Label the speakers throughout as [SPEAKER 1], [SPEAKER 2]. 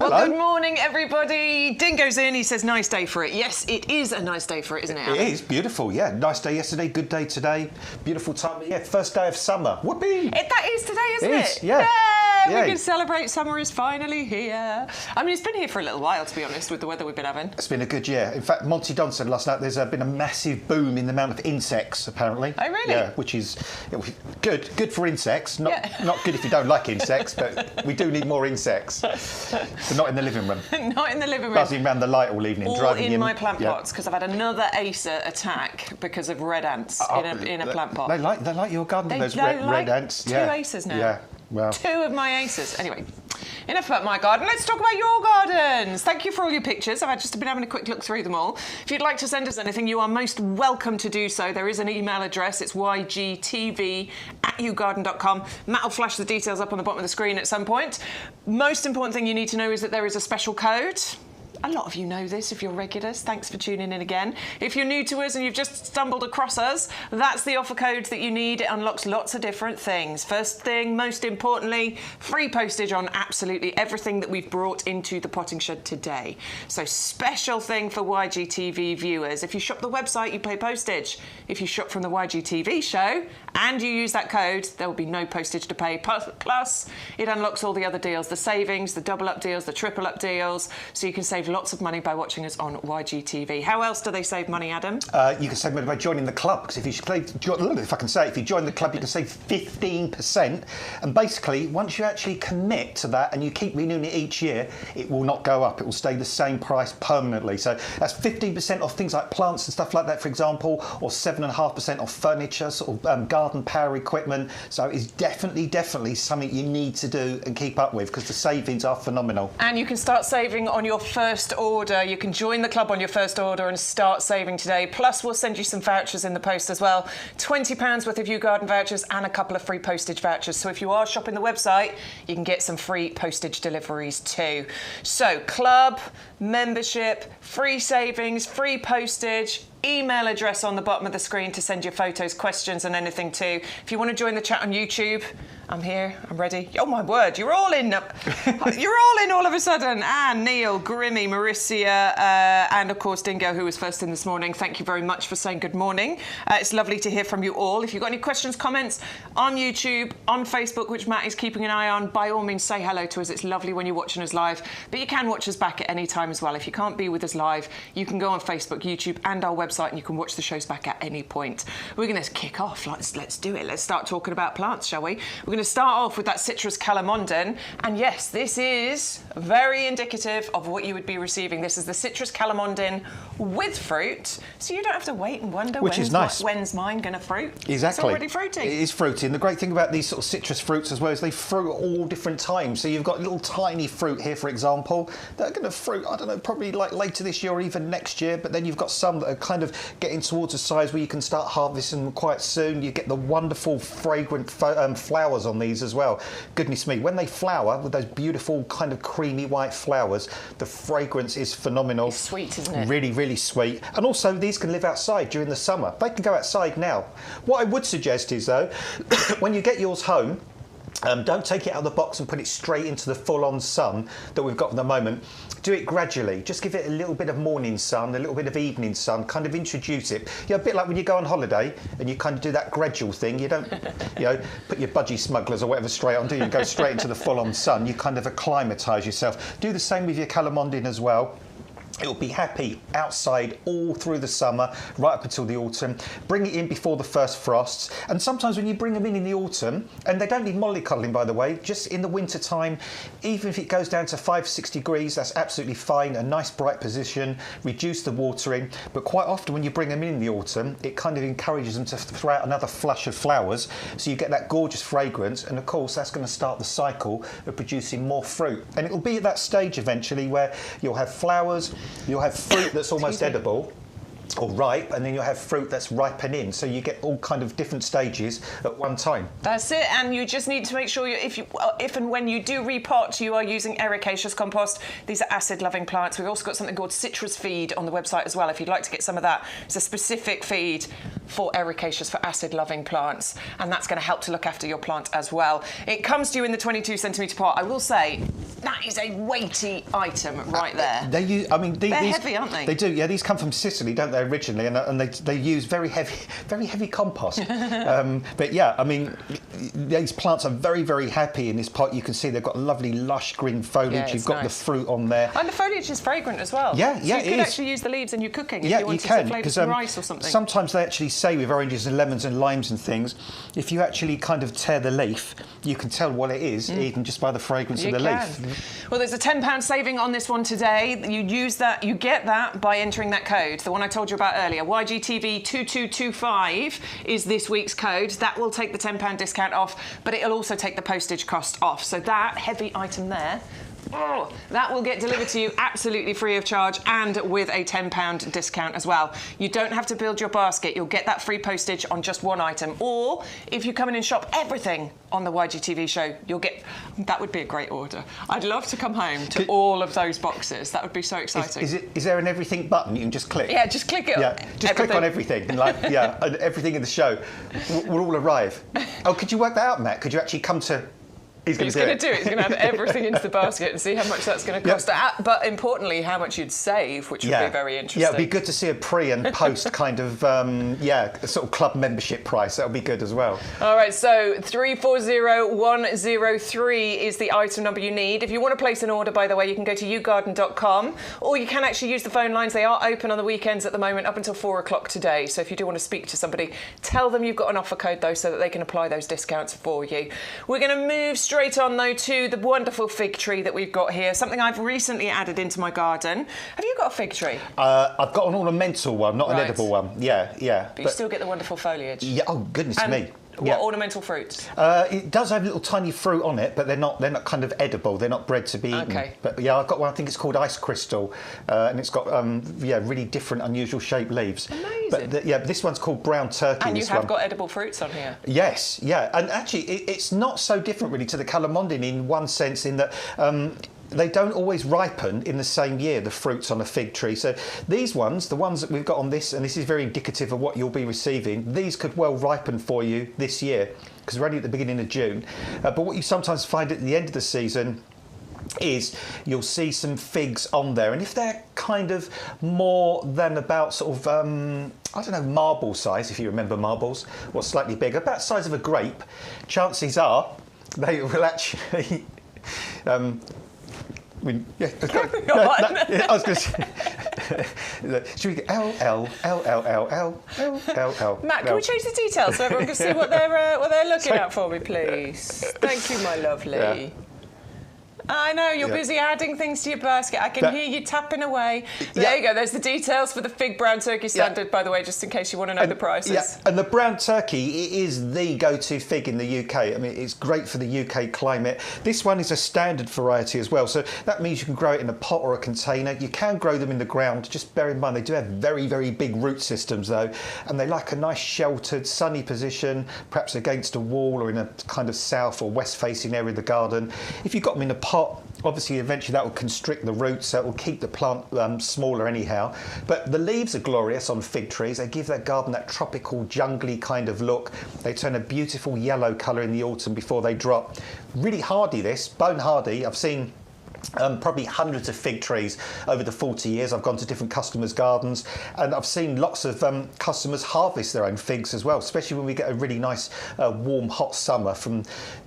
[SPEAKER 1] Hello.
[SPEAKER 2] Well, good morning, everybody. Dingo's in. He says, nice day for it. Yes, it is a nice day for it, isn't it, Adam?
[SPEAKER 1] It is beautiful, yeah. Nice day yesterday, good day today. Beautiful time. Yeah, first day of summer. Whoopee!
[SPEAKER 2] That is today, isn't it?
[SPEAKER 1] It is, yeah.
[SPEAKER 2] We
[SPEAKER 1] Yay.
[SPEAKER 2] can celebrate summer is finally here. I mean, it's been here for a little while, to be honest, with the weather we've been having.
[SPEAKER 1] It's been a good year. In fact, Monty Don said last night there's been a massive boom in the amount of insects, apparently.
[SPEAKER 2] Oh, really?
[SPEAKER 1] Yeah, which is good. Good for insects. Not good if you don't like insects, but we do need more insects. But not in the living room.
[SPEAKER 2] Not in the living room.
[SPEAKER 1] Buzzing around the light all evening.
[SPEAKER 2] All
[SPEAKER 1] driving
[SPEAKER 2] in my plant pots, because I've had another Acer attack because of red ants in a plant pot.
[SPEAKER 1] They like your garden, those red ants.
[SPEAKER 2] Two Acers now.
[SPEAKER 1] Yeah. Well.
[SPEAKER 2] Two of my Acers. Anyway, enough about my garden. Let's talk about your gardens. Thank you for all your pictures. I've just been having a quick look through them all. If you'd like to send us anything, you are most welcome to do so. There is an email address. It's ygtv@yougarden.com. Matt will flash the details up on the bottom of the screen at some point. Most important thing you need to know is that there is a special code. A lot of you know this if you're regulars. Thanks for tuning in again. If you're new to us and you've just stumbled across us, that's the offer code that you need. It unlocks lots of different things. First thing, most importantly, free postage on absolutely everything that we've brought into the potting shed today. So special thing for YGTV viewers. If you shop the website, you pay postage. If you shop from the YGTV show and you use that code, there will be no postage to pay. Plus, it unlocks all the other deals, the savings, the double up deals, the triple up deals, so you can save lots of money by watching us on YGTV. How else do they save money, Adam?
[SPEAKER 1] You can save money by joining the club, because if you join the club, you can save 15%. And basically, once you actually commit to that and you keep renewing it each year, it will not go up. It will stay the same price permanently. So that's 15% off things like plants and stuff like that, for example, or 7.5% off furniture, sort of garden power equipment. So it's definitely something you need to do and keep up with, because the savings are phenomenal.
[SPEAKER 2] And you can start saving on your first order. You can join the club on your first order and start saving today. Plus, we'll send you some vouchers in the post as well. £20 worth of YouGarden vouchers and a couple of free postage vouchers. So if you are shopping the website, you can get some free postage deliveries too. So club, membership, free savings, free postage, email address on the bottom of the screen to send your photos, questions and anything too. If you want to join the chat on YouTube, I'm here, I'm ready. Oh my word, you're all in. You're all in all of a sudden. Anne, Neil, Grimmy, Mauricia, and of course Dingo, who was first in this morning. Thank you very much for saying good morning. It's lovely to hear from you all. If you've got any questions, comments on YouTube, on Facebook, which Matt is keeping an eye on, by all means say hello to us. It's lovely when you're watching us live, but you can watch us back at any time as well. If you can't be with us live, you can go on Facebook, YouTube and our website and you can watch the shows back at any point. We're going to kick off. Let's do it. Let's start talking about plants, shall we? We're going to start off with that citrus calamondin. And yes, this is very indicative of what you would be receiving. This is the citrus calamondin with fruit. So you don't have to wait and wonder when's mine going to fruit.
[SPEAKER 1] Exactly.
[SPEAKER 2] It's already fruiting.
[SPEAKER 1] It is fruity. And the great thing about these sort of citrus fruits as well is they fruit at all different times. So you've got little tiny fruit here, for example, that are going to fruit, I don't know, probably like later this year or even next year. But then you've got some that are kind of getting towards a size where you can start harvesting them quite soon. You get the wonderful fragrant flowers on these as well. Goodness me, when they flower with those beautiful kind of creamy white flowers, the fragrance is phenomenal.
[SPEAKER 2] It's sweet, isn't it?
[SPEAKER 1] Really, really sweet. And also these can live outside during the summer. They can go outside now. What I would suggest is though, when you get yours home, don't take it out of the box and put it straight into the full-on sun that we've got at the moment. Do it gradually. Just give it a little bit of morning sun, a little bit of evening sun, kind of introduce it. You know, a bit like when you go on holiday and you kind of do that gradual thing. You don't, put your budgie smugglers or whatever straight on, do you? Go straight into the full-on sun. You kind of acclimatise yourself. Do the same with your calamondin as well. It'll be happy outside all through the summer, right up until the autumn. Bring it in before the first frosts. And sometimes when you bring them in the autumn, and they don't need mollycoddling, by the way, just in the winter time, even if it goes down to 5-6 degrees, that's absolutely fine. A nice bright position, reduce the watering. But quite often when you bring them in the autumn, it kind of encourages them to throw out another flush of flowers. So you get that gorgeous fragrance. And of course, that's going to start the cycle of producing more fruit. And it'll be at that stage eventually where you'll have flowers, you'll have fruit that's almost edible or ripe, and then you'll have fruit that's ripening. So you get all kind of different stages at one time.
[SPEAKER 2] That's it, and you just need to make sure if and when you do repot, you are using ericaceous compost. These are acid-loving plants. We've also got something called citrus feed on the website as well, if you'd like to get some of that. It's a specific feed for ericaceous, for acid-loving plants, and that's going to help to look after your plant as well. It comes to you in the 22 centimetre pot. I will say, that that is a weighty item right there.
[SPEAKER 1] They use, I mean, they're
[SPEAKER 2] heavy, aren't they?
[SPEAKER 1] They do, yeah. These come from Sicily, don't they, originally? And they use very heavy compost. But yeah, I mean, these plants are very, very happy in this pot. You can see they've got lovely, lush green foliage.
[SPEAKER 2] Yeah,
[SPEAKER 1] You've got
[SPEAKER 2] nice.
[SPEAKER 1] the fruit on there.
[SPEAKER 2] And the foliage is fragrant as well.
[SPEAKER 1] Yeah,
[SPEAKER 2] so
[SPEAKER 1] yeah,
[SPEAKER 2] you could actually use the leaves in your cooking if you wanted to flavour some rice or something.
[SPEAKER 1] Sometimes they actually say with oranges and lemons and limes and things, if you actually kind of tear the leaf, you can tell what it is even just by the fragrance of the leaf.
[SPEAKER 2] Well, there's a £10 saving on this one today. You get that by entering that code, the one I told you about earlier. YGTV2225 is this week's code. That will take the £10 discount off, but it'll also take the postage cost off. So that heavy item there, that will get delivered to you absolutely free of charge and with a £10 discount as well. You don't have to build your basket. You'll get that free postage on just one item. Or if you come in and shop everything on the YGTV show, you'll get... That would be a great order. I'd love to come home to all of those boxes. That would be so exciting.
[SPEAKER 1] Is there an everything button you can just click?
[SPEAKER 2] Yeah, just click it.
[SPEAKER 1] Yeah, just click on everything. And like, yeah, and everything in the show will all arrive. Oh, could you work that out, Matt? Could you actually come to... He's going to do it.
[SPEAKER 2] He's going to add everything into the basket and see how much that's going to cost. Yep. But importantly, how much you'd save, which would be very interesting. Yeah,
[SPEAKER 1] it'd be good to see a pre and post kind of, sort of club membership price. That would be good as well.
[SPEAKER 2] All right, so 340103 is the item number you need. If you want to place an order, by the way, you can go to YouGarden.com, or you can actually use the phone lines. They are open on the weekends at the moment, up until 4 o'clock today. So if you do want to speak to somebody, tell them you've got an offer code, though, so that they can apply those discounts for you. We're going to move straight on, though, to the wonderful fig tree that we've got here, something I've recently added into my garden. Have you got a fig tree?
[SPEAKER 1] I've got an ornamental one, not an edible one. Yeah.
[SPEAKER 2] But you still get the wonderful foliage.
[SPEAKER 1] Yeah, oh, goodness me.
[SPEAKER 2] What ornamental fruits?
[SPEAKER 1] It does have little tiny fruit on it, but they're not kind of edible. They're not bred to be eaten.
[SPEAKER 2] Okay.
[SPEAKER 1] But yeah, I've got one. I think it's called ice crystal, and it's got really different, unusual shaped leaves.
[SPEAKER 2] Amazing.
[SPEAKER 1] But this one's called brown turkey.
[SPEAKER 2] And you have got edible fruits on here.
[SPEAKER 1] Yes, yeah, and actually it's not so different really to the calamondin in one sense, in that. They don't always ripen in the same year, the fruits on a fig tree. So these ones, the ones that we've got on this, and this is very indicative of what you'll be receiving, these could well ripen for you this year, because we're only at the beginning of June. But what you sometimes find at the end of the season is you'll see some figs on there, and if they're kind of more than about sort of marble size, if you remember marbles, or slightly bigger, about the size of a grape, chances are they will actually I was going to say, should we get L?
[SPEAKER 2] Matt, can we change the details so everyone can see what they're looking at for me, please? Thank you, my lovely. Yeah. I know, you're busy adding things to your basket. I can hear you tapping away. There you go, there's the details for the fig brown turkey standard, by the way, just in case you want to know the prices.
[SPEAKER 1] Yeah, and the brown turkey, it is the go-to fig in the UK. I mean, it's great for the UK climate. This one is a standard variety as well, so that means you can grow it in a pot or a container. You can grow them in the ground. Just bear in mind, they do have very, very big root systems, though, and they like a nice sheltered, sunny position, perhaps against a wall or in a kind of south or west-facing area of the garden. If you've got them in a pot, obviously eventually that will constrict the roots, so it will keep the plant smaller anyhow. But the leaves are glorious on fig trees. They give their garden that tropical, jungly kind of look. They turn a beautiful yellow colour in the autumn before they drop. Really hardy, this, bone hardy. I've seen probably hundreds of fig trees over the 40 years. I've gone to different customers' gardens, and I've seen lots of customers harvest their own figs as well, especially when we get a really nice warm, hot summer.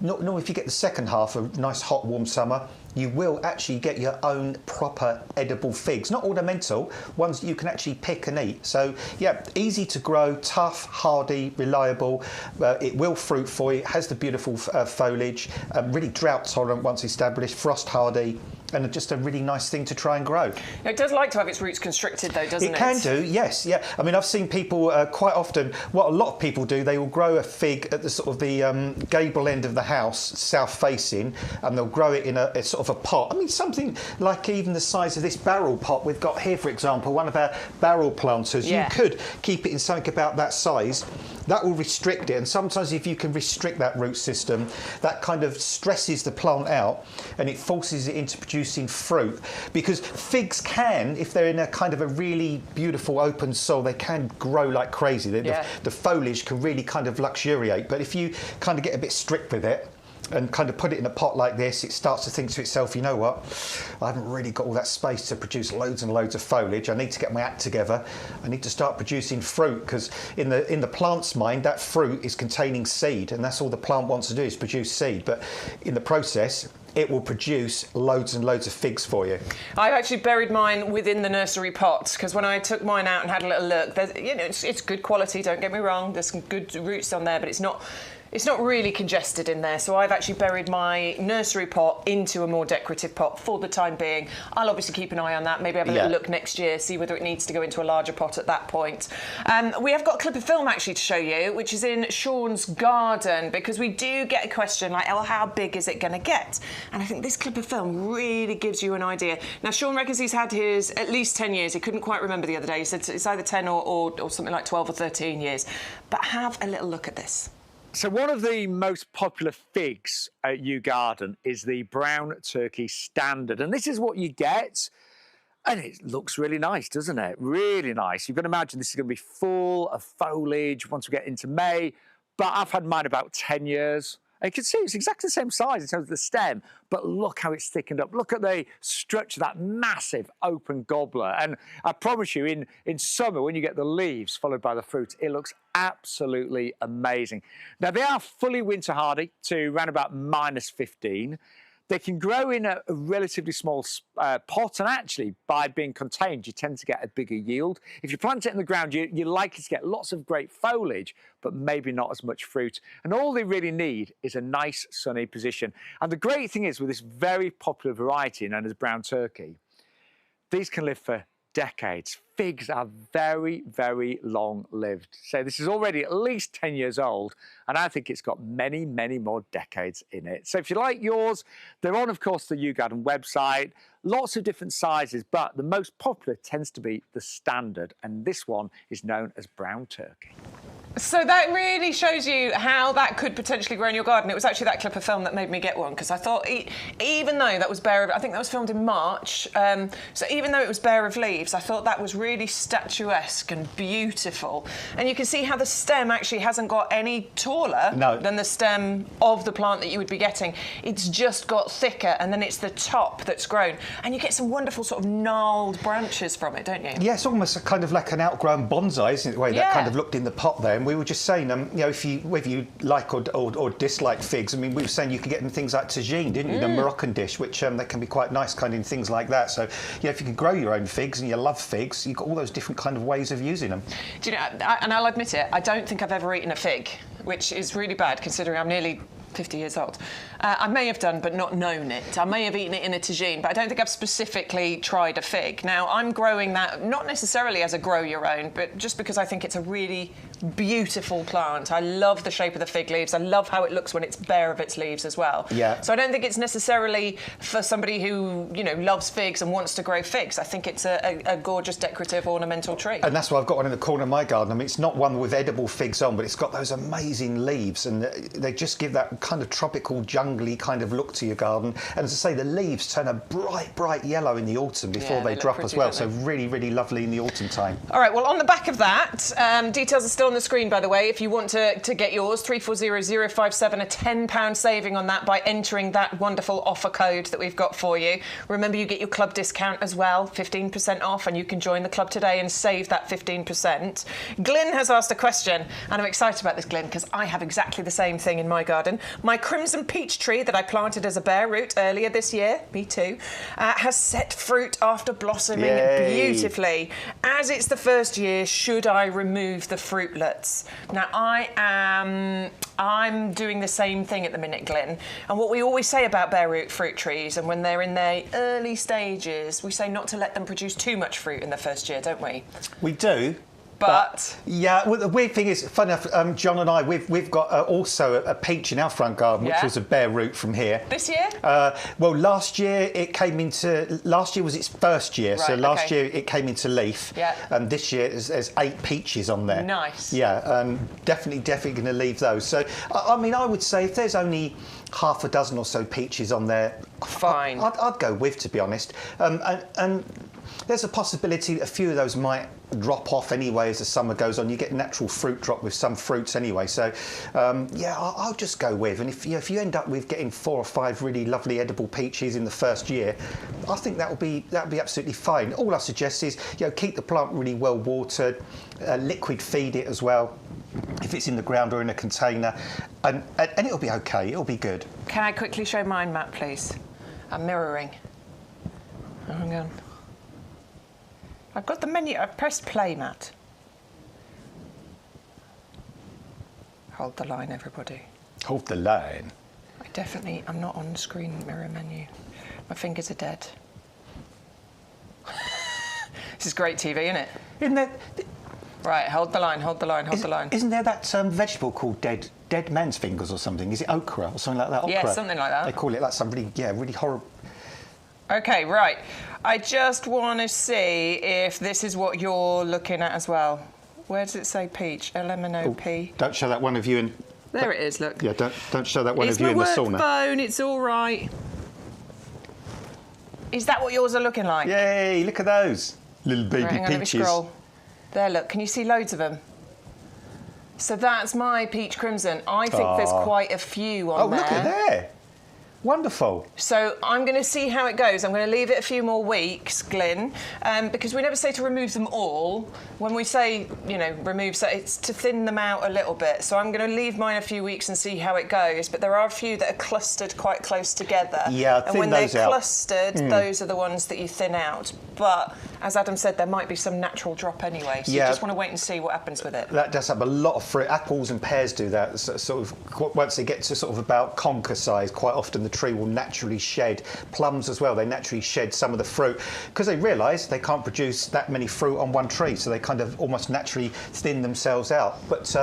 [SPEAKER 1] Normally if you get the second half of a nice, hot, warm summer, you will actually get your own proper edible figs, not ornamental, ones that you can actually pick and eat. So yeah, easy to grow, tough, hardy, reliable. It will fruit for you. It has the beautiful foliage, really drought tolerant once established, frost hardy, and just a really nice thing to try and grow.
[SPEAKER 2] It does like to have its roots constricted, though, doesn't it?
[SPEAKER 1] It can do, yes, yeah. I mean, I've seen people quite often. What a lot of people do, they will grow a fig at the sort of the gable end of the house, south-facing, and they'll grow it in a sort of a pot. I mean, something like even the size of this barrel pot we've got here, for example, one of our barrel planters. Yeah. You could keep it in something about that size. That will restrict it, and sometimes if you can restrict that root system, that kind of stresses the plant out and it forces it into producing fruit. Because figs can, if they're in a kind of a really beautiful open soil, they can grow like crazy. The foliage can really kind of luxuriate, but if you kind of get a bit strict with it, and kind of put it in a pot like this, it starts to think to itself, you know what, I haven't really got all that space to produce loads and loads of foliage. I need to get my act together. I need to start producing fruit, because in the plant's mind, that fruit is containing seed, and that's all the plant wants to do is produce seed. But in the process, it will produce loads and loads of figs for you.
[SPEAKER 2] I actually buried mine within the nursery pot, because when I took mine out and had a little look, there's, you know, it's good quality, don't get me wrong, there's some good roots on there, but it's not really congested in there, so I've actually buried my nursery pot into a more decorative pot for the time being. I'll obviously keep an eye on that, maybe have a little look next year, see whether it needs to go into a larger pot at that point. We have got a clip of film actually to show you, which is in Sean's garden, because we do get a question like, oh, how big is it going to get? And I think this clip of film really gives you an idea. Now, Sean reckons he's had his at least 10 years. He couldn't quite remember the other day. He said it's either 10 or something like 12 or 13 years. But have a little look at this.
[SPEAKER 3] So one of the most popular figs at YouGarden is the brown turkey standard. And this is what you get. And it looks really nice, doesn't it? Really nice. You can imagine this is going to be full of foliage once we get into May. But I've had mine about 10 years. And you can see it's exactly the same size in terms of the stem, but look how it's thickened up. Look at the structure, that massive open gobbler. And I promise you, in summer, when you get the leaves followed by the fruit, it looks absolutely amazing. Now, they are fully winter hardy to around about -15. They can grow in a relatively small pot, and actually, by being contained, you tend to get a bigger yield. If you plant it in the ground, you're likely to get lots of great foliage, but maybe not as much fruit. And all they really need is a nice sunny position. And the great thing is, with this very popular variety known as brown turkey, these can live for decades. Figs are very, very long-lived. So this is already at least 10 years old, and I think it's got many, many more decades in it. So if you like yours, they're on, of course, the YouGarden website. Lots of different sizes, but the most popular tends to be the standard, and this one is known as brown turkey.
[SPEAKER 2] So that really shows you how that could potentially grow in your garden. It was actually that clip of film that made me get one, because I thought, even though that was bare of, I think that was filmed in March, so even though it was bare of leaves, I thought that was really statuesque and beautiful. And you can see how the stem actually hasn't got any taller than the stem of the plant that you would be getting. It's just got thicker, and then it's the top that's grown. And you get some wonderful sort of gnarled branches from it, don't you?
[SPEAKER 1] Yeah, it's almost a kind of like an outgrown bonsai, isn't it, the way that kind of looked in the pot there. And we were just saying, you know, whether you like or dislike figs, I mean, we were saying you could get in things like tagine, didn't you? The Moroccan dish, which they can be quite nice, kind of in things like that. So, yeah, if you can grow your own figs and you love figs, you've got all those different kind of ways of using them.
[SPEAKER 2] Do you know, and I'll admit it, I don't think I've ever eaten a fig, which is really bad considering I'm nearly 50 years old. I may have done, but not known it. I may have eaten it in a tagine, but I don't think I've specifically tried a fig. Now, I'm growing that, not necessarily as a grow your own, but just because I think it's a really beautiful plant. I love the shape of the fig leaves. I love how it looks when it's bare of its leaves as well.
[SPEAKER 1] Yeah.
[SPEAKER 2] So I don't think it's necessarily for somebody who, you know, loves figs and wants to grow figs. I think it's a gorgeous decorative ornamental tree.
[SPEAKER 1] And that's why I've got one in the corner of my garden. I mean, it's not one with edible figs on, but it's got those amazing leaves, and they just give that kind of tropical, jungly kind of look to your garden. And as I say, the leaves turn a bright, bright yellow in the autumn before they drop as well. So really, really lovely in the autumn time. All
[SPEAKER 2] right, well, on the back of that, details are still on the screen, by the way, if you want to get yours, 340057, a £10 saving on that by entering that wonderful offer code that we've got for you. Remember, you get your club discount as well, 15% off, and you can join the club today and save that 15%. Glyn has asked a question, and I'm excited about this, Glyn, because I have exactly the same thing in my garden. My crimson peach tree that I planted as a bare root earlier this year, me too, has set fruit after blossoming beautifully. As it's the first year, should I remove the fruitlets? Now, I'm doing the same thing at the minute, Glyn. And what we always say about bare root fruit trees, and when they're in their early stages, we say not to let them produce too much fruit in the first year, don't we?
[SPEAKER 1] We do.
[SPEAKER 2] But
[SPEAKER 1] yeah, well, the weird thing is, funny enough, John and I, we've got also a peach in our front garden, which was a bare root from here.
[SPEAKER 2] This year?
[SPEAKER 1] Well, last year last year was its first year,
[SPEAKER 2] right,
[SPEAKER 1] so last year it came into leaf.
[SPEAKER 2] Yeah.
[SPEAKER 1] And this year there's 8 peaches on there.
[SPEAKER 2] Nice.
[SPEAKER 1] Yeah, definitely going to leave those. So, I mean, I would say if there's only half a dozen or so peaches on there,
[SPEAKER 2] fine.
[SPEAKER 1] I'd go with, to be honest. And there's a possibility that a few of those might drop off anyway as the summer goes on. You get natural fruit drop with some fruits anyway. So yeah, I'll just go with. And if you end up with getting 4 or 5 really lovely edible peaches in the first year, I think that'll be absolutely fine. All I suggest is keep the plant really well watered, liquid feed it as well, if it's in the ground or in a container, and it'll be okay. It'll be good.
[SPEAKER 2] Can I quickly show mine, Matt, please? I'm mirroring. Hang on. I've got the menu. I've pressed play, Matt. Hold the line, everybody.
[SPEAKER 1] Hold the line.
[SPEAKER 2] I'm not on the screen mirror menu. My fingers are dead. This is great TV, isn't it?
[SPEAKER 1] Isn't there?
[SPEAKER 2] Right, hold the line, hold the line, hold the line.
[SPEAKER 1] Isn't there that vegetable called dead man's fingers or something? Is it okra or something like that? Okra.
[SPEAKER 2] Yeah, something like that.
[SPEAKER 1] They call it like some really horrible.
[SPEAKER 2] Okay, right. I just want to see if this is what you're looking at as well. Where does it say peach? LMNOP.
[SPEAKER 1] Don't show that one of you in.
[SPEAKER 2] There it is, look.
[SPEAKER 1] Yeah, don't show that one of you in the sauna.
[SPEAKER 2] It's my work phone, it's all right. Is that what yours are looking like?
[SPEAKER 1] Yay, look at those. Little baby
[SPEAKER 2] Right, hang on, let me
[SPEAKER 1] peaches.
[SPEAKER 2] scroll. There, look, can you see loads of them? So that's my peach crimson. I think there's quite a few on there.
[SPEAKER 1] Oh, look at there. Wonderful.
[SPEAKER 2] So I'm going to see how it goes. I'm going to leave it a few more weeks, Glyn, because we never say to remove them all. When we say, remove, so it's to thin them out a little bit. So I'm going to leave mine a few weeks and see how it goes. But there are a few that are clustered quite close together.
[SPEAKER 1] Yeah,
[SPEAKER 2] and
[SPEAKER 1] thin
[SPEAKER 2] when
[SPEAKER 1] those
[SPEAKER 2] they're
[SPEAKER 1] out.
[SPEAKER 2] clustered, those are the ones that you thin out. But as Adam said, there might be some natural drop anyway. So you just want to wait and see what happens with it.
[SPEAKER 1] That does have a lot of fruit. Apples and pears do that. Sort of once they get to sort of about conker size, quite often the tree will naturally shed. Plums as well, they naturally shed some of the fruit because they realise they can't produce that many fruit on one tree, so they kind of almost naturally thin themselves out. But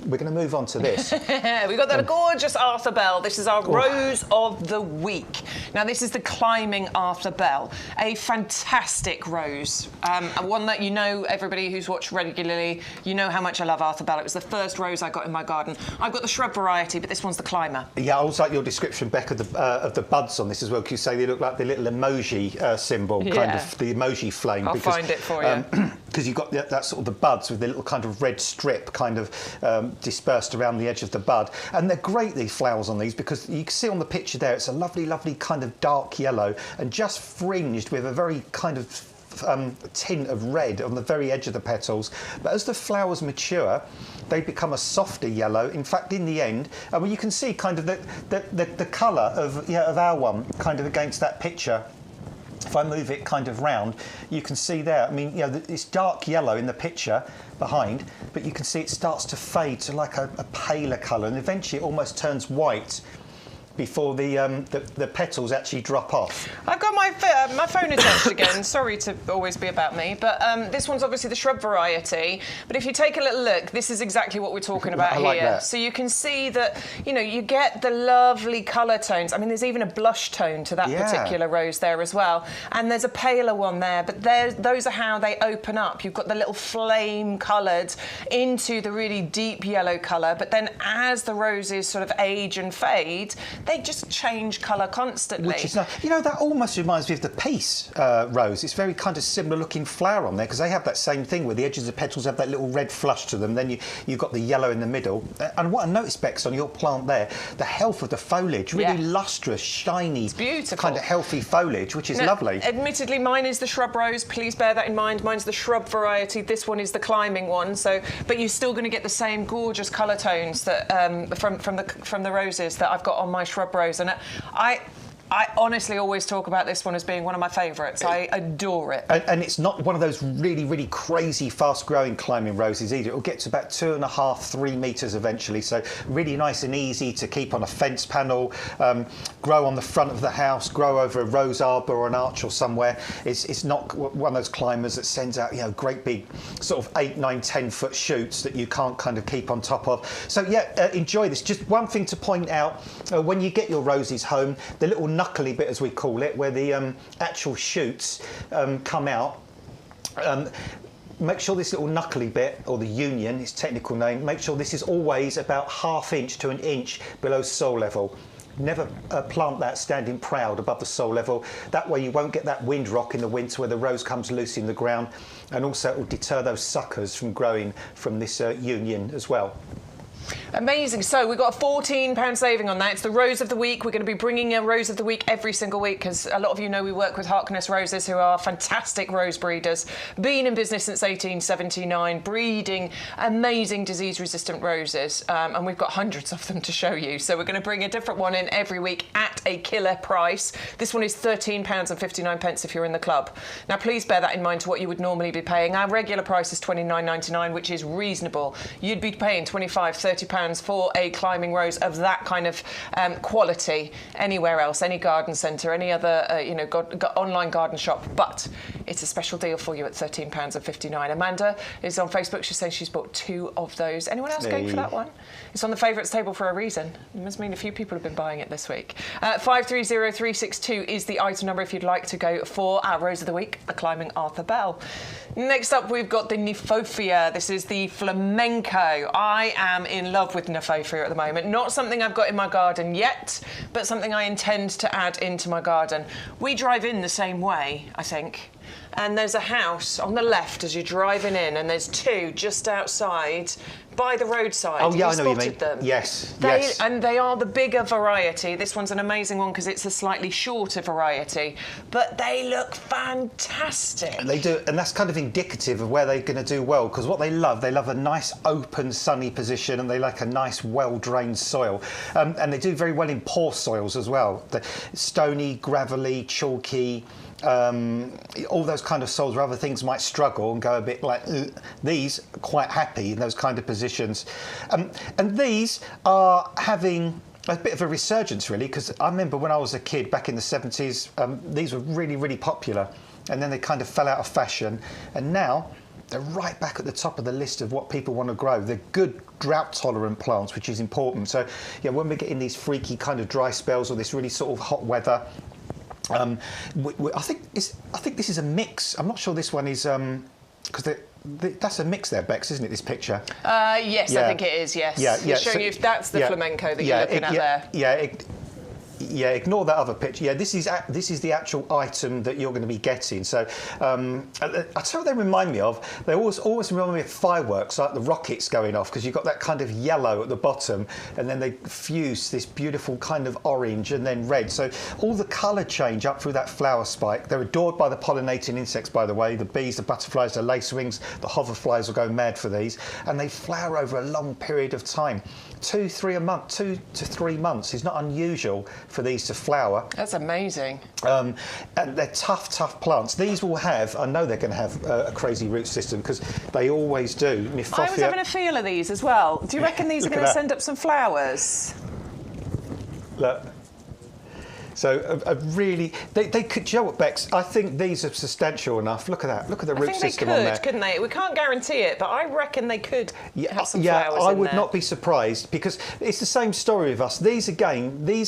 [SPEAKER 1] we're going to move on to this.
[SPEAKER 2] We've got that gorgeous Arthur Bell. This is our rose of the week. Now, this is the climbing Arthur Bell, a fantastic rose, one that everybody who's watched regularly, how much I love Arthur Bell. It was the first rose I got in my garden. I've got the shrub variety, but this one's the climber. Yeah,
[SPEAKER 1] I also like your description, Beck, of the buds on this as well, because you say they look like the little emoji symbol, kind of the emoji flame.
[SPEAKER 2] I'll find it for you.
[SPEAKER 1] Because you've got that sort of the buds with the little kind of red strip kind of dispersed around the edge of the bud, and they're great, these flowers on these, because you can see on the picture there it's a lovely kind of dark yellow and just fringed with a very kind of tint of red on the very edge of the petals. But as the flowers mature, they become a softer yellow. In fact, in the end, you can see kind of the colour of our one kind of against that picture. If I move it kind of round, you can see there, it's dark yellow in the picture behind, but you can see it starts to fade to like a paler colour, and eventually it almost turns white before the petals actually drop off.
[SPEAKER 2] I've got my phone attached again. Sorry to always be about me, but this one's obviously the shrub variety. But if you take a little look, this is exactly what we're talking about here.
[SPEAKER 1] Like that.
[SPEAKER 2] So you can see that, you get the lovely colour tones. I mean, there's even a blush tone to that particular rose there as well. And there's a paler one there, but those are how they open up. You've got the little flame coloured into the really deep yellow colour, but then as the roses sort of age and fade, they just change colour constantly.
[SPEAKER 1] Which is nice. That almost reminds me of the peace rose. It's very kind of similar looking flower on there, because they have that same thing where the edges of the petals have that little red flush to them. Then you've got the yellow in the middle. And what I noticed, Bex, on your plant there, the health of the foliage, really lustrous, shiny,
[SPEAKER 2] it's beautiful,
[SPEAKER 1] kind of healthy foliage, which is lovely.
[SPEAKER 2] Admittedly, mine is the shrub rose. Please bear that in mind. Mine's the shrub variety. This one is the climbing one. So, but you're still going to get the same gorgeous colour tones that from the roses that I've got on my shrub rose. And I honestly always talk about this one as being one of my favourites. I adore it.
[SPEAKER 1] And it's not one of those really, really crazy fast-growing climbing roses either. It'll get to about 2.5, 3 metres eventually, so really nice and easy to keep on a fence panel, grow on the front of the house, grow over a rose arbour or an arch or somewhere. It's not one of those climbers that sends out, great big sort of 8, 9, 10-foot shoots that you can't kind of keep on top of. So, enjoy this. Just one thing to point out, when you get your roses home, the little knuckly bit, as we call it, where the actual shoots come out. Make sure this little knuckly bit, or the union, its technical name, make sure this is always about 1/2 inch to 1 inch below soil level. Never plant that standing proud above the soil level. That way you won't get that wind rock in the winter where the rose comes loose in the ground, and also it will deter those suckers from growing from this union as well.
[SPEAKER 2] Amazing. So we've got a £14 saving on that. It's the Rose of the Week. We're going to be bringing a Rose of the Week every single week because a lot of you know we work with Harkness Roses, who are fantastic rose breeders. Been in business since 1879, breeding amazing disease-resistant roses. And we've got hundreds of them to show you. So we're going to bring a different one in every week at a killer price. This one is £13.59 if you're in the club. Now, please bear that in mind to what you would normally be paying. Our regular price is £29.99, which is reasonable. You'd be paying £25, £30 for a climbing rose of that kind of quality anywhere else, any garden centre, any other online garden shop. But it's a special deal for you at £13.59. Amanda is on Facebook. She's saying she's bought 2 of those. Anyone else going for that one? It's on the favourites table for a reason. It must mean a few people have been buying it this week. 530362 is the item number if you'd like to go for our Rose of the Week, the Climbing Arthur Bell. Next up, we've got the Nephofia. This is the flamenco. I am in love with Nephofia at the moment. Not something I've got in my garden yet, but something I intend to add into my garden. We drive in the same way, I think. And there's a house on the left as you're driving in, and there's 2 just outside by the roadside.
[SPEAKER 1] Oh, yeah, I know
[SPEAKER 2] you
[SPEAKER 1] what you mean.
[SPEAKER 2] them.
[SPEAKER 1] Yes,
[SPEAKER 2] yes. And they are the bigger variety. This one's an amazing one because it's a slightly shorter variety, but they look fantastic.
[SPEAKER 1] They do, and that's kind of indicative of where they're going to do well, because what they love a nice open sunny position, and they like a nice well-drained soil. And they do very well in poor soils as well. The stony, gravelly, chalky, all those kind of soils where other things might struggle and go a bit like these are quite happy in those kind of positions, and these are having a bit of a resurgence really, because I remember when I was a kid back in the 70s, these were really popular, and then they kind of fell out of fashion, and now they're right back at the top of the list of what people want to grow. They're good drought-tolerant plants, which is important. So yeah, when we're getting these freaky kind of dry spells or this really sort of hot weather, I think this is a mix. I'm not sure this one is because that's a mix there, Bex, isn't it? This picture.
[SPEAKER 2] Yes, yeah. I think it is. Yes.
[SPEAKER 1] Yeah.
[SPEAKER 2] It's showing you if that's the flamenco that you're looking at there.
[SPEAKER 1] Yeah, ignore that other picture. Yeah, this is the actual item that you're going to be getting. So I tell you what they remind me of. They always remind me of fireworks, like the rockets going off, because you've got that kind of yellow at the bottom, and then they fuse this beautiful kind of orange and then red. So all the colour change up through that flower spike. They're adored by the pollinating insects, by the way. The bees, the butterflies, the lacewings, the hoverflies will go mad for these, and they flower over a long period of time. 2 to 3 months is not unusual for these to flower.
[SPEAKER 2] That's amazing.
[SPEAKER 1] And they're tough plants. These will have, I know they're going to have a crazy root system because they always do. Nephofia.
[SPEAKER 2] I was having a feel of these as well. Do you reckon these are going to send up some flowers?
[SPEAKER 1] Look. So really, they could. Do you know what, Bex? I think these are substantial enough. Look at that. Look at the root system on there.
[SPEAKER 2] I think they could, couldn't they? We can't guarantee it, but I reckon they could have some flowers in there.
[SPEAKER 1] I would not be surprised, because it's the same story with us. These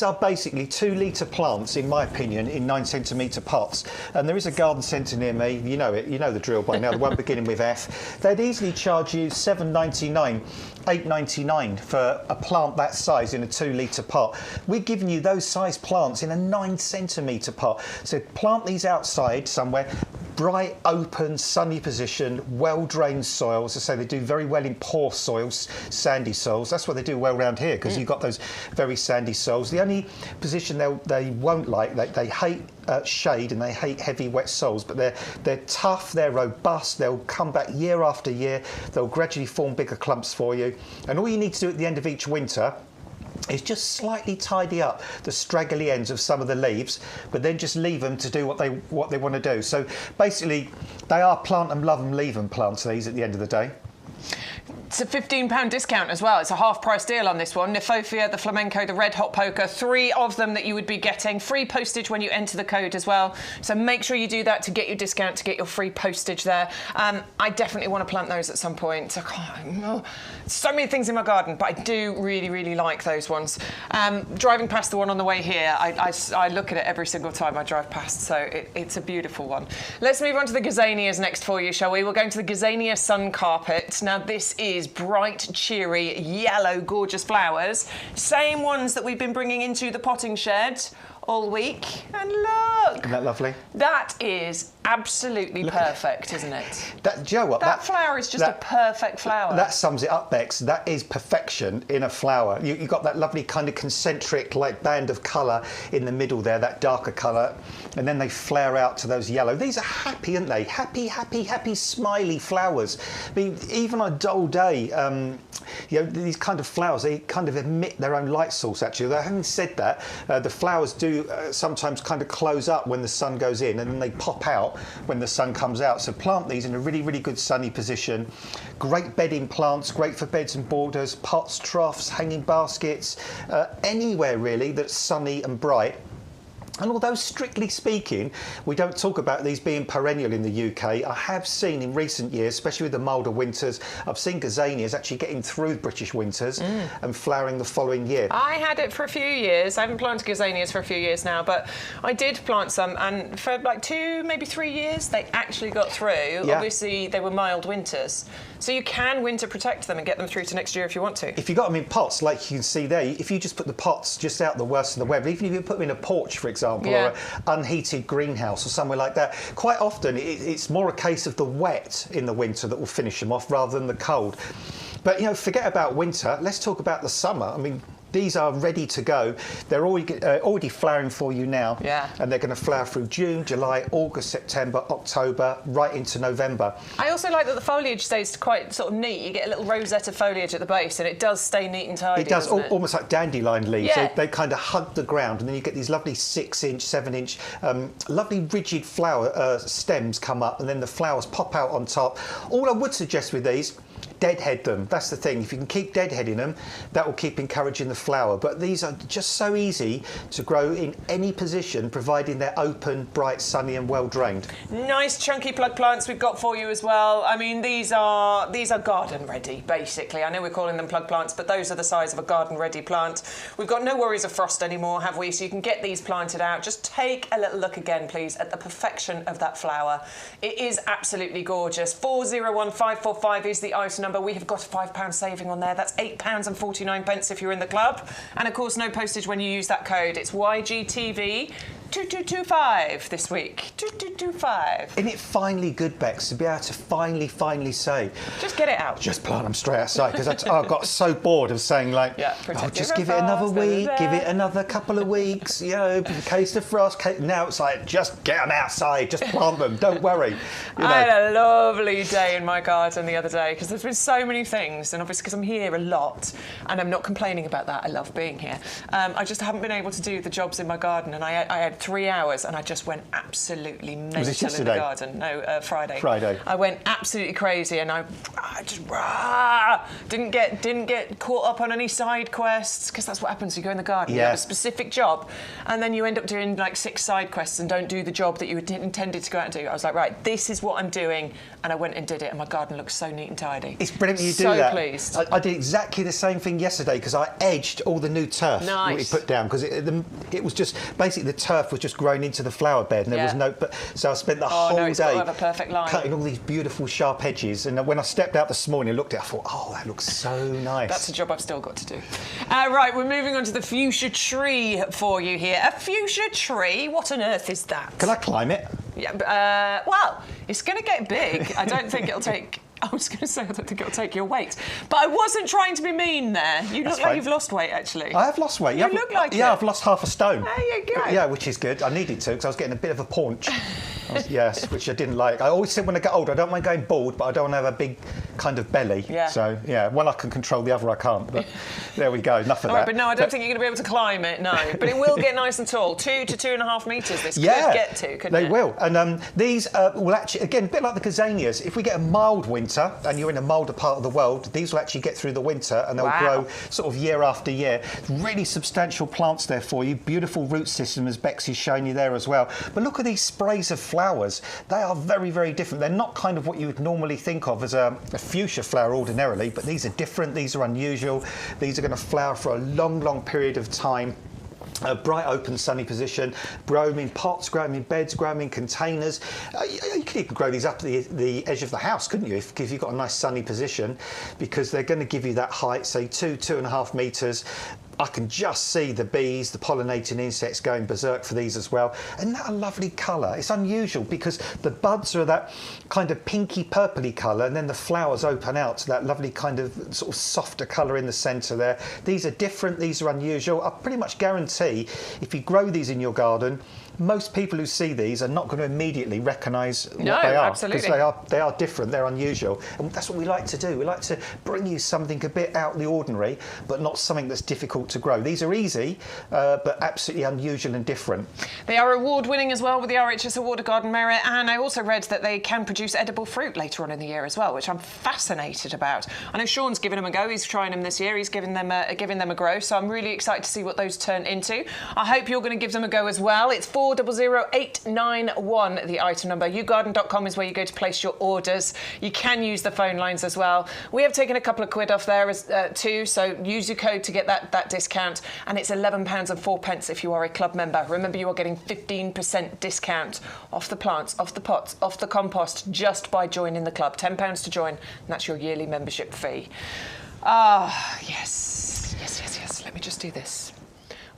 [SPEAKER 1] are basically 2-litre plants, in my opinion, in 9-centimetre pots. And there is a garden centre near me. You know it. You know the drill by now. The one beginning with F. They'd easily charge you $7.99, $8.99 for a plant that size in a 2-litre pot. We're giving you those size plants in a 9-centimetre pot. So plant these outside somewhere, bright, open, sunny position, well-drained soils. As I say, they do very well in poor soils, sandy soils. That's what they do well around here, because you've got those very sandy soils. The only position they won't like, they hate shade and they hate heavy, wet soils, but they're tough, they're robust, they'll come back year after year, they'll gradually form bigger clumps for you. And all you need to do at the end of each winter is just slightly tidy up the straggly ends of some of the leaves, but then just leave them to do what they want to do. So basically, they are plant them, love them, leave them plants, these, at the end of the day.
[SPEAKER 2] It's a £15 discount as well. It's a half-price deal on this one. Nephofia, the flamenco, the red hot poker, 3 of them that you would be getting. Free postage when you enter the code as well. So make sure you do that to get your discount, to get your free postage there. I definitely want to plant those at some point. So many things in my garden, but I do really like those ones. Driving past the one on the way here, I look at it every single time I drive past, so it's a beautiful one. Let's move on to the gazanias next for you, shall we? We're going to the Gazania sun carpet. Now, this is is bright, cheery, yellow, gorgeous flowers. Same ones that we've been bringing into the potting shed all week. And look!
[SPEAKER 1] Isn't that lovely?
[SPEAKER 2] That is absolutely perfect, isn't it?
[SPEAKER 1] Do you know what?
[SPEAKER 2] That flower is just a perfect flower.
[SPEAKER 1] That sums it up, Bex. That is perfection in a flower. You've got that lovely kind of concentric like band of colour in the middle there, that darker colour, and then they flare out to those yellow. These are happy, aren't they? Happy, happy, happy, smiley flowers. I mean, even on a dull day, you know, these kind of flowers, they kind of emit their own light source, actually. Though having said that, the flowers do sometimes kind of close up when the sun goes in, and then they pop out when the sun comes out. So plant these in a really, really good sunny position. Great bedding plants, great for beds and borders, pots, troughs, hanging baskets, anywhere really that's sunny and bright. And although strictly speaking, we don't talk about these being perennial in the UK, I have seen in recent years, especially with the milder winters, I've seen Gazanias actually getting through British winters and flowering the following year.
[SPEAKER 2] I had it for a few years. I haven't planted Gazanias for a few years now, but I did plant some, and for like 2, maybe 3 years, they actually got through.
[SPEAKER 1] Yeah.
[SPEAKER 2] Obviously, they were mild winters. So you can winter protect them and get them through to next year if you want to.
[SPEAKER 1] If you got them in pots, like you can see there, if you just put the pots just out the worst of the weather, even if you put them in a porch, for example, or an unheated greenhouse or somewhere like that, quite often it's more a case of the wet in the winter that will finish them off rather than the cold. But, you know, forget about winter. Let's talk about the summer. I mean, these are ready to go. They're already flowering for you now.
[SPEAKER 2] Yeah.
[SPEAKER 1] And they're going to flower through June, July, August, September, October, right into November.
[SPEAKER 2] I also like that the foliage stays quite sort of neat. You get a little rosette of foliage at the base, and it does stay neat and tidy.
[SPEAKER 1] It does, almost like dandelion leaves.
[SPEAKER 2] Yeah.
[SPEAKER 1] They kind of hug the ground, and then you get these lovely 6-inch, 7-inch, lovely rigid flower stems come up, and then the flowers pop out on top. All I would suggest with these, deadhead them. That's the thing. If you can keep deadheading them, that will keep encouraging the flower. But these are just so easy to grow in any position, providing they're open, bright, sunny and well drained.
[SPEAKER 2] Nice chunky plug plants we've got for you as well. I mean, these are garden ready, basically. I know we're calling them plug plants, but those are the size of a garden ready plant. We've got no worries of frost anymore, have we? So you can get these planted out. Just take a little look again, please, at the perfection of that flower. It is absolutely gorgeous. 401545 is the item number. We have got a £5 saving on there. That's £8.49 if you're in the club. And of course, no postage when you use that code. It's YGTV 2225 this week. 2225.
[SPEAKER 1] Isn't it finally good, Bex, to be able to finally say,
[SPEAKER 2] just get it out.
[SPEAKER 1] Just plant them straight outside, because I got so bored of saying like, just give it another week, give it another couple of weeks, you know, in case of frost. Now it's like, just get them outside, just plant them, don't worry. You know.
[SPEAKER 2] I had a lovely day in my garden the other day, because there's been so many things, and obviously because I'm here a lot, and I'm not complaining about that. I love being here. I just haven't been able to do the jobs in my garden, and I had 3 hours, and I just went absolutely mental in the garden. No, Friday.
[SPEAKER 1] Friday.
[SPEAKER 2] I went absolutely crazy, and I just didn't get caught up on any side quests, because that's what happens. You go in the garden, you have a specific job, and then you end up doing like 6 side quests and don't do the job that you intended to go out and do. I was like, right, this is what I'm doing, and I went and did it, and my garden looks so neat and tidy.
[SPEAKER 1] It's brilliant you do that. So pleased. I did exactly the same thing yesterday, because I edged all the new turf that we put down, because it was just basically the turf was just grown into the flower bed, and there was no. So I spent the whole day
[SPEAKER 2] have a perfect line.
[SPEAKER 1] cutting all these beautiful sharp edges. And when I stepped out this morning and looked at it, I thought, oh, that looks so nice.
[SPEAKER 2] That's a job I've still got to do. Right, we're moving on to the fuchsia tree for you here. A fuchsia tree? What on earth is that?
[SPEAKER 1] Can I climb it?
[SPEAKER 2] Yeah. Well, it's going to get big. I don't think it'll take. I was going to say, I don't think it'll take your weight. But I wasn't trying to be mean there. You look like you've lost weight, actually.
[SPEAKER 1] I have lost weight.
[SPEAKER 2] You look like it.
[SPEAKER 1] Yeah, I've lost half a stone.
[SPEAKER 2] There you go.
[SPEAKER 1] Yeah, which is good. I needed to, because I was getting a bit of a paunch. Yes, which I didn't like. I always said when I get older, I don't mind going bald, but I don't want to have a big kind of belly. Yeah. So, yeah, one I can control, the other I can't. But there we go, enough of that.
[SPEAKER 2] Right, but no, I don't think you're going to be able to climb it, no. But it will get nice and tall. 2 to 2.5 metres this could get to, couldn't it?
[SPEAKER 1] They will. And these will actually, again, a bit like the Gazanias, if we get a mild winter, and you're in a milder part of the world, these will actually get through the winter, and they'll grow sort of year after year. Really substantial plants there for you. Beautiful root system, as Bexy's shown you there as well. But look at these sprays of flowers. They are very, very different. They're not kind of what you would normally think of as a fuchsia flower ordinarily, but these are different. These are unusual. These are going to flower for a long, long period of time. A bright, open, sunny position. Grow them in pots, grow them in beds, grow them in containers. You could even grow these up to the edge of the house, couldn't you, if you've got a nice sunny position, because they're going to give you that height, say 2.5 metres. I can just see the bees, the pollinating insects going berserk for these as well. And that a lovely colour. It's unusual because the buds are that kind of pinky purpley colour, and then the flowers open out to that lovely kind of sort of softer colour in the centre there. These are different, these are unusual. I pretty much guarantee if you grow these in your garden, most people who see these are not going to immediately recognise what they are.
[SPEAKER 2] Absolutely.
[SPEAKER 1] Because they are different, they're unusual. And that's what we like to do. We like to bring you something a bit out of the ordinary, but not something that's difficult to grow. These are easy, but absolutely unusual and different.
[SPEAKER 2] They are award-winning as well with the RHS Award of Garden Merit, and I also read that they can produce edible fruit later on in the year as well, which I'm fascinated about. I know Sean's given them a go. He's trying them this year. He's giving them a grow, so I'm really excited to see what those turn into. I hope you're going to give them a go as well. It's 400891, the item number. YouGarden.com is where you go to place your orders. You can use the phone lines as well. We have taken a couple of quid off there too, so use your code to get that discount, and it's £11.04 if you are a club member. Remember, you are getting 15% discount off the plants, off the pots, off the compost, just by joining the club. £10 to join, and that's your yearly membership fee. Ah, yes. Let me just do this.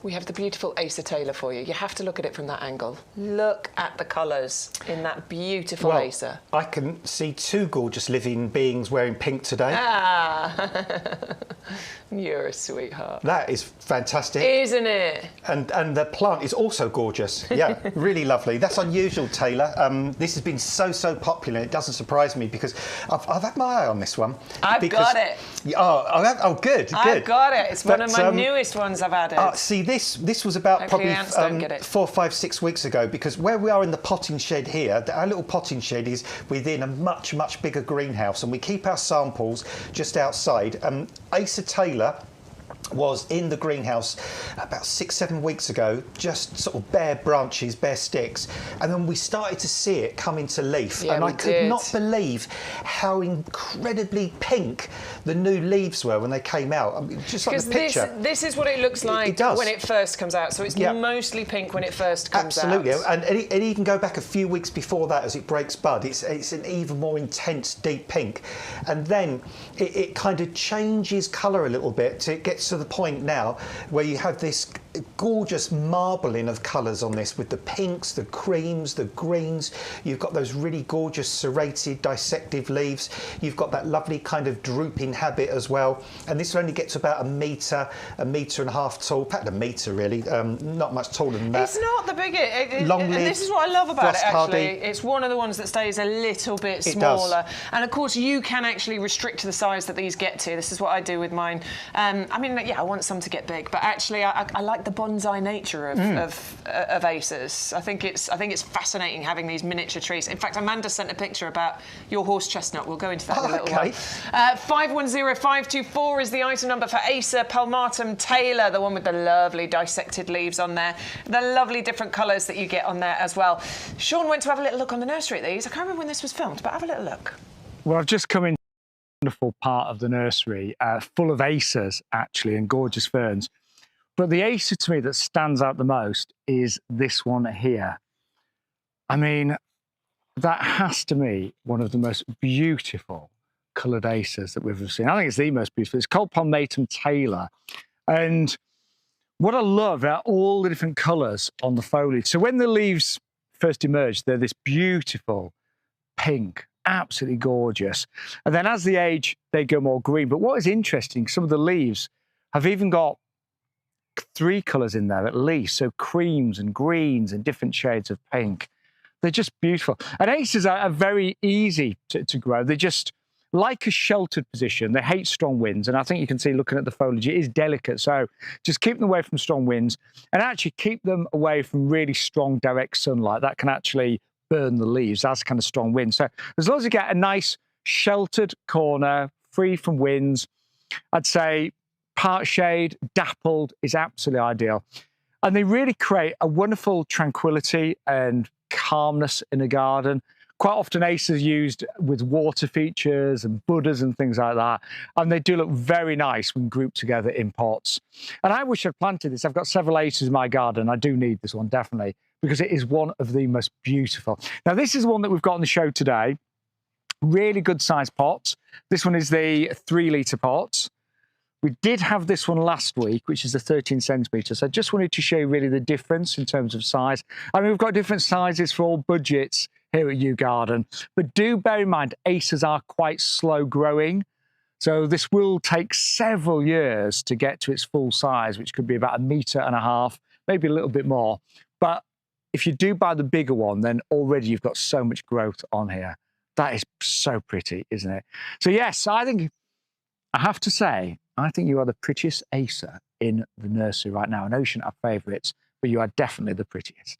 [SPEAKER 2] We have the beautiful Acer Taylor for you. You have to look at it from that angle. Look at the colours in that beautiful Acer.
[SPEAKER 1] I can see two gorgeous living beings wearing pink today.
[SPEAKER 2] You're a sweetheart.
[SPEAKER 1] That is fantastic.
[SPEAKER 2] Isn't it?
[SPEAKER 1] And the plant is also gorgeous. Yeah, really lovely. That's unusual, Taylor. This has been so popular. It doesn't surprise me because I've had my eye on this one.
[SPEAKER 2] I've got it.
[SPEAKER 1] Good.
[SPEAKER 2] I've got it. It's one of my newest ones I've added.
[SPEAKER 1] See, this was about
[SPEAKER 2] Hopefully
[SPEAKER 1] probably 4, 5, 6 weeks ago, because where we are in the potting shed here, our little potting shed is within a much bigger greenhouse, and we keep our samples just outside. Acer Taylor was in the greenhouse about 6, 7 weeks ago, just sort of bare branches, bare sticks, and then we started to see it come into leaf, and I could not believe how incredibly pink the new leaves were when they came out. I mean, just like the picture.
[SPEAKER 2] This is what it looks like when it first comes out, so it's mostly pink when it first comes out.
[SPEAKER 1] Absolutely, and even go back a few weeks before that as it breaks bud, it's an even more intense, deep pink, and then it kind of changes colour a little bit. It gets to the point now where you have this gorgeous marbling of colours on this, with the pinks, the creams, the greens. You've got those really gorgeous serrated, dissective leaves. You've got that lovely kind of drooping habit as well. And this will only get to about a metre and a half tall, perhaps a metre really, not much taller than that.
[SPEAKER 2] It's not the biggest.
[SPEAKER 1] Long-lived,
[SPEAKER 2] and this is what I love about it, actually.
[SPEAKER 1] hardy.
[SPEAKER 2] It's one of the ones that stays a little bit smaller. And of course, you can actually restrict to the size that these get to. This is what I do with mine. I mean, yeah, I want some to get big, but actually I like the bonsai nature of acers. I think it's fascinating having these miniature trees. In fact, Amanda sent a picture about your horse chestnut. We'll go into that in a little while. 510524 is the item number for Acer Palmatum Taylor, the one with the lovely dissected leaves on there. The lovely different colours that you get on there as well. Sean went to have a little look on the nursery at these. I can't remember when this was filmed, but have a little look.
[SPEAKER 3] Well, I've just come in a wonderful part of the nursery, full of acers, actually, and gorgeous ferns. But the acer to me that stands out the most is this one here. I mean, that has to be one of the most beautiful coloured acers that we've ever seen. I think it's the most beautiful. It's called Palmatum Taylor. And what I love are all the different colours on the foliage. So when the leaves first emerge, they're this beautiful pink, absolutely gorgeous. And then as they age, they go more green. But what is interesting, some of the leaves have even got 3 colours in there at least. So creams and greens and different shades of pink. They're just beautiful. And acers are very easy to grow. They're just like a sheltered position. They hate strong winds. And I think you can see, looking at the foliage, it is delicate. So just keep them away from strong winds, and actually keep them away from really strong direct sunlight. That can actually burn the leaves. That's kind of strong wind. So as long as you get a nice sheltered corner, free from winds, I'd say part shade, dappled is absolutely ideal. And they really create a wonderful tranquility and calmness in a garden. Quite often Acer's used with water features and Buddhas and things like that. And they do look very nice when grouped together in pots. And I wish I'd planted this. I've got several Acers in my garden. I do need this one, definitely, because it is one of the most beautiful. Now, this is one that we've got on the show today. Really good sized pots. This one is the 3-litre pot. We did have this one last week, which is a 13 centimetres. So I just wanted to show you really the difference in terms of size. I mean, we've got different sizes for all budgets here at YouGarden, but do bear in mind, Acers are quite slow growing. So this will take several years to get to its full size, which could be about 1.5 meters, maybe a little bit more. But if you do buy the bigger one, then already you've got so much growth on here. That is so pretty, isn't it? So yes, I have to say, I think you are the prettiest Acer in the nursery right now. I know you shouldn't have favourites, but you are definitely the prettiest.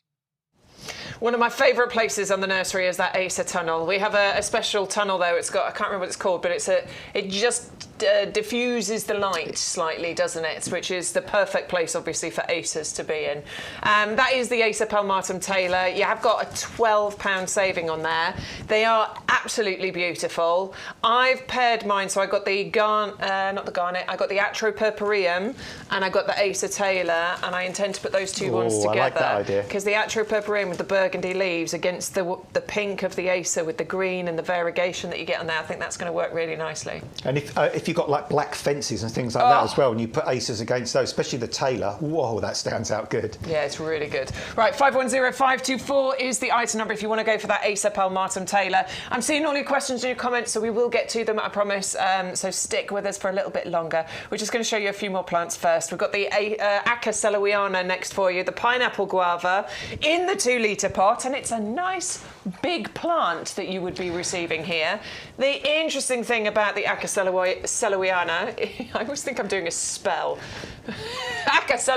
[SPEAKER 2] One of my favourite places on the nursery is that Acer tunnel. We have a special tunnel though. It's got, I can't remember what it's called, but it just diffuses the light slightly, doesn't it? Which is the perfect place, obviously, for Acers to be in. That is the Acer Taylor. You have got a £12 saving on there. They are absolutely beautiful. I've paired mine, so I got the not the garnet. I got the Atropurpureum, and I got the Acer Taylor, and I intend to put those two ones together. I like that idea. Because the Atropurpureum with the burgundy leaves against the pink of the Acer with the green and the variegation that you get on there, I think that's going to work really nicely. And
[SPEAKER 1] if you've got like black fences and things like that as well, and you put Acers against those, especially the Taylor, whoa, that stands out good.
[SPEAKER 2] Yeah, it's really good. Right, 510524 is the item number if you want to go for that Acer Taylor. I'm seeing all your questions and your comments, so we will get to them, I promise. So stick with us for a little bit longer. We're just going to show you a few more plants first. We've got the Acer next for you, the pineapple guava in the 2-litre pot, and it's a nice big plant that you would be receiving here. The interesting thing about the Acer I always think I'm doing a spell. Acer.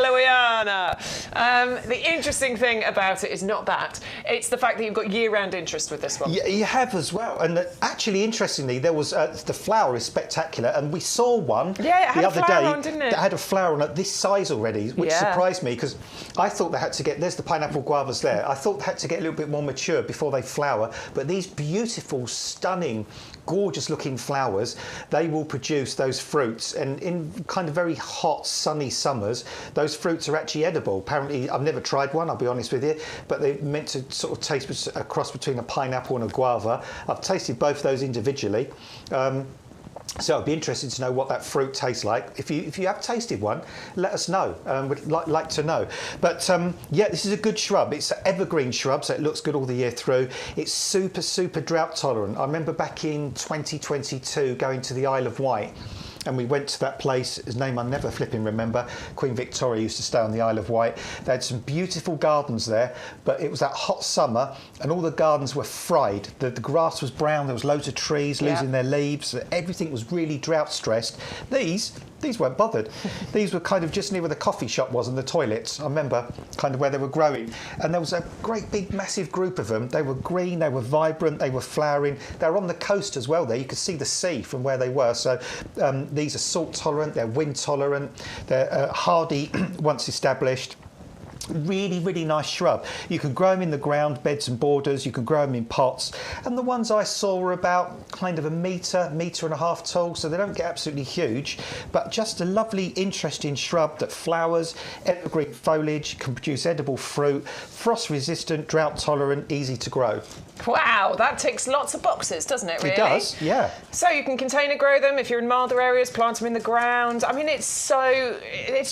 [SPEAKER 2] The interesting thing about it is not that. It's the fact that you've got year-round interest with this one.
[SPEAKER 1] Yeah, you have as well. And actually, interestingly, there was the flower is spectacular, and we saw one the other day that had a flower on it this size already, which surprised me because I thought they had to get. There's the pineapple guavas there. I thought they had to get a little bit more mature before they flower. But these beautiful, stunning, gorgeous-looking flowers, they will produce those fruits, and in kind of very hot, sunny summers, those fruits are actually edible. Apparently, I've never tried one, I'll be honest with you, but they're meant to sort of taste a cross between a pineapple and a guava. I've tasted both of those individually. So I'd be interested to know what that fruit tastes like. If you have tasted one, let us know. We'd like to know. But yeah, this is a good shrub. It's an evergreen shrub, so it looks good all the year through. It's super, super drought tolerant. I remember back in 2022 going to the Isle of Wight, and we went to that place, his name I never flipping remember. Queen Victoria used to stay on the Isle of Wight. They had some beautiful gardens there, but it was that hot summer and all the gardens were fried. The grass was brown, there was loads of trees losing their leaves, everything was really drought stressed. These weren't bothered. These were kind of just near where the coffee shop was and the toilets. I remember kind of where they were growing. And there was a great big massive group of them. They were green, they were vibrant, they were flowering. They were on the coast as well there. You could see the sea from where they were. So these are salt tolerant, they're wind tolerant, they're hardy once established. Really, really nice shrub. You can grow them in the ground, beds and borders. You can grow them in pots. And the ones I saw were about kind of 1 metre and a half tall, so they don't get absolutely huge. But just a lovely, interesting shrub that flowers, evergreen foliage, can produce edible fruit, frost-resistant, drought-tolerant, easy to grow.
[SPEAKER 2] Wow, that ticks lots of boxes, doesn't it, really?
[SPEAKER 1] It does, yeah.
[SPEAKER 2] So you can container grow them if you're in milder areas, plant them in the ground. I mean, it's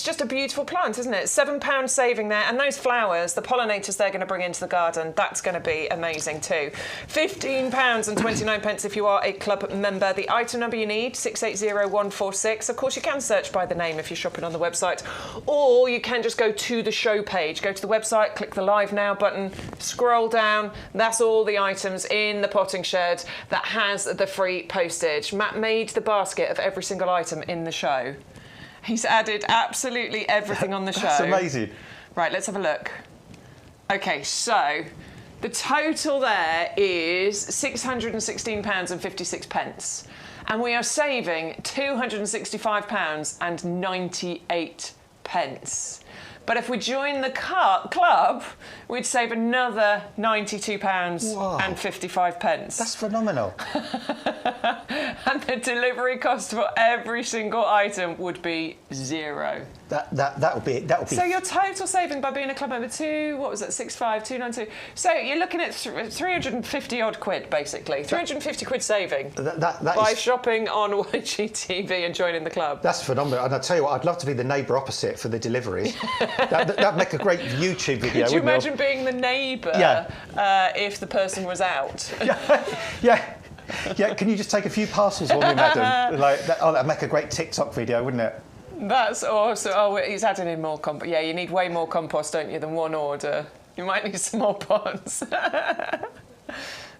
[SPEAKER 2] just a beautiful plant, isn't it? £7 saving there. And those flowers, the pollinators they're going to bring into the garden, that's going to be amazing too. £15.29 if you are a club member. The item number you need, 680146. Of course, you can search by the name if you're shopping on the website, or you can just go to the show page. Go to the website, click the Live Now button, scroll down. That's all the items in the potting shed that has the free postage. Matt made the basket of every single item in the show. He's added absolutely everything on the show.
[SPEAKER 1] That's amazing.
[SPEAKER 2] Right, let's have a look. Okay, so the total there is £616.56, and we are saving £265.98. But if we join the club, we'd save another £92.55.
[SPEAKER 1] That's phenomenal.
[SPEAKER 2] And the delivery cost for every single item would be £0.
[SPEAKER 1] That would be.
[SPEAKER 2] So your total saving by being a club member, 292. So you're looking at 350 odd quid, basically. 350 quid saving by shopping on YGTV and joining the club.
[SPEAKER 1] That's phenomenal. And I tell you what, I'd love to be the neighbour opposite for the deliveries. That'd make a great YouTube video.
[SPEAKER 2] Could you imagine being the neighbour if the person was out?
[SPEAKER 1] Yeah, can you just take a few parcels for me, madam? That'd make a great TikTok video, wouldn't it?
[SPEAKER 2] That's awesome. Oh, he's adding in more compost. Yeah, you need way more compost, don't you, than one order. You might need some more pots.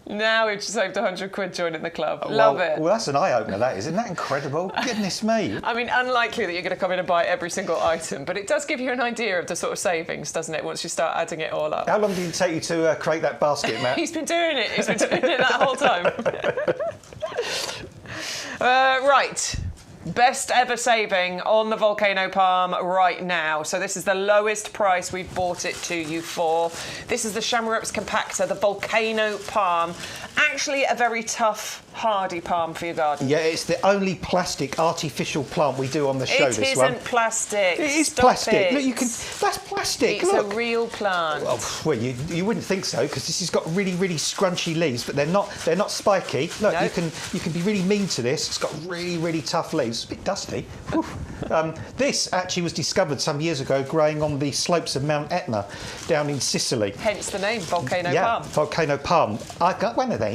[SPEAKER 2] Now we've just saved 100 quid joining the club. Love it.
[SPEAKER 1] Well, that's an eye-opener, that is. Isn't that incredible? Goodness me.
[SPEAKER 2] I mean, unlikely that you're going to come in and buy every single item, but it does give you an idea of the sort of savings, doesn't it, once you start adding it all up?
[SPEAKER 1] How long did it take you to create that basket, Matt?
[SPEAKER 2] He's been doing it. He's been doing it that whole time. Right. Best ever saving on the Volcano palm right now. So this is the lowest price we've bought it to you for. This is the Chamarup's compactor, the Volcano palm. Actually a very tough, hardy palm for your garden.
[SPEAKER 1] Yeah, it's the only plastic artificial plant we do on the show, this one.
[SPEAKER 2] It isn't plastic.
[SPEAKER 1] It is
[SPEAKER 2] Stop
[SPEAKER 1] plastic.
[SPEAKER 2] it.
[SPEAKER 1] Look, that's plastic.
[SPEAKER 2] It's
[SPEAKER 1] Look.
[SPEAKER 2] a real plant.
[SPEAKER 1] Well, you wouldn't think so, because this has got really, really scrunchy leaves, but they're not spiky. Look,
[SPEAKER 2] Nope.
[SPEAKER 1] you can be really mean to this. It's got really, really tough leaves. It's a bit dusty. This actually was discovered some years ago growing on the slopes of Mount Etna down in Sicily.
[SPEAKER 2] Hence the name, Volcano
[SPEAKER 1] Yeah,
[SPEAKER 2] palm.
[SPEAKER 1] Volcano palm. I got one of these,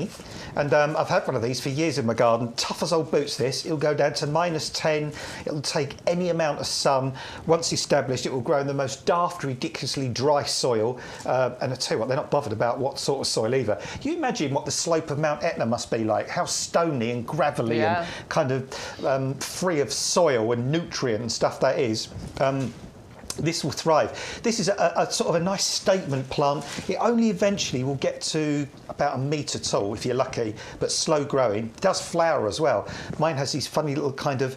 [SPEAKER 1] and I've had one of these for years in my garden. Tough as old boots, this. It'll go down to -10. It'll take any amount of sun. Once established, it will grow in the most daft, ridiculously dry soil. And I tell you what, they're not bothered about what sort of soil either. You imagine what the slope of Mount Etna must be like, how stony and gravelly and kind of free of soil and nutrient and stuff that is. This will thrive. This is a sort of a nice statement plant. It only eventually will get to about 1 metre tall if you're lucky, but slow growing. It does flower as well. Mine has these funny little kind of,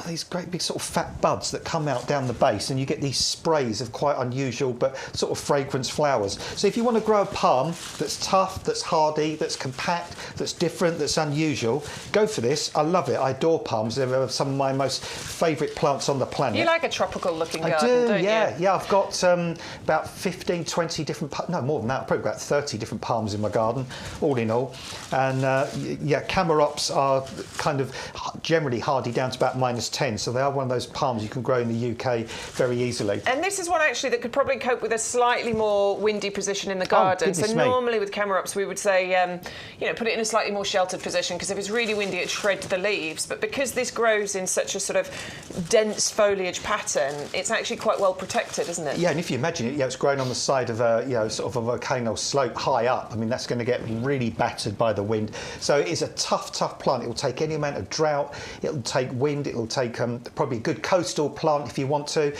[SPEAKER 1] these great big sort of fat buds that come out down the base, and you get these sprays of quite unusual but sort of fragrance flowers. So if you want to grow a palm that's tough, that's hardy, that's compact, that's different, that's unusual, go for this. I love it. I adore palms. They're some of my most favourite plants on the planet.
[SPEAKER 2] You like a tropical looking garden, don't you?
[SPEAKER 1] Yeah, I've got about 15, 20 different, no, more than that, probably about 30 different palms in my garden, all in all. And Chamaerops are kind of generally hardy down to about -10, so they are one of those palms you can grow in the UK very easily.
[SPEAKER 2] And this is one actually that could probably cope with a slightly more windy position in the garden. So normally with Chamaerops we would say, put it in a slightly more sheltered position, because if it's really windy it shreds the leaves. But because this grows in such a sort of dense foliage pattern, it's actually quite well protected, isn't it?
[SPEAKER 1] Yeah, and if you imagine it, it's growing on the side of a, sort of a volcano slope high up. I mean, that's going to get really battered by the wind. So it is a tough plant. It will take any amount of drought. It'll take wind. It'll take probably a good coastal plant if you want to.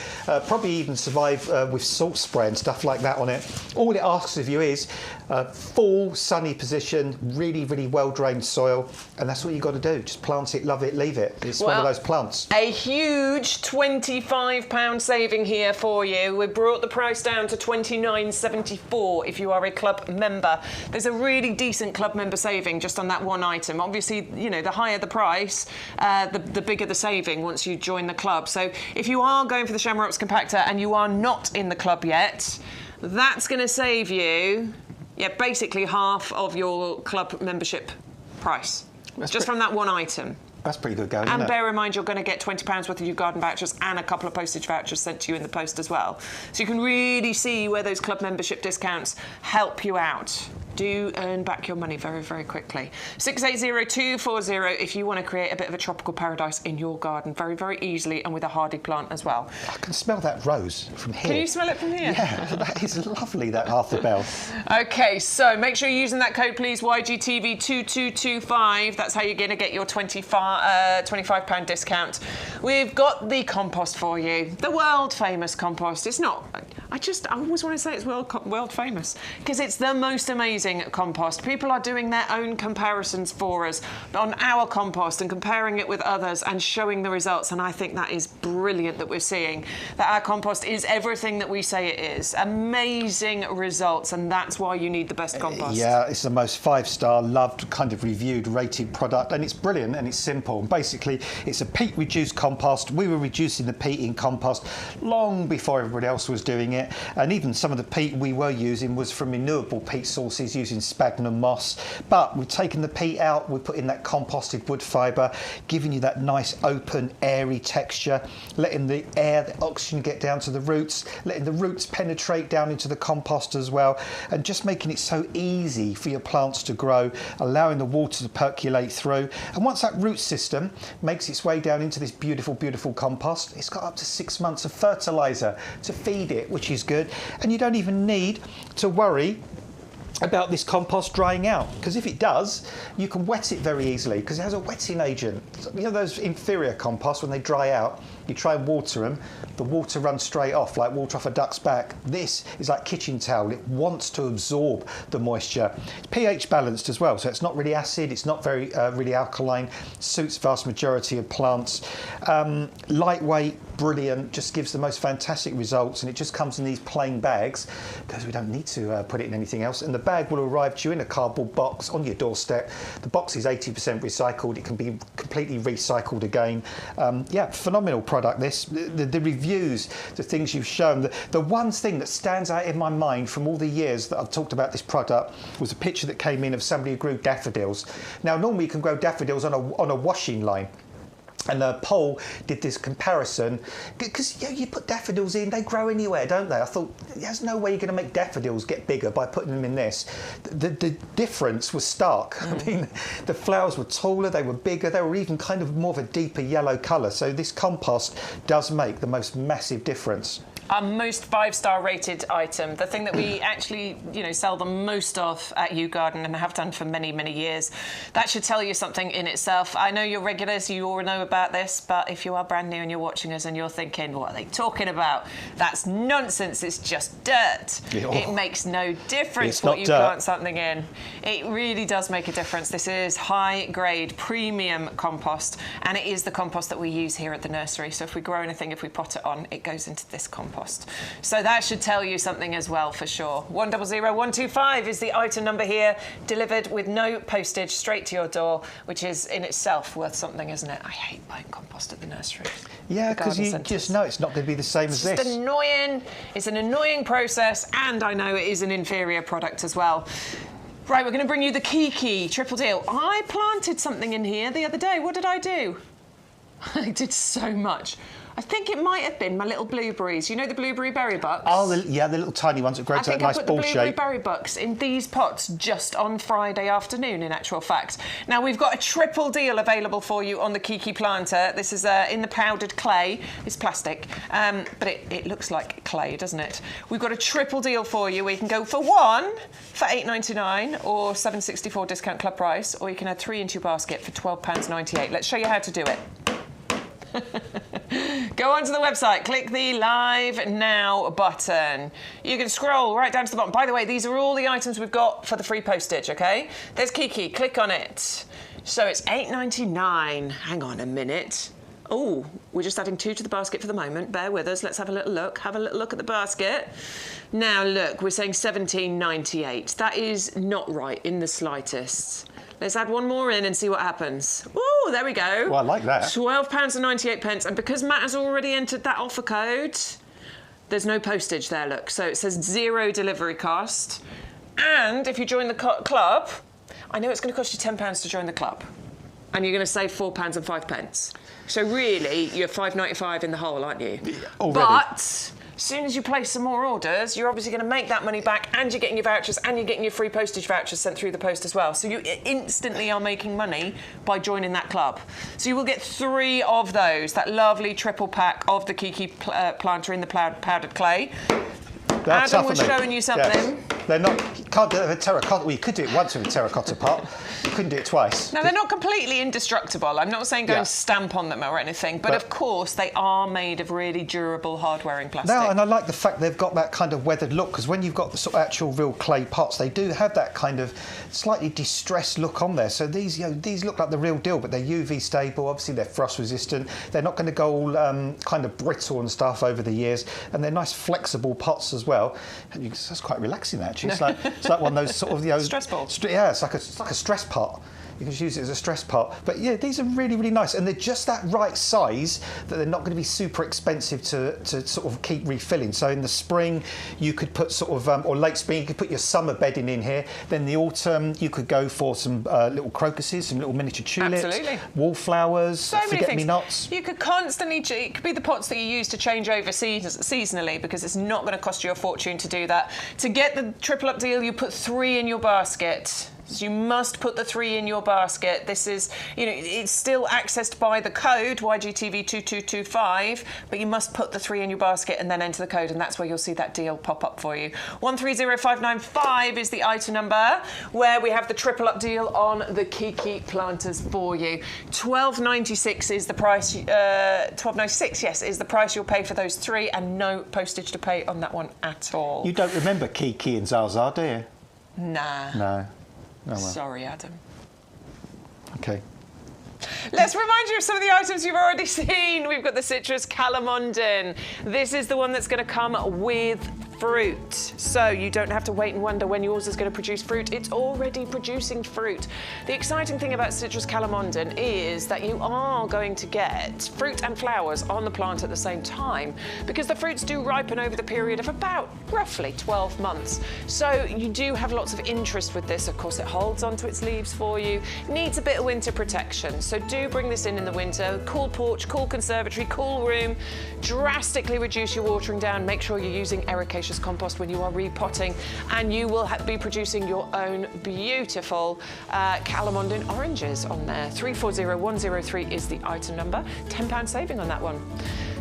[SPEAKER 1] Probably even survive with salt spray and stuff like that on it. All it asks of you is full sunny position, really, really well-drained soil, and that's what you've got to do. Just plant it, love it, leave it. It's one of those plants.
[SPEAKER 2] A huge £25 saving here for you. We brought the price down to $29.74 if you are a club member. There's a really decent club member saving just on that one item. Obviously, the higher the price, the bigger the saving once you join the club. So if you are going for the Chamarup's compactor and you are not in the club yet, that's going to save you, basically half of your club membership price. Just from that one item.
[SPEAKER 1] That's pretty good going, isn't it?
[SPEAKER 2] And bear in mind, you're going to get £20 worth of YouGarden vouchers and a couple of postage vouchers sent to you in the post as well. So you can really see where those club membership discounts help you out. Do earn back your money very, very quickly. 680240 if you want to create a bit of a tropical paradise in your garden very, very easily, and with a hardy plant as well.
[SPEAKER 1] I can smell that rose from here.
[SPEAKER 2] Can you smell it from here?
[SPEAKER 1] Yeah, that is lovely, that Arthur Bell.
[SPEAKER 2] OK, so make sure you're using that code, please, YGTV2225. That's how you're going to get your £25 discount. We've got the compost for you, the world-famous compost. It's not... I always want to say it's world famous, because it's the most amazing amazing compost. People are doing their own comparisons for us on our compost and comparing it with others and showing the results. And I think that is brilliant that we're seeing that our compost is everything that we say it is. Amazing results, and that's why you need the best compost.
[SPEAKER 1] Yeah, it's the most 5-star, loved, kind of reviewed, rated product, and it's brilliant and it's simple. Basically, it's a peat-reduced compost. We were reducing the peat in compost long before everybody else was doing it, and even some of the peat we were using was from renewable peat sources using sphagnum moss. But we've taken the peat out, we put in that composted wood fibre, giving you that nice open, airy texture, letting the air, the oxygen get down to the roots, letting the roots penetrate down into the compost as well, and just making it so easy for your plants to grow, allowing the water to percolate through. And once that root system makes its way down into this beautiful, beautiful compost, it's got up to 6 months of fertiliser to feed it, which is good. And you don't even need to worry about this compost drying out, because if it does, you can wet it very easily because it has a wetting agent. You know those inferior composts, when they dry out, you try and water them, the water runs straight off like water off a duck's back. This is like kitchen towel. It wants to absorb the moisture. It's pH balanced as well, so it's not really acid, it's not very really alkaline, suits vast majority of plants. Lightweight, brilliant, just gives the most fantastic results, and it just comes in these plain bags because we don't need to put it in anything else. And the bag will arrive to you in a cardboard box on your doorstep. The box is 80% recycled. It can be completely recycled again. Yeah, phenomenal product this. The reviews, the things you've shown. The one thing that stands out in my mind from all the years that I've talked about this product was a picture that came in of somebody who grew daffodils. Now, normally you can grow daffodils on a washing line. And Paul did this comparison because you put daffodils in, they grow anywhere, don't they? I thought, there's no way you're going to make daffodils get bigger by putting them in this. The difference was stark. I mean, the flowers were taller, they were bigger, they were even kind of more of a deeper yellow colour. So this compost does make the most massive difference.
[SPEAKER 2] Our most 5-star rated item, the thing that we actually, sell the most of at YouGarden and have done for many, many years. That should tell you something in itself. I know you're regulars, you all know about this, but if you are brand new and you're watching us and you're thinking, what are they talking about? That's nonsense, it's just dirt.
[SPEAKER 1] Yeah.
[SPEAKER 2] It makes no difference
[SPEAKER 1] It's
[SPEAKER 2] what
[SPEAKER 1] not
[SPEAKER 2] you
[SPEAKER 1] dirt.
[SPEAKER 2] plant something in. It really does make a difference. This is high-grade, premium compost, and it is the compost that we use here at the nursery. So if we grow anything, if we pot it on, it goes into this compost. So that should tell you something as well, for sure. 100125 is the item number here, delivered with no postage, straight to your door, which is in itself worth something, isn't it? I hate buying compost at the nursery.
[SPEAKER 1] Yeah, because you just know it's not going to be the same as this.
[SPEAKER 2] It's annoying. It's an annoying process, and I know it is an inferior product as well. Right, we're going to bring you the Kiki triple deal. I planted something in here the other day. What did I do? I did so much. I think it might have been my little blueberries. You know the blueberry berry bucks?
[SPEAKER 1] Oh, the little tiny ones that grow to that nice ball shape.
[SPEAKER 2] I think I put the blueberry berry bucks in these pots just on Friday afternoon, in actual fact. Now, we've got a triple deal available for you on the Kiki planter. This is in the powdered clay. It's plastic, but it looks like clay, doesn't it? We've got a triple deal for you. We can go for one for £8.99 or £7.64 discount club price, or you can add 3 into your basket for £12.98. Let's show you how to do it. Go onto the website, click the Live Now button. You can scroll right down to the bottom. By the way, these are all the items we've got for the free postage, OK? There's Kiki, click on it. So it's £8.99. Hang on a minute. Oh, we're just adding 2 to the basket for the moment. Bear with us. Let's have a little look. Have a little look at the basket. Now, look, we're saying £17.98. That is not right in the slightest. Let's add one more in and see what happens. Oh, there we go.
[SPEAKER 1] Well, I like that.
[SPEAKER 2] £12.98. And because Matt has already entered that offer code, there's no postage there, look. So it says 0 delivery cost. And if you join the club, I know it's going to cost you £10 to join the club. And you're going to save £4.05. So really, you're £5.95 in the hole, aren't you?
[SPEAKER 1] Already.
[SPEAKER 2] But as soon as you place some more orders, you're obviously going to make that money back, and you're getting your vouchers, and you're getting your free postage vouchers sent through the post as well. So you instantly are making money by joining that club. So you will get 3 of those, that lovely triple pack of the Kiki planter in the powdered clay.
[SPEAKER 1] They're
[SPEAKER 2] Adam
[SPEAKER 1] tough,
[SPEAKER 2] was
[SPEAKER 1] aren't they?
[SPEAKER 2] showing you something.
[SPEAKER 1] Yes. They're not can't do it with a terracotta. Well, you could do it once with a terracotta pot. You couldn't do it twice.
[SPEAKER 2] Now, they're not completely indestructible. I'm not saying go and stamp on them or anything, but of course they are made of really durable, hard-wearing plastic.
[SPEAKER 1] No, and I like the fact they've got that kind of weathered look, because when you've got the sort of actual real clay pots, they do have that kind of slightly distressed look on there. So these, these look like the real deal, but they're UV stable. Obviously, they're frost resistant. They're not going to go all kind of brittle and stuff over the years, and they're nice flexible pots as well. And that's quite relaxing actually. It's like one of those sort of
[SPEAKER 2] stress balls.
[SPEAKER 1] Yeah, it's like a stress pot. You can just use it as a stress pot. But yeah, these are really, really nice. And they're just that right size that they're not going to be super expensive to sort of keep refilling. So in the spring, you could put sort of, or late spring, you could put your summer bedding in here. Then the autumn, you could go for some little crocuses, some little miniature tulips,
[SPEAKER 2] Absolutely.
[SPEAKER 1] Wallflowers, forget-me-nots.
[SPEAKER 2] You could constantly, it could be the pots that you use to change over seasonally, because it's not going to cost you a fortune to do that. To get the triple up deal, you put 3 in your basket. So you must put the 3 in your basket. This is, it's still accessed by the code YGTV2225, but you must put the 3 in your basket and then enter the code, and that's where you'll see that deal pop up for you. 130595 is the item number, where we have the triple up deal on the Kiki planters for you. $12.96 is the price. $12.96, yes, is the price you'll pay for those 3, and no postage to pay on that one at all.
[SPEAKER 1] You don't remember Kiki and Zaza, do you?
[SPEAKER 2] Nah.
[SPEAKER 1] No. Oh, well.
[SPEAKER 2] Sorry, Adam.
[SPEAKER 1] Okay.
[SPEAKER 2] Let's remind you of some of the items you've already seen. We've got the citrus calamondin. This is the one that's going to come with fruit. So you don't have to wait and wonder when yours is going to produce fruit. It's already producing fruit. The exciting thing about citrus calamondin is that you are going to get fruit and flowers on the plant at the same time, because the fruits do ripen over the period of about roughly 12 months. So you do have lots of interest with this. Of course, it holds onto its leaves for you. Needs a bit of winter protection. So do bring this in the winter. Cool porch, cool conservatory, cool room. Drastically reduce your watering down. Make sure you're using ericaceous compost when you are repotting, and you will be producing your own beautiful calamondin oranges on there. 340103 is the item number. £10 saving on that one.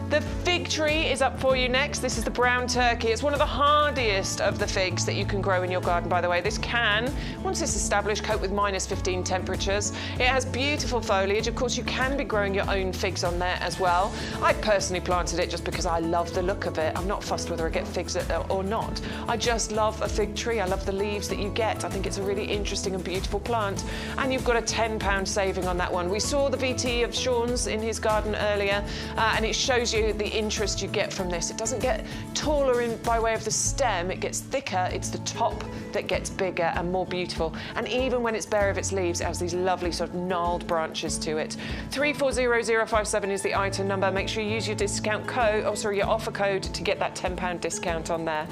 [SPEAKER 2] The fig tree is up for you next. This is the brown turkey. It's one of the hardiest of the figs that you can grow in your garden, by the way. This can, once it's established, cope with -15 temperatures. It has beautiful foliage. Of course, you can be growing your own figs on there as well. I personally planted it just because I love the look of it. I'm not fussed whether I get figs or not. I just love a fig tree. I love the leaves that you get. I think it's a really interesting and beautiful plant. And you've got a £10 saving on that one. We saw the VT of Sean's in his garden earlier, and it shows you the interest you get from this. It doesn't get taller by way of the stem, it gets thicker. It's the top that gets bigger and more beautiful. And even when it's bare of its leaves, it has these lovely sort of gnarled branches to it. 340057 is the item number. Make sure you use your discount code, your offer code, to get that £10 discount on there.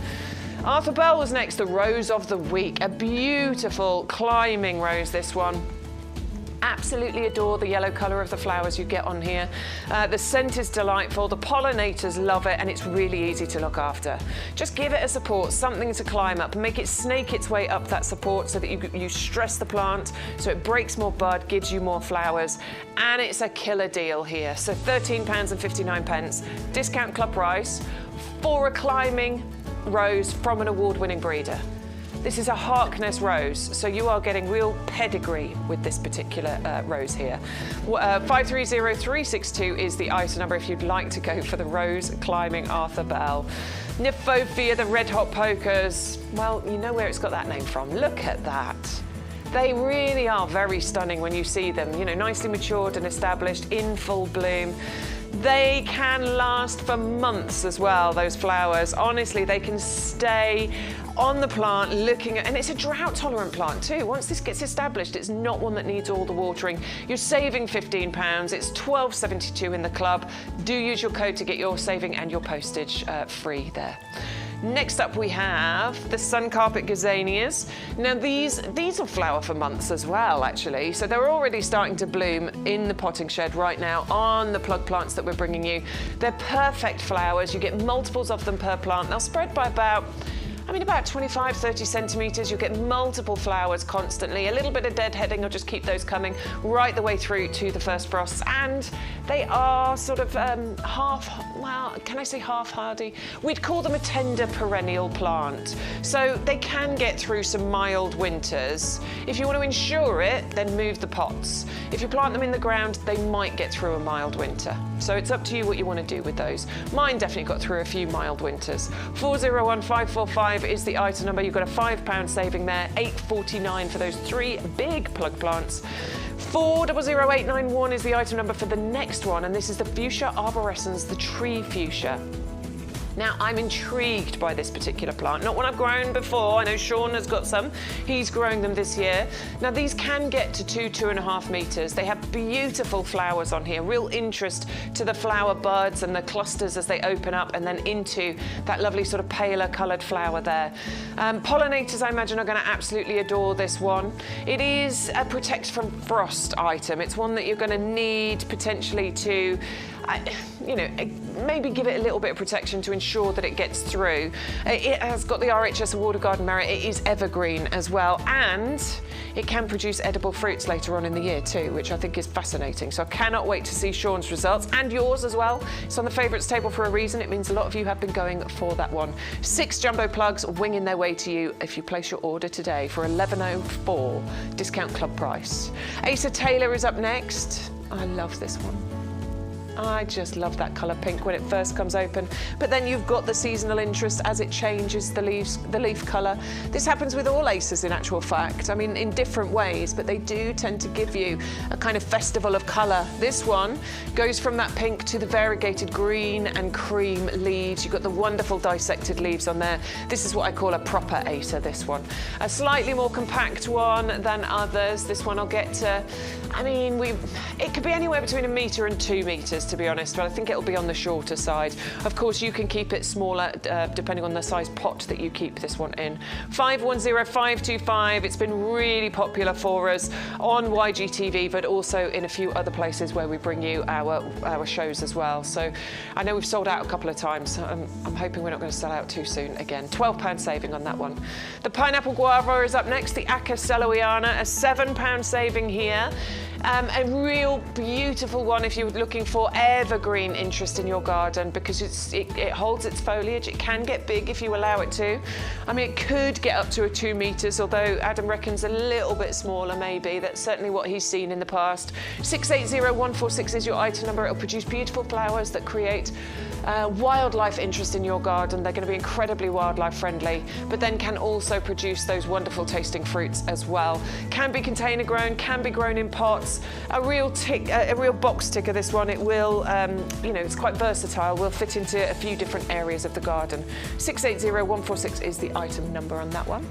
[SPEAKER 2] Arthur Bell was next, the rose of the week. A beautiful climbing rose, this one. Absolutely adore the yellow colour of the flowers you get on here. The scent is delightful, the pollinators love it, and it's really easy to look after. Just give it a support, something to climb up, make it snake its way up that support so that you stress the plant so it breaks more bud, gives you more flowers, and it's a killer deal here. So £13.59, discount club price for a climbing rose from an award-winning breeder. This is a Harkness rose, so you are getting real pedigree with this particular rose here. 530362 is the item number if you'd like to go for the rose climbing Arthur Bell. Nymphophia, the red hot pokers. Well, you know where it's got that name from. Look at that. They really are very stunning when you see them, nicely matured and established in full bloom. They can last for months as well, those flowers. Honestly, they can stay on the plant looking at, and it's a drought-tolerant plant too. Once this gets established, it's not one that needs all the watering. You're saving £15. It's £12.72 in the club. Do use your code to get your saving and your postage free there. Next up we have the sun carpet gazanias. Now these will flower for months as well, actually. So they're already starting to bloom in the potting shed right now on the plug plants that we're bringing you. They're perfect flowers. You get multiples of them per plant. They'll spread by about I mean, about 25, 30 centimetres. You'll get multiple flowers constantly. A little bit of deadheading, I'll just keep those coming right the way through to the first frosts. And they are sort of can I say half hardy? We'd call them a tender perennial plant. So they can get through some mild winters. If you want to ensure it, then move the pots. If you plant them in the ground, they might get through a mild winter. So it's up to you what you want to do with those. Mine definitely got through a few mild winters. 401545 is the item number. You've got a £5 saving there, £8.49 for those 3 big plug plants. 400891 is the item number for the next one, and this is the Fuchsia arborescens, the tree fuchsia. Now, I'm intrigued by this particular plant. Not one I've grown before. I know Sean has got some. He's growing them this year. Now, these can get to 2.5 metres. They have beautiful flowers on here. Real interest to the flower buds and the clusters as they open up and then into that lovely sort of paler coloured flower there. Pollinators, I imagine, are going to absolutely adore this one. It is a protect from frost item. It's one that you're going to need potentially to, maybe give it a little bit of protection to ensure that it gets through. It has got the RHS Award of Garden Merit. It is evergreen as well, and it can produce edible fruits later on in the year too, which I think is fascinating. So I cannot wait to see Sean's results and yours as well. It's on the favourites table for a reason. It means a lot of you have been going for that one. 6 jumbo plugs winging their way to you if you place your order today for $11.04 discount club price. Acer Taylor is up next. I love this one. I just love that colour pink when it first comes open, but then you've got the seasonal interest as it changes the leaf colour. This happens with all acers in actual fact, I mean in different ways, but they do tend to give you a kind of festival of colour. This one goes from that pink to the variegated green and cream leaves. You've got the wonderful dissected leaves on there. This is what I call a proper acer, this one. A slightly more compact one than others. This one I'll get to, it could be anywhere between 1 metre and 2 metres, to be honest, but I think it'll be on the shorter side. Of course, you can keep it smaller depending on the size pot that you keep this one in. 510525. It's been really popular for us on YGTV, but also in a few other places where we bring you our shows as well. So I know we've sold out a couple of times. I'm hoping we're not going to sell out too soon again. £12 saving on that one. The pineapple guava is up next. The Acacelloiana, a £7 saving here. A real beautiful one if you're looking for evergreen interest in your garden, because it holds its foliage. It can get big if you allow it to. I mean, it could get up to 2 metres, although Adam reckons a little bit smaller maybe. That's certainly what he's seen in the past. 680146 is your item number. It'll produce beautiful flowers that create wildlife interest in your garden. They're going to be incredibly wildlife friendly, but then can also produce those wonderful tasting fruits as well. Can be container grown, can be grown in pots. A real box ticker, this one. It will, it's quite versatile. Will fit into a few different areas of the garden. 680146 is the item number on that one.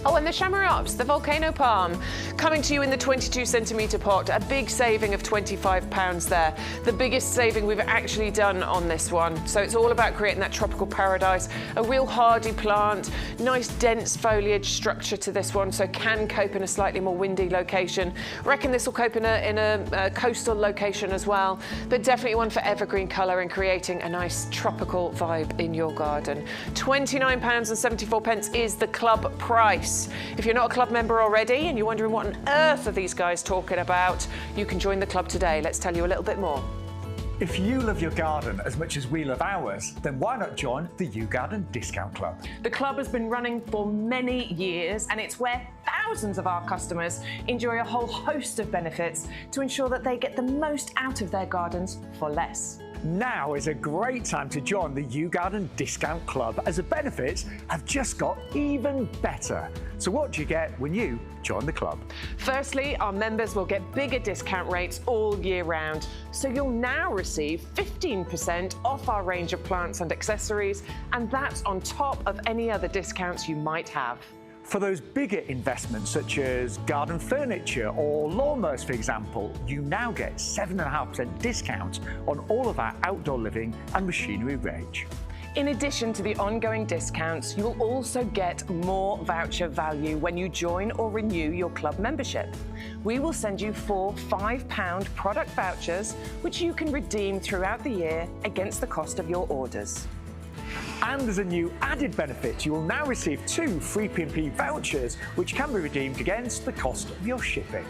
[SPEAKER 2] Oh, and the Chamarops, the Volcano palm, coming to you in the 22 centimetre pot, a big saving of £25 there. The biggest saving we've actually done on this one. So it's all about creating that tropical paradise, a real hardy plant, nice dense foliage structure to this one, so can cope in a slightly more windy location. I reckon this will cope in a coastal location as well, but definitely one for evergreen colour and creating a nice tropical vibe in your garden. £29.74 is the club price. If you're not a club member already and you're wondering what on earth are these guys talking about, you can join the club today. Let's tell you a little bit more.
[SPEAKER 3] If you love your garden as much as we love ours, then why not join the YouGarden Discount Club?
[SPEAKER 2] The club has been running for many years, and it's where thousands of our customers enjoy a whole host of benefits to ensure that they get the most out of their gardens for less.
[SPEAKER 3] Now is a great time to join the YouGarden Discount Club, as the benefits have just got even better. So what do you get when you join the club?
[SPEAKER 2] Firstly, our members will get bigger discount rates all year round. So you'll now receive 15% off our range of plants and accessories, and that's on top of any other discounts you might have.
[SPEAKER 3] For those bigger investments, such as garden furniture or lawnmowers, for example, you now get 7.5% discount on all of our outdoor living and machinery range.
[SPEAKER 2] In addition to the ongoing discounts, you'll also get more voucher value when you join or renew your club membership. We will send you 4 £5 product vouchers, which you can redeem throughout the year against the cost of your orders.
[SPEAKER 3] And as a new added benefit, you will now receive 2 free P&P vouchers, which can be redeemed against the cost of your shipping.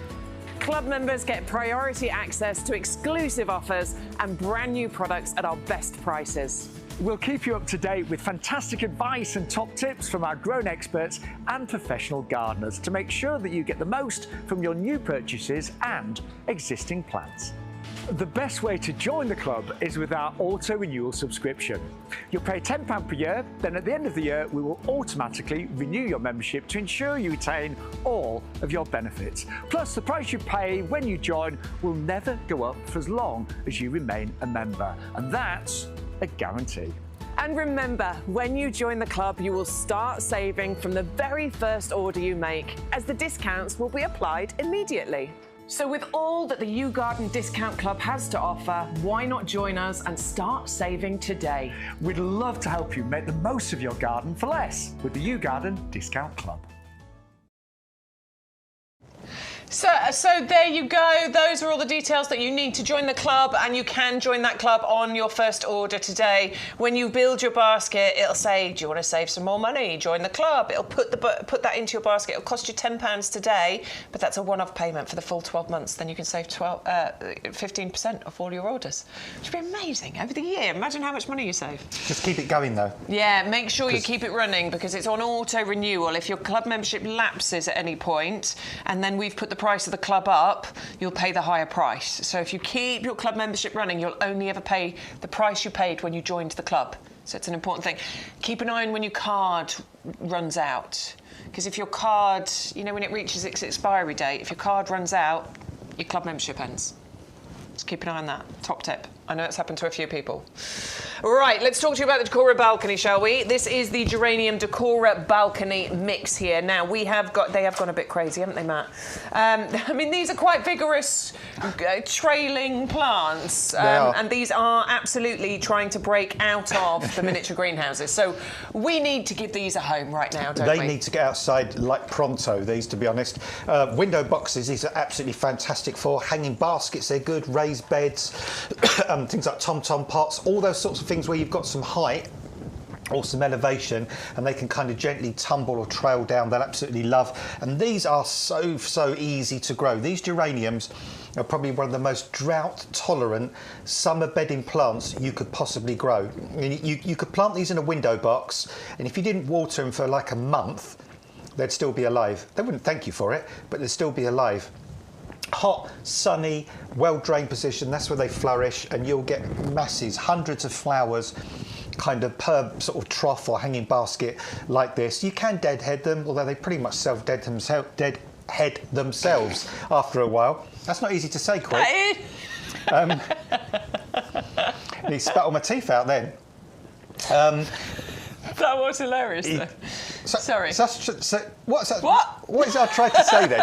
[SPEAKER 2] Club members get priority access to exclusive offers and brand new products at our best prices.
[SPEAKER 3] We'll keep you up to date with fantastic advice and top tips from our grown experts and professional gardeners to make sure that you get the most from your new purchases and existing plants. The best way to join the club is with our auto-renewal subscription. You'll pay £10 per year, then at the end of the year we will automatically renew your membership to ensure you retain all of your benefits. Plus, the price you pay when you join will never go up for as long as you remain a member, and that's a guarantee.
[SPEAKER 2] And remember, when you join the club, you will start saving from the very first order you make, as the discounts will be applied immediately. So with all that the YouGarden Discount Club has to offer, why not join us and start saving today?
[SPEAKER 3] We'd love to help you make the most of your garden for less with the YouGarden Discount Club.
[SPEAKER 2] So there you go. Those are all the details that you need to join the club, and you can join that club on your first order today. When you build your basket, it'll say, do you want to save some more money? Join the club. It'll put that into your basket. It'll cost you £10 today, but that's a one-off payment for the full 12 months. Then you can save 15% off all your orders, which would be amazing over the year. Imagine how much money you save.
[SPEAKER 1] Just keep it going, though.
[SPEAKER 2] Yeah, make sure you keep it running, because it's on auto-renewal. If your club membership lapses at any point, and then we've put the price of the club up, you'll pay the higher price. So if you keep your club membership running, you'll only ever pay the price you paid when you joined the club. So it's an important thing. Keep an eye on when your card runs out, because if your card, you know, when it reaches its expiry date, if your card runs out, your club membership ends. Just keep an eye on that. Top tip. I know it's happened to a few people. Right, let's talk to you about the Decora balcony, shall we? This is the geranium Decora balcony mix here. Now, they have gone a bit crazy, haven't they, Matt? I mean, these are quite vigorous, trailing plants. And these are absolutely trying to break out of the miniature greenhouses. So we need to give these a home right now, don't we?
[SPEAKER 1] They need to get outside like pronto, these, to be honest. Window boxes, these are absolutely fantastic for. Hanging baskets, they're good. Raised beds. Things like tom-tom pots, all those sorts of things where you've got some height or some elevation and they can kind of gently tumble or trail down, they'll absolutely love. And these are so easy to grow. These geraniums are probably one of the most drought-tolerant summer bedding plants you could possibly grow. I mean, you could plant these in a window box, and if you didn't water them for like a month, they'd still be alive. They wouldn't thank you for it, but they'd still be alive. Hot, sunny, well-drained position, that's where they flourish, and you'll get masses, hundreds of flowers kind of per sort of trough or hanging basket like this. You can deadhead them, although they pretty much deadhead themselves after a while. That's not easy to say, quick. You spat all my teeth out then.
[SPEAKER 2] That was hilarious, though. Sorry.
[SPEAKER 1] So what is it I tried to say then?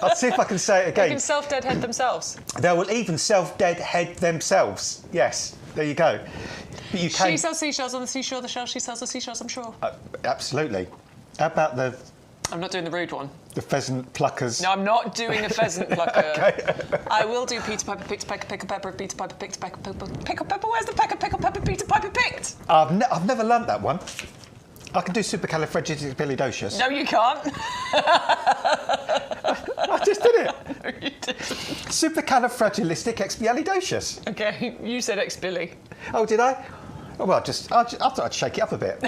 [SPEAKER 1] I'll see if I can say it again.
[SPEAKER 2] They can self-deadhead themselves.
[SPEAKER 1] They will even self-deadhead themselves. Yes, there you go. But you can...
[SPEAKER 2] She sells seashells on the seashore, the shell she sells the seashells, I'm sure.
[SPEAKER 1] Absolutely. How about the...
[SPEAKER 2] I'm not doing the rude one.
[SPEAKER 1] The pheasant pluckers.
[SPEAKER 2] No, I'm not doing a pheasant plucker.
[SPEAKER 1] Okay.
[SPEAKER 2] I will do Peter Piper picked, pecker, pickle pepper, Peter Piper picked, pecker, pickle pepper. Where's the pecker, pickle pepper, Peter Piper picked?
[SPEAKER 1] I've never learnt that one. I can do supercalifragilisticexpialidocious.
[SPEAKER 2] No, you can't.
[SPEAKER 1] I just did it.
[SPEAKER 2] No, you didn't.
[SPEAKER 1] Supercalifragilisticexpialidocious.
[SPEAKER 2] Okay, you said ex-Billy.
[SPEAKER 1] Oh, did I? Oh, well, I thought I'd shake it up a bit.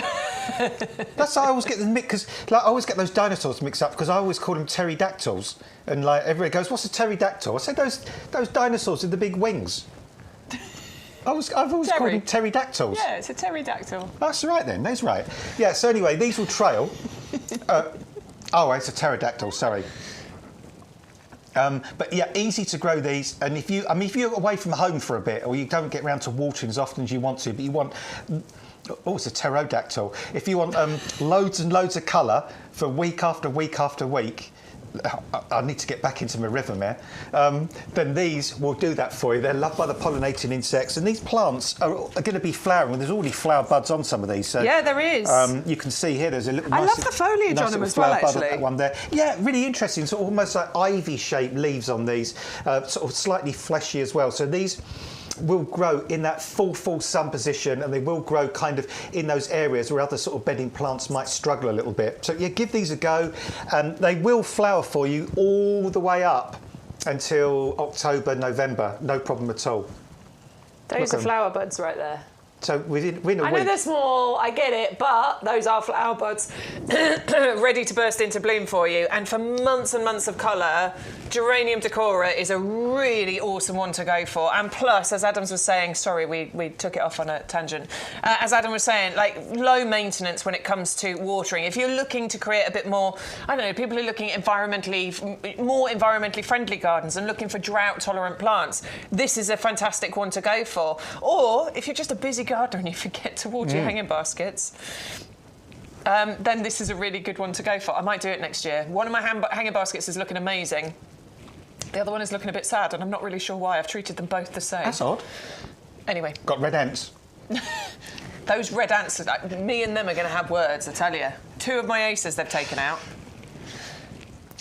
[SPEAKER 1] That's how I always get them mixed, because I always get those dinosaurs mixed up, because I always call them pterodactyls. And like everybody goes, "What's a pterodactyl?" I said those dinosaurs with the big wings. I've always called them pterodactyls.
[SPEAKER 2] Yeah, it's a pterodactyl.
[SPEAKER 1] That's right then. That's right. Yeah. So anyway, these will trail. Oh, it's a pterodactyl. Sorry. But yeah, easy to grow these, and if you're away from home for a bit, or you don't get around to watering as often as you want to, but you want, it's a pterodactyl. If you want loads and loads of colour for week after week after week, I need to get back into my rhythm here. Then these will do that for you. They're loved by the pollinating insects, and these plants are going to be flowering. There's already flower buds on some of these. So,
[SPEAKER 2] yeah, there is.
[SPEAKER 1] You can see here. There's a little.
[SPEAKER 2] I love the foliage on them as well. Actually,
[SPEAKER 1] that one there. Yeah, really interesting. Sort of almost like ivy-shaped leaves on these. Sort of slightly fleshy as well. So these will grow in that full sun position, and they will grow kind of in those areas where other sort of bedding plants might struggle a little bit. So yeah, give these a go. They will flower for you all the way up until October, November, no problem at all.
[SPEAKER 2] Those are flower buds right there.
[SPEAKER 1] So within a week.
[SPEAKER 2] I know they're small, I get it, but those are flower buds ready to burst into bloom for you. And for months and months of colour, Geranium decora is a really awesome one to go for. And plus, as Adams was saying, sorry, we took it off on a tangent. As Adam was saying, like low maintenance when it comes to watering. If you're looking to create a bit more, I don't know, people are looking at more environmentally friendly gardens and looking for drought-tolerant plants, this is a fantastic one to go for. Or if you're just a busy gardener and you forget to water your hanging baskets, then this is a really good one to go for. I might do it next year. One of my hanging baskets is looking amazing. The other one is looking a bit sad, and I'm not really sure why. I've treated them both the same.
[SPEAKER 1] That's odd.
[SPEAKER 2] Anyway.
[SPEAKER 1] Got red ants.
[SPEAKER 2] Those red ants, me and them are going to have words, I tell you. 2 of my acers they've taken out.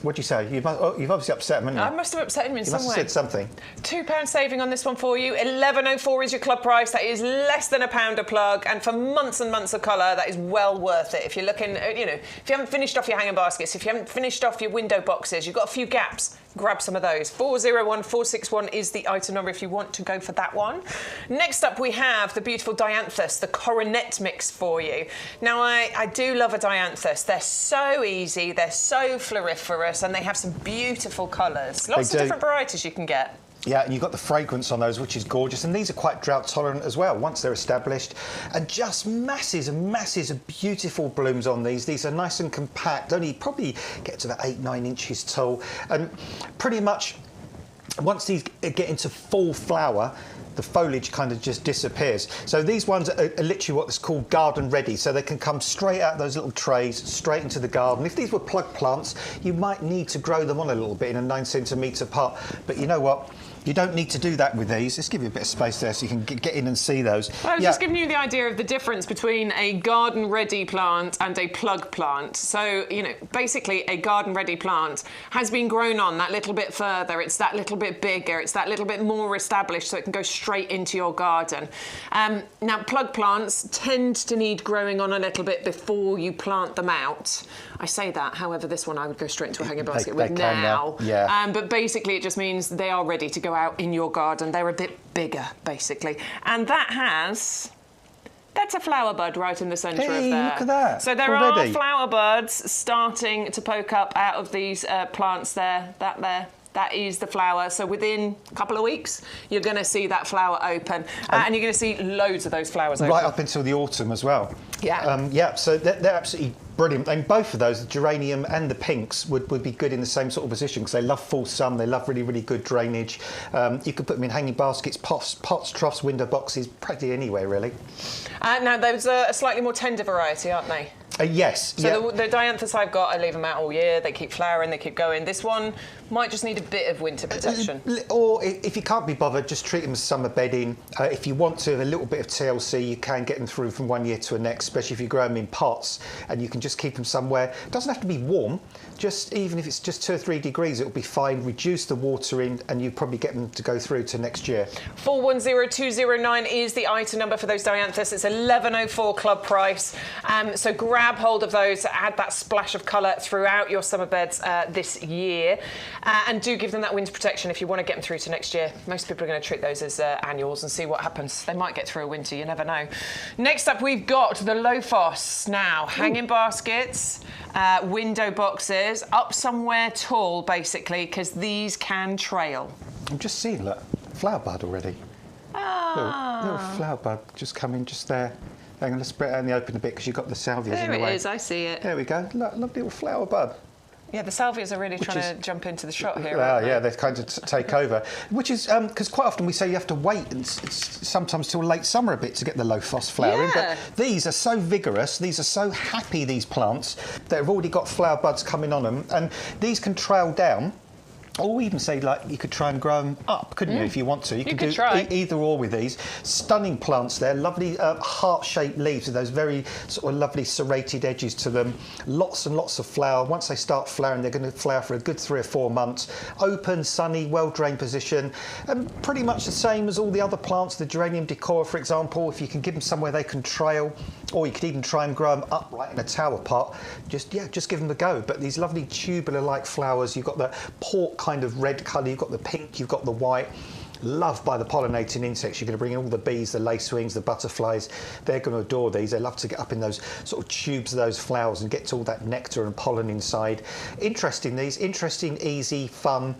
[SPEAKER 1] What'd you say? You've obviously upset him, haven't you?
[SPEAKER 2] I must have upset him in some way.
[SPEAKER 1] You must have said something.
[SPEAKER 2] £2 saving on this one for you. £11.04 is your club price. That is less than £1 a plug. And for months and months of colour, that is well worth it. If you're looking, you know, if you haven't finished off your hanging baskets, if you haven't finished off your window boxes, you've got a few gaps, grab some of those. 401461 is the item number if you want to go for that one. Next up, we have the beautiful Dianthus, the coronet mix for you. Now, I do love a Dianthus. They're so easy, they're so floriferous, and they have some beautiful colours. Lots of different varieties you can get.
[SPEAKER 1] Yeah, and you've got the fragrance on those, which is gorgeous. And these are quite drought tolerant as well, once they're established. And just masses and masses of beautiful blooms on these. These are nice and compact, only probably get to about 8-9 inches tall. And pretty much, once these get into full flower, the foliage kind of just disappears. So these ones are literally what's called garden ready. So they can come straight out of those little trays, straight into the garden. If these were plug plants, you might need to grow them on a little bit in a 9-centimetre pot. But you know what? You don't need to do that with these. Let's give you a bit of space there so you can get in and see those.
[SPEAKER 2] Well, I was just giving you the idea of the difference between a garden-ready plant and a plug plant. So, you know, basically a garden-ready plant has been grown on that little bit further. It's that little bit bigger. It's that little bit more established so it can go straight into your garden. Now, plug plants tend to need growing on a little bit before you plant them out. I say that, however, this one I would go straight into a hanging basket with now.
[SPEAKER 1] Yeah.
[SPEAKER 2] But basically it just means they are ready to go out in your garden. They're a bit bigger, basically. And that's a flower bud right in the centre of there.
[SPEAKER 1] Look at that.
[SPEAKER 2] So there are flower buds starting to poke up out of these plants there, That is the flower. So within a couple of weeks, you're going to see that flower open. And you're going to see loads of those flowers open.
[SPEAKER 1] Right up until the autumn as well.
[SPEAKER 2] Yeah.
[SPEAKER 1] So they're absolutely brilliant. And both of those, the geranium and the pinks, would be good in the same sort of position because they love full sun, they love really, really good drainage. You could put them in hanging baskets, pots, troughs, window boxes, practically anywhere, really.
[SPEAKER 2] Now, those are a slightly more tender variety, aren't they?
[SPEAKER 1] Yes.
[SPEAKER 2] So the Dianthus I've got, I leave them out all year. They keep flowering, they keep going. This one might just need a bit of winter protection.
[SPEAKER 1] Or if you can't be bothered, just treat them as summer bedding. If you want to have a little bit of TLC, you can get them through from one year to the next, especially if you grow them in pots, and you can just keep them somewhere. It doesn't have to be warm. Just even if it's just 2 or 3 degrees, it'll be fine. Reduce the watering, and you probably get them to go through to next year.
[SPEAKER 2] 410209 is the item number for those Dianthus. It's £11.04 club price. So grab hold of those. Add that splash of colour throughout your summer beds this year, and do give them that winter protection if you want to get them through to next year. Most people are going to treat those as annuals and see what happens. They might get through a winter. You never know. Next up, we've got the Lophos. Now, hanging baskets, window boxes. Up somewhere tall, basically, because these can trail.
[SPEAKER 1] I'm just seeing, look, flower bud already. Little flower bud just coming just there. Hang on, let's spread it out in the open a bit because you've got the salvias in the way.
[SPEAKER 2] There it is, I see it.
[SPEAKER 1] There we go. Look, lovely little flower bud.
[SPEAKER 2] Yeah, the salvias are really trying to jump into the shot here.
[SPEAKER 1] Yeah, they kind of take over. Which is because quite often we say you have to wait, and sometimes till late summer a bit to get the Lophos flowering.
[SPEAKER 2] Yeah.
[SPEAKER 1] But these are so vigorous, these are so happy, these plants, that have already got flower buds coming on them, and these can trail down. Or even say, like, you could try and grow them up, couldn't you, if you want to? You
[SPEAKER 2] could
[SPEAKER 1] do
[SPEAKER 2] try.
[SPEAKER 1] Either or with these. Stunning plants there, lovely heart-shaped leaves with those very sort of lovely serrated edges to them. Lots and lots of flower. Once they start flowering, they're going to flower for a good 3 or 4 months. Open, sunny, well-drained position. And pretty much the same as all the other plants, the geranium decora, for example. If you can give them somewhere they can trail, or you could even try and grow them upright in a tower pot, just give them a go. But these lovely tubular-like flowers, you've got the port kind of red colour, you've got the pink, you've got the white. Loved by the pollinating insects. You're going to bring in all the bees, the lacewings, the butterflies. They're going to adore these. They love to get up in those sort of tubes of those flowers and get to all that nectar and pollen inside. Interesting, easy, fun.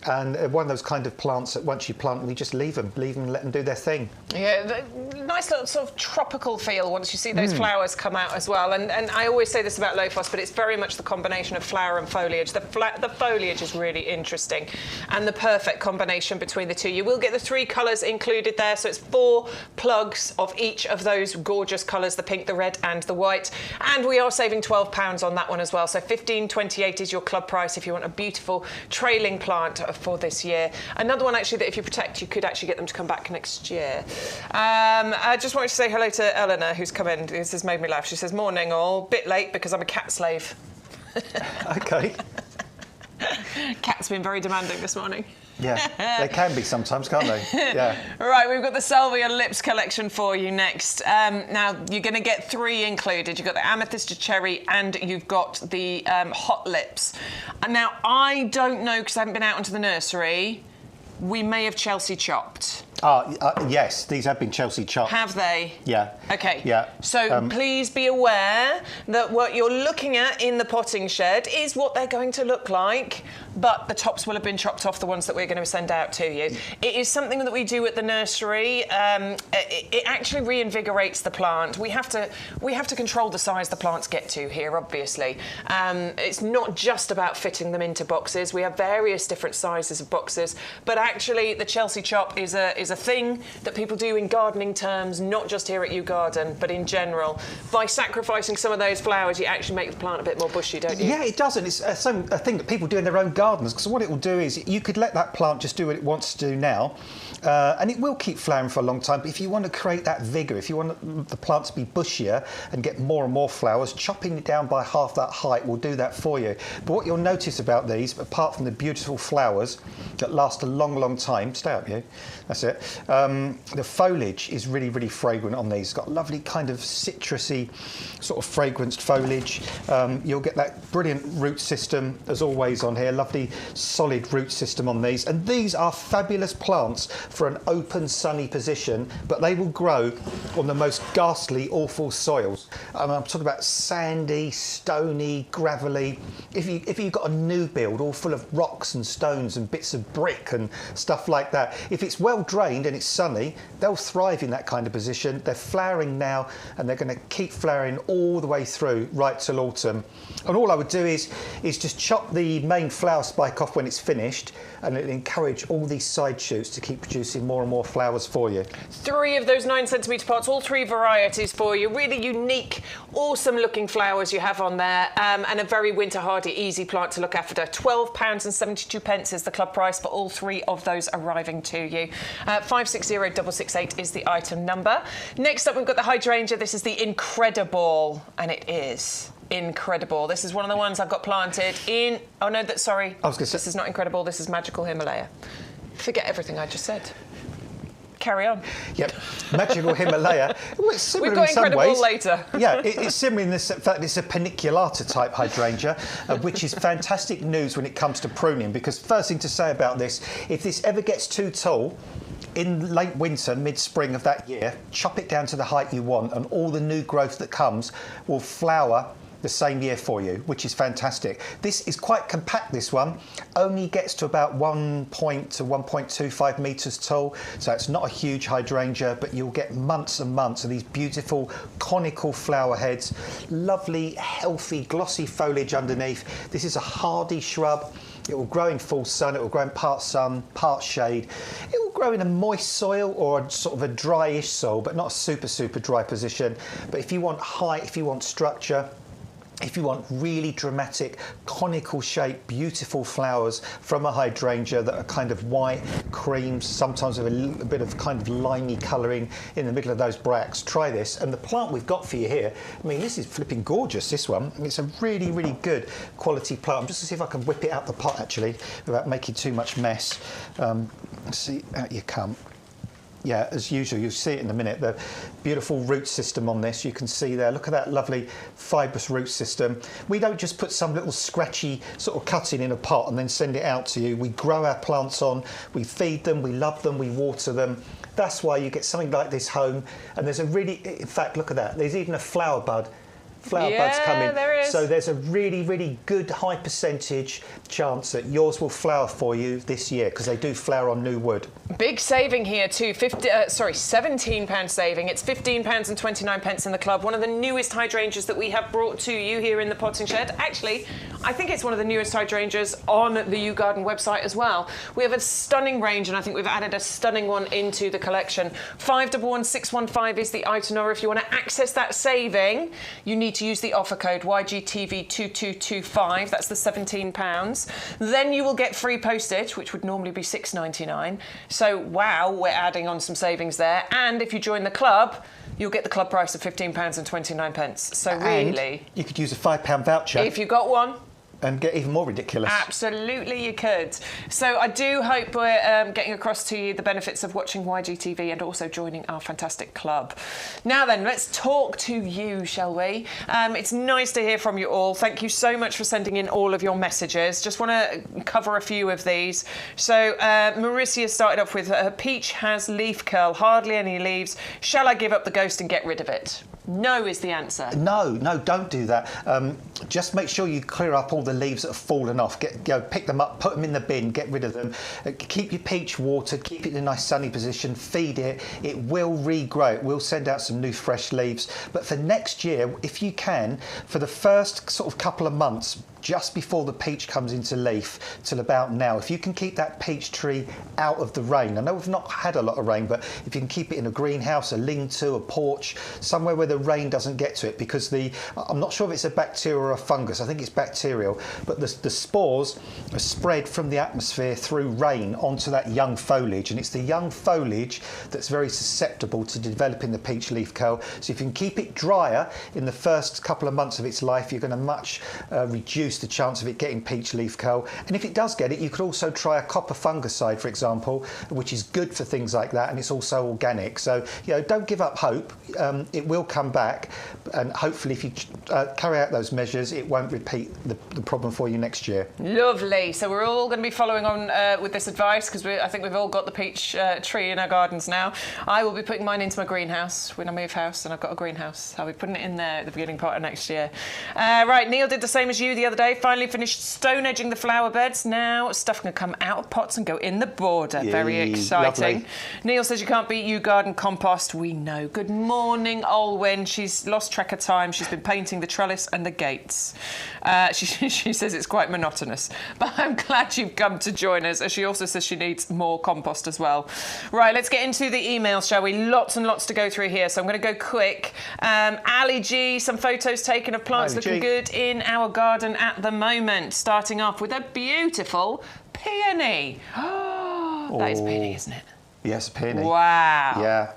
[SPEAKER 1] And one of those kind of plants that once you plant them, you just leave them and let them do their thing.
[SPEAKER 2] Yeah, nice little sort of tropical feel once you see those flowers come out as well. And I always say this about Lophos, but it's very much the combination of flower and foliage. The foliage is really interesting and the perfect combination between the two. You will get the 3 colours included there, so it's 4 plugs of each of those gorgeous colours, the pink, the red and the white. And we are saving £12 on that one as well. So $15.28 is your club price if you want a beautiful trailing plant for this year. Another one actually that if you protect, you could actually get them to come back next year. I just wanted to say hello to Eleanor, who's come in. This has made me laugh. She says, morning all, bit late because I'm a cat slave.
[SPEAKER 1] OK.
[SPEAKER 2] Cat's been very demanding this morning.
[SPEAKER 1] Yeah, they can be sometimes, can't they? Yeah.
[SPEAKER 2] Right, we've got the Salvia lips collection for you next. Now, you're going to get 3 included. You've got the amethyst cherry and you've got the hot lips. And now, I don't know, because I haven't been out into the nursery, we may have Chelsea chopped.
[SPEAKER 1] Yes, these have been Chelsea chopped.
[SPEAKER 2] Have they?
[SPEAKER 1] Yeah.
[SPEAKER 2] OK.
[SPEAKER 1] Yeah.
[SPEAKER 2] So please be aware that what you're looking at in the potting shed is what they're going to look like, but the tops will have been chopped off, the ones that we're going to send out to you. It is something that we do at the nursery. It actually reinvigorates the plant. We have to control the size the plants get to here, obviously. It's not just about fitting them into boxes. We have various different sizes of boxes, but actually the Chelsea chop is a thing that people do in gardening terms, not just here at YouGarden, but in general. By sacrificing some of those flowers, you actually make the plant a bit more bushy, don't you?
[SPEAKER 1] Yeah, it does, and it's a thing that people do in their own gardens, because what it will do is you could let that plant just do what it wants to do now, and it will keep flowering for a long time, but if you want to create that vigour, if you want the plant to be bushier and get more and more flowers, chopping it down by half that height will do that for you. But what you'll notice about these, apart from the beautiful flowers that last a long, long time, stay up you, that's it, the foliage is really, really fragrant on these. It's got lovely kind of citrusy sort of fragranced foliage. You'll get that brilliant root system as always on here, lovely solid root system on these, and these are fabulous plants for an open sunny position, but they will grow on the most ghastly, awful soils. I'm talking about sandy, stony, gravelly. If you've got a new build all full of rocks and stones and bits of brick and stuff like that, if it's well drained and it's sunny, they'll thrive in that kind of position. They're flowering now and they're going to keep flowering all the way through right till autumn. And all I would do is just chop the main flower spike off when it's finished, and it'll encourage all these side shoots to keep producing more and more flowers for you. 3
[SPEAKER 2] of those 9cm pots, all 3 varieties for you. Really unique, awesome looking flowers you have on there, and a very winter hardy, easy plant to look after. £12.72 is the club price for all 3 of those arriving to you. 560668 is the item number. Next up, we've got the hydrangea. This is the Incredible, and it is incredible. This is one of the ones I've got planted in... Oh, no, sorry.
[SPEAKER 1] I was going to say...
[SPEAKER 2] This is not Incredible. This is Magical Himalaya. Forget everything I just said. Carry on.
[SPEAKER 1] Yep, Magical Himalaya. Well, it's similar
[SPEAKER 2] We've got
[SPEAKER 1] in some
[SPEAKER 2] Incredible
[SPEAKER 1] ways.
[SPEAKER 2] later.
[SPEAKER 1] Yeah, it's similar in the fact it's a paniculata type hydrangea, which is fantastic news when it comes to pruning, because first thing to say about this, if this ever gets too tall, in late winter, mid-spring of that year, chop it down to the height you want, and all the new growth that comes will flower the same year for you, which is fantastic. This is quite compact, this one. Only gets to about 1 to 1.25 metres tall, so it's not a huge hydrangea, but you'll get months and months of these beautiful conical flower heads, lovely, healthy, glossy foliage underneath. This is a hardy shrub. It will grow in full sun, it will grow in part sun, part shade. It will grow in a moist soil or sort of a dryish soil, but not a super, super dry position. But if you want height, if you want structure, if you want really dramatic, conical shape, beautiful flowers from a hydrangea that are kind of white, creams, sometimes with a little bit of kind of limey colouring in the middle of those bracts, try this. And the plant we've got for you here, I mean, this is flipping gorgeous, this one. It's a really, really good quality plant. I'm just going to see if I can whip it out the pot, actually, without making too much mess. Let's see, out you come. Yeah, as usual, you'll see it in a minute. The beautiful root system on this, you can see there. Look at that lovely fibrous root system. We don't just put some little scratchy sort of cutting in a pot and then send it out to you. We grow our plants on, we feed them, we love them, we water them. That's why you get something like this home. And there's a really, in fact, look at that. There's even a flower buds coming.
[SPEAKER 2] There is.
[SPEAKER 1] So there's a really, really good high percentage chance that yours will flower for you this year, because they do flower on new wood.
[SPEAKER 2] Big saving here too, £17 saving. It's £15.29 in the club. One of the newest hydrangeas that we have brought to you here in the potting shed. Actually, I think it's one of the newest hydrangeas on the YouGarden website as well. We have a stunning range, and I think we've added a stunning one into the collection. 511615 is the item number. If you want to access that saving, you need to use the offer code YGTV2225. That's the £17. Then you will get free postage, which would normally be $6.99. So, wow, we're adding on some savings there. And if you join the club, you'll get the club price of £15.29. So really,
[SPEAKER 1] and you could use a £5 voucher
[SPEAKER 2] if you got one.
[SPEAKER 1] And get even more ridiculous.
[SPEAKER 2] Absolutely, you could. So I do hope we're getting across to you the benefits of watching YGTV and also joining our fantastic club. Now then, let's talk to you, shall we? It's nice to hear from you all. Thank you so much for sending in all of your messages. Just want to cover a few of these. So Mauricia started off with, her peach has leaf curl, hardly any leaves. Shall I give up the ghost and get rid of it? No is the answer.
[SPEAKER 1] No, don't do that. Just make sure you clear up all the leaves that have fallen off. Pick them up, put them in the bin, get rid of them. Keep your peach watered, keep it in a nice sunny position, feed it. It will regrow. It will send out some new fresh leaves. But for next year, if you can, for the first sort of couple of months, just before the peach comes into leaf till about now, if you can keep that peach tree out of the rain. I know we've not had a lot of rain, but if you can keep it in a greenhouse, a lean-to, a porch, somewhere where the rain doesn't get to it, because I'm not sure if it's a bacteria or a fungus, I think it's bacterial, but the spores are spread from the atmosphere through rain onto that young foliage, and it's the young foliage that's very susceptible to developing the peach leaf curl. So if you can keep it drier in the first couple of months of its life, you're going to much reduce the chance of it getting peach leaf curl. And if it does get it, you could also try a copper fungicide, for example, which is good for things like that, and it's also organic. So, don't give up hope. It will come back, and hopefully if you carry out those measures, it won't repeat the problem for you next year.
[SPEAKER 2] Lovely. So we're all going to be following on with this advice, because I think we've all got the peach tree in our gardens now. I will be putting mine into my greenhouse when I move house, and I've got a greenhouse. I'll be putting it in there at the beginning part of next year. Right, Neil did the same as you the other day. Finally finished stone edging the flower beds. Now stuff can come out of pots and go in the border. Yay, very exciting. Lovely. Neil says you can't beat YouGarden compost. We know. Good morning, Olwen. She's lost track of time. She's been painting the trellis and the gates. She says it's quite monotonous, but I'm glad you've come to join us. She also says she needs more compost as well. Right, let's get into the emails, shall we? Lots and lots to go through here, so I'm going to go quick. Ali G, some photos taken of plants looking good in our garden at the moment. Starting off with a beautiful peony. That is peony, isn't it?
[SPEAKER 1] Yes, peony.
[SPEAKER 2] Wow.
[SPEAKER 1] Yeah.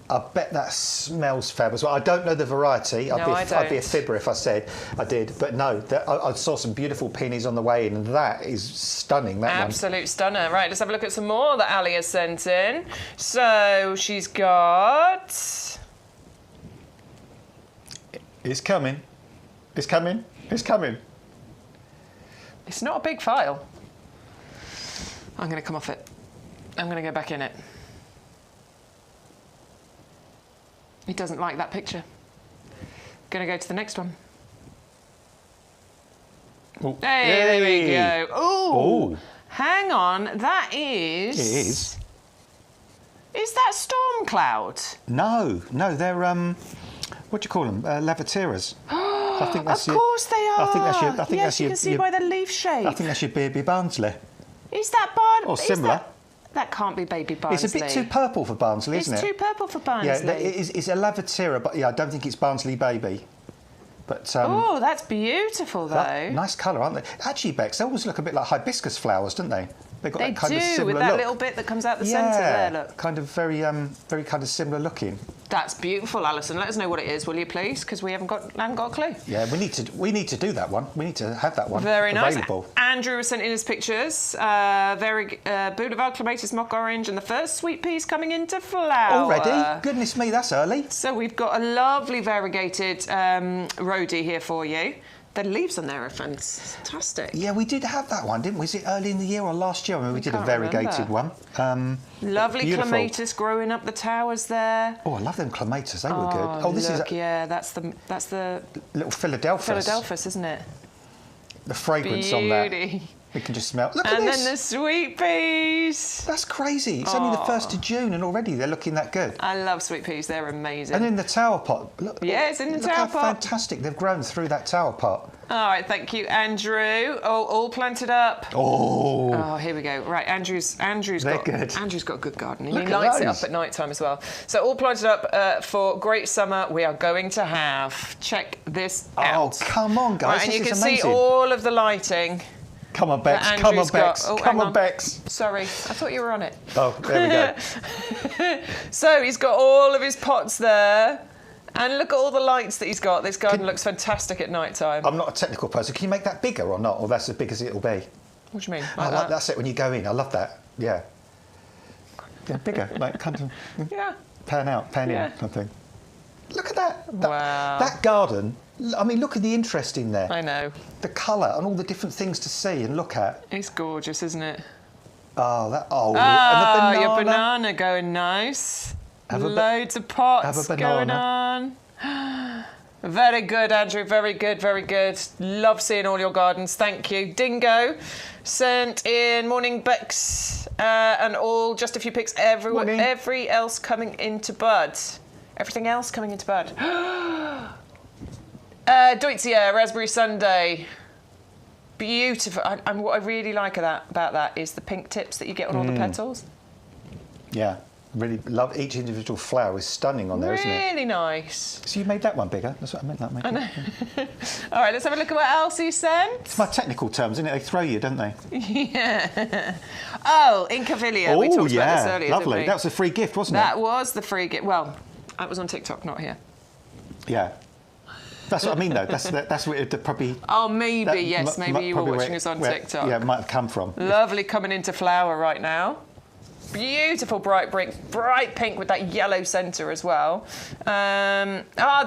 [SPEAKER 2] I
[SPEAKER 1] bet that smells fab as well. I don't know the variety. I'd be a fibber if I said I did. But no, I saw some beautiful peonies on the way in, and that is stunning, that
[SPEAKER 2] Absolute stunner. Right, let's have a look at some more that Ali has sent in. So she's got...
[SPEAKER 1] It's coming. It's coming. It's coming.
[SPEAKER 2] It's not a big file. I'm going to come off it. I'm going to go back in it. He doesn't like that picture. Going to go to the next one.
[SPEAKER 1] Ooh.
[SPEAKER 2] Hey, there we go. Ooh. Hang on. That is...
[SPEAKER 1] It is.
[SPEAKER 2] Is that storm cloud?
[SPEAKER 1] No, they're, what do you call them? Lavateras. I think that's
[SPEAKER 2] of course they are.
[SPEAKER 1] I think that's your...
[SPEAKER 2] Yes, you can see by the leaf shape.
[SPEAKER 1] I think that's your baby Barnsley.
[SPEAKER 2] Is that Barnsley?
[SPEAKER 1] Or similar.
[SPEAKER 2] That can't be baby Barnsley.
[SPEAKER 1] It's a bit too purple for Barnsley, isn't it?
[SPEAKER 2] It's too purple for Barnsley.
[SPEAKER 1] Yeah, it's a Lavatera, but I don't think it's Barnsley baby. But
[SPEAKER 2] oh, that's beautiful, though.
[SPEAKER 1] nice colour, aren't they? Actually, Bex, they always look a bit like hibiscus flowers, don't they? They've got
[SPEAKER 2] They
[SPEAKER 1] that kind of
[SPEAKER 2] do,
[SPEAKER 1] similar
[SPEAKER 2] with that
[SPEAKER 1] look.
[SPEAKER 2] little bit that comes out the centre there, look.
[SPEAKER 1] Kind of very kind of similar looking.
[SPEAKER 2] That's beautiful, Alison. Let us know what it is, will you, please? Because we haven't got a clue.
[SPEAKER 1] Yeah, we need to do that one. We need to have that one
[SPEAKER 2] Very nice.
[SPEAKER 1] available.
[SPEAKER 2] Andrew has sent in his pictures. Boulevard clematis, mock orange, and the first sweet peas coming into flower.
[SPEAKER 1] Already? Goodness me, that's early.
[SPEAKER 2] So we've got a lovely variegated rhodie here for you. The leaves on there are fantastic.
[SPEAKER 1] Yeah, we did have that one, didn't we? Was it early in the year or last year? I mean, we did a
[SPEAKER 2] can't
[SPEAKER 1] variegated
[SPEAKER 2] remember.
[SPEAKER 1] one.
[SPEAKER 2] Lovely
[SPEAKER 1] beautiful.
[SPEAKER 2] clematis growing up the towers there.
[SPEAKER 1] Oh, I love them clematis. They were good. Oh, this
[SPEAKER 2] look,
[SPEAKER 1] is
[SPEAKER 2] yeah, that's the
[SPEAKER 1] little Philadelphus.
[SPEAKER 2] Philadelphus, isn't it?
[SPEAKER 1] The fragrance on that.
[SPEAKER 2] Beauty.
[SPEAKER 1] We can just smell. Look at
[SPEAKER 2] And
[SPEAKER 1] this.
[SPEAKER 2] then the sweet peas.
[SPEAKER 1] That's crazy. It's only the 1st of June and already they're looking that good.
[SPEAKER 2] I love sweet peas. They're amazing.
[SPEAKER 1] And in the tower pot. Look,
[SPEAKER 2] Yeah, it's in the
[SPEAKER 1] look
[SPEAKER 2] tower
[SPEAKER 1] how
[SPEAKER 2] pot.
[SPEAKER 1] fantastic they've grown through that tower pot.
[SPEAKER 2] All right, thank you, Andrew. Oh, all planted up.
[SPEAKER 1] Oh.
[SPEAKER 2] Oh, here we go. Right, Andrew's
[SPEAKER 1] They're
[SPEAKER 2] got
[SPEAKER 1] good.
[SPEAKER 2] Andrew's got a good garden.
[SPEAKER 1] Look
[SPEAKER 2] He
[SPEAKER 1] at
[SPEAKER 2] lights it
[SPEAKER 1] those.
[SPEAKER 2] up at night time as well. So all planted up for great summer. We are going to have. Check this out.
[SPEAKER 1] Oh, come on, guys.
[SPEAKER 2] Right, and
[SPEAKER 1] this
[SPEAKER 2] you
[SPEAKER 1] is
[SPEAKER 2] can
[SPEAKER 1] amazing.
[SPEAKER 2] see all of the lighting.
[SPEAKER 1] Come on, Bex.
[SPEAKER 2] that
[SPEAKER 1] Come on,
[SPEAKER 2] Andrew's got.
[SPEAKER 1] Bex.
[SPEAKER 2] Oh,
[SPEAKER 1] Come
[SPEAKER 2] hang
[SPEAKER 1] on,
[SPEAKER 2] on.
[SPEAKER 1] Bex.
[SPEAKER 2] Sorry, I thought you were on it.
[SPEAKER 1] Oh, there we go.
[SPEAKER 2] So he's got all of his pots there. And look at all the lights that he's got. This garden looks fantastic at night time.
[SPEAKER 1] I'm not a technical person. Can you make that bigger or not? Or that's as big as it'll be?
[SPEAKER 2] What do you mean?
[SPEAKER 1] I like that's it when you go in. I love that. Yeah. Yeah, bigger. Like kind of
[SPEAKER 2] Yeah.
[SPEAKER 1] pan out, pan
[SPEAKER 2] Yeah.
[SPEAKER 1] in kind of thing. Look at that.
[SPEAKER 2] Wow.
[SPEAKER 1] That garden. I mean, look at the interest in there.
[SPEAKER 2] I know.
[SPEAKER 1] The colour and all the different things to see and look at.
[SPEAKER 2] It's gorgeous, isn't it?
[SPEAKER 1] Oh, that. Oh,
[SPEAKER 2] Ah,
[SPEAKER 1] and the banana.
[SPEAKER 2] your banana going nice.
[SPEAKER 1] Have a ba-
[SPEAKER 2] Loads of pots
[SPEAKER 1] have a
[SPEAKER 2] going
[SPEAKER 1] banana.
[SPEAKER 2] on. Very good, Andrew. Very good, very good. Love seeing all your gardens. Thank you. Dingo sent in morning Bex and all just a few pics.
[SPEAKER 1] Morning.
[SPEAKER 2] Every else coming into bud. Everything else coming into bud. Deutzia, Raspberry Sunday. Beautiful. And what I really like about that is the pink tips that you get on all the petals.
[SPEAKER 1] Yeah. Really love each individual flower is stunning on there, isn't it?
[SPEAKER 2] Really nice.
[SPEAKER 1] So you made that one bigger. That's what I meant. That
[SPEAKER 2] I know. All right, let's have a look at what else he sent.
[SPEAKER 1] It's my technical terms, isn't it? They throw you, don't they?
[SPEAKER 2] Yeah. Oh, Incaviglia. We talked about this earlier,
[SPEAKER 1] lovely.
[SPEAKER 2] didn't we?
[SPEAKER 1] That was a free gift, wasn't
[SPEAKER 2] That
[SPEAKER 1] it?
[SPEAKER 2] was the free gift. Well, that was on TikTok, not here.
[SPEAKER 1] Yeah. That's what I mean, though. That's where it probably.
[SPEAKER 2] Oh, maybe,
[SPEAKER 1] that
[SPEAKER 2] yes.
[SPEAKER 1] mu-
[SPEAKER 2] Maybe you were
[SPEAKER 1] probably
[SPEAKER 2] watching
[SPEAKER 1] where-
[SPEAKER 2] us on
[SPEAKER 1] where-
[SPEAKER 2] TikTok.
[SPEAKER 1] Yeah, it might have come from.
[SPEAKER 2] Lovely coming into flower right now. Beautiful bright pink with that yellow centre as well. The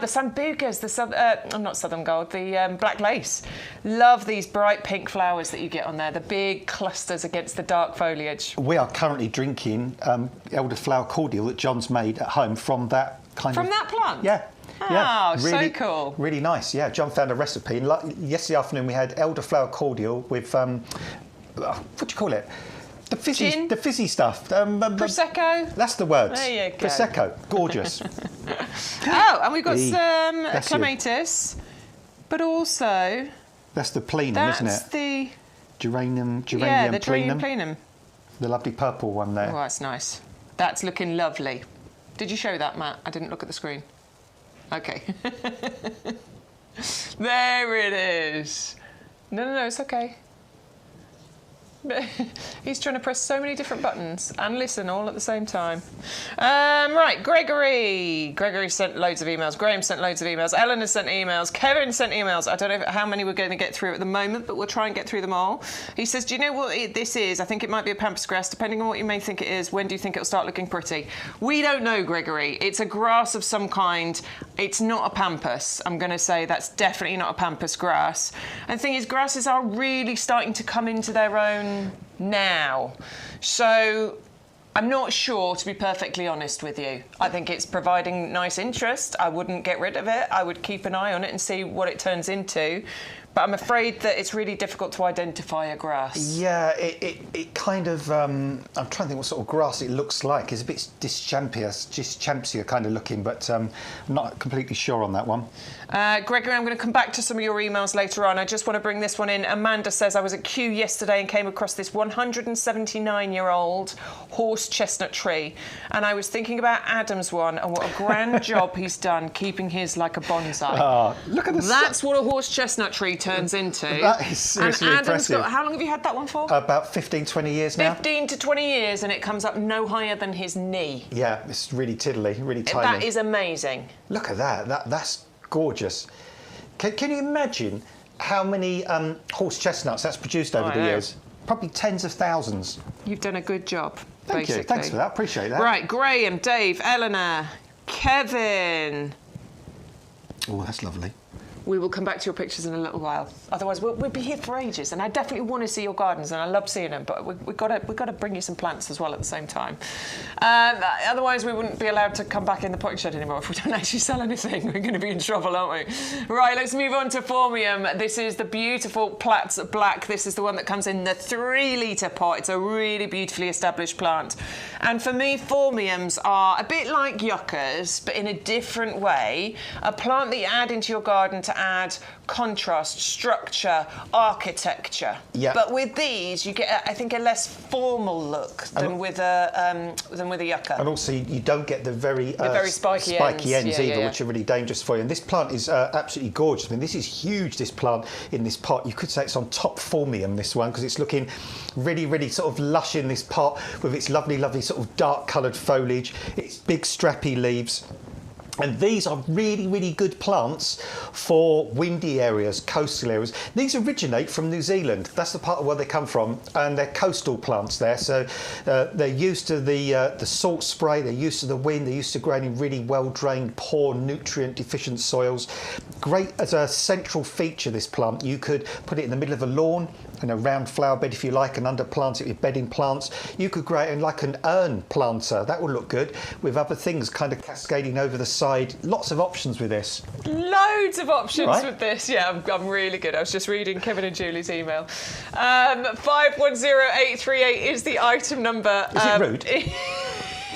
[SPEAKER 2] sambucas, not southern gold, the black lace. Love these bright pink flowers that you get on there, the big clusters against the dark foliage.
[SPEAKER 1] We are currently drinking elderflower cordial that John's made at home from that kind of.
[SPEAKER 2] From that plant?
[SPEAKER 1] Yeah. Yeah,
[SPEAKER 2] Oh, so cool.
[SPEAKER 1] Really nice. Yeah, John found a recipe. And yesterday afternoon we had elderflower cordial with what do you call it? The fizzy,
[SPEAKER 2] Gin?
[SPEAKER 1] the fizzy stuff.
[SPEAKER 2] Prosecco?
[SPEAKER 1] That's the words.
[SPEAKER 2] There you go.
[SPEAKER 1] Prosecco, gorgeous.
[SPEAKER 2] Oh, and we've got
[SPEAKER 1] Hey,
[SPEAKER 2] some
[SPEAKER 1] that's
[SPEAKER 2] clematis, but also
[SPEAKER 1] That's the plenum,
[SPEAKER 2] that's
[SPEAKER 1] isn't it?
[SPEAKER 2] the
[SPEAKER 1] Geranium
[SPEAKER 2] the
[SPEAKER 1] plenum.
[SPEAKER 2] plenum.
[SPEAKER 1] The lovely purple one there.
[SPEAKER 2] Oh, that's nice. That's looking lovely. Did you show that, Matt? I didn't look at the screen. Okay. There it is. No, it's okay. He's trying to press so many different buttons and listen all at the same time. Right, Gregory. Gregory sent loads of emails. Graham sent loads of emails. Ellen has sent emails. Kevin sent emails. I don't know how many we're going to get through at the moment, but we'll try and get through them all. He says, do you know what this is? I think it might be a pampas grass. Depending on what you may think it is, when do you think it'll start looking pretty? We don't know, Gregory. It's a grass of some kind. It's not a pampas. I'm going to say that's definitely not a pampas grass. And the thing is, grasses are really starting to come into their own now. So I'm not sure, to be perfectly honest with you. I think it's providing nice interest. I wouldn't get rid of it. I would keep an eye on it and see what it turns into. But I'm afraid that it's really difficult to identify a grass.
[SPEAKER 1] Yeah, it kind of, I'm trying to think what sort of grass it looks like. It's a bit dischampsia kind of looking, but I'm not completely sure on that one.
[SPEAKER 2] Gregory, I'm going to come back to some of your emails later on. I just want to bring this one in. Amanda says, I was at Kew yesterday and came across this 179-year-old horse chestnut tree. And I was thinking about Adam's one and what a grand job he's done keeping his like a bonsai.
[SPEAKER 1] Oh, look at this.
[SPEAKER 2] That's what a horse chestnut tree turns into.
[SPEAKER 1] That is seriously
[SPEAKER 2] and Adam's
[SPEAKER 1] impressive.
[SPEAKER 2] got, how long have you had that one for?
[SPEAKER 1] About 15, 20 years now.
[SPEAKER 2] 15 to 20 years, and it comes up no higher than his knee.
[SPEAKER 1] Yeah, it's really tiddly, really tiny.
[SPEAKER 2] That is amazing.
[SPEAKER 1] Look at that. That's gorgeous. Can you imagine how many horse chestnuts that's produced over the years? Probably tens of thousands.
[SPEAKER 2] You've done a good job.
[SPEAKER 1] Thank you. Thanks for that. Appreciate that.
[SPEAKER 2] Right, Graham, Dave, Eleanor, Kevin.
[SPEAKER 1] Oh, that's lovely.
[SPEAKER 2] We will come back to your pictures in a little while. Otherwise, we'll be here for ages. And I definitely want to see your gardens, and I love seeing them. But we've got to bring you some plants as well at the same time. Otherwise, we wouldn't be allowed to come back in the potting shed anymore if we don't actually sell anything. We're going to be in trouble, aren't we? Right, let's move on to Formium. This is the beautiful Platts Black. This is the one that comes in the 3-litre pot. It's a really beautifully established plant. And for me, Formiums are a bit like yuccas, but in a different way. A plant that you add into your garden to add contrast, structure, architecture.
[SPEAKER 1] Yeah.
[SPEAKER 2] But with these, you get, I think, a less formal look than with a yucca.
[SPEAKER 1] And also, you don't get the very
[SPEAKER 2] spiky
[SPEAKER 1] ends
[SPEAKER 2] yeah,
[SPEAKER 1] either,
[SPEAKER 2] yeah.
[SPEAKER 1] which are really dangerous for you. And this plant is absolutely gorgeous. I mean, this is huge, this plant in this pot. You could say it's on top Formium, this one, because it's looking really, really sort of lush in this pot with its lovely, lovely sort of dark-coloured foliage, its big strappy leaves. And these are really, really good plants for windy areas, coastal areas. These originate from New Zealand. That's the part of where they come from, and they're coastal plants there. So they're used to the salt spray, they're used to the wind, they're used to growing in really well-drained, poor, nutrient-deficient soils. Great as a central feature, this plant. You could put it in the middle of a lawn, in a round flower bed if you like, and underplant it with bedding plants. You could grow it in like an urn planter. That would look good, with other things kind of cascading over the side. Lots of options with this.
[SPEAKER 2] Loads of options
[SPEAKER 1] right?
[SPEAKER 2] with this. Yeah, I'm really good. I was just reading Kevin and Julie's email. 510838 is the item number.
[SPEAKER 1] Is it rude?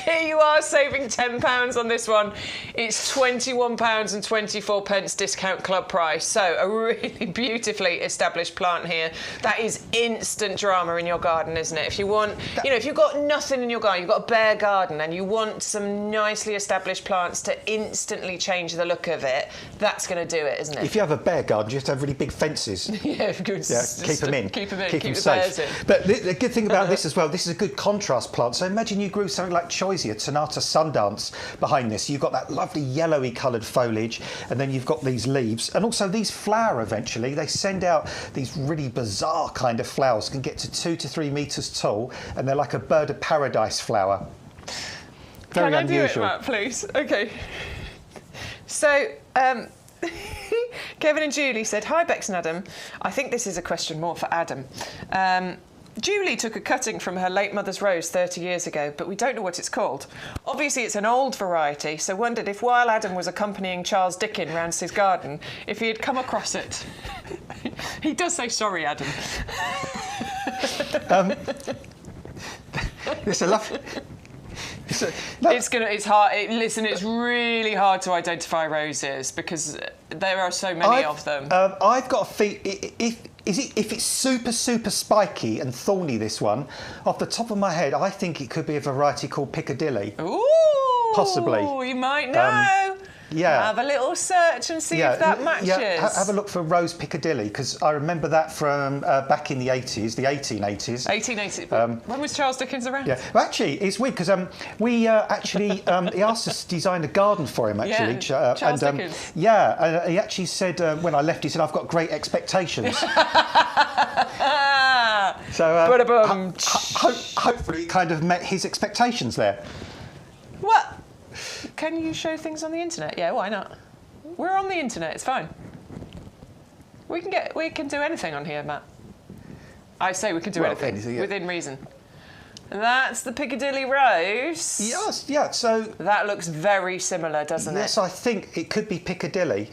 [SPEAKER 2] Here you are, saving £10 on this one. It's £21.24 discount club price. So a really beautifully established plant here. That is instant drama in your garden, isn't it? If you want, if you've got nothing in your garden, you've got a bare garden and you want some nicely established plants to instantly change the look of it, that's going to do it, isn't it?
[SPEAKER 1] If you have a bear garden, you have to have really big fences.
[SPEAKER 2] Yeah, good.
[SPEAKER 1] Yeah, keep them in.
[SPEAKER 2] Keep them in.
[SPEAKER 1] Keep
[SPEAKER 2] Keep
[SPEAKER 1] them
[SPEAKER 2] the bears
[SPEAKER 1] safe.
[SPEAKER 2] in.
[SPEAKER 1] But the good thing about this as well, this is a good contrast plant. So imagine you grew something like Choisia, Tanata Sundance behind this. You've got that lovely yellowy coloured foliage, and then you've got these leaves, and also these flower eventually. They send out these really bizarre kind of flowers, can get to 2 to 3 metres tall, and they're like a bird of paradise flower. Very
[SPEAKER 2] Can I
[SPEAKER 1] unusual.
[SPEAKER 2] do it, Matt, please? Okay. So, Kevin and Julie said, "Hi, Bex and Adam. I think this is a question more for Adam. Julie took a cutting from her late mother's rose 30 years ago, but we don't know what it's called. Obviously, it's an old variety, so wondered if while Adam was accompanying Charles Dickens round his garden, if he had come across it." He does say sorry, Adam.
[SPEAKER 1] It's a lovely...
[SPEAKER 2] It's hard. Listen, it's really hard to identify roses because there are so many of them.
[SPEAKER 1] I've got a feel. If it's super, super spiky and thorny, this one, off the top of my head, I think it could be a variety called Piccadilly.
[SPEAKER 2] Ooh,
[SPEAKER 1] possibly.
[SPEAKER 2] You might know.
[SPEAKER 1] Yeah.
[SPEAKER 2] Have a little search and see if that matches.
[SPEAKER 1] Yeah, have a look for Rose Piccadilly, because I remember that from back in the 80s, the 1880s.
[SPEAKER 2] 1880. When was Charles Dickens around?
[SPEAKER 1] Yeah. Well, actually, it's weird because we actually he asked us to design a garden for him. Actually,
[SPEAKER 2] yeah, Charles Dickens.
[SPEAKER 1] Yeah, and he actually said when I left, he said, "I've got great expectations." So hopefully, it kind of met his expectations there.
[SPEAKER 2] What? Can you show things on the internet? Yeah, why not? We're on the internet. It's fine. We can do anything on here, Matt. I say we can do anything within reason. That's the Piccadilly Rose.
[SPEAKER 1] Yes, yeah. So
[SPEAKER 2] that looks very similar, doesn't it?
[SPEAKER 1] Yes, I think it could be Piccadilly.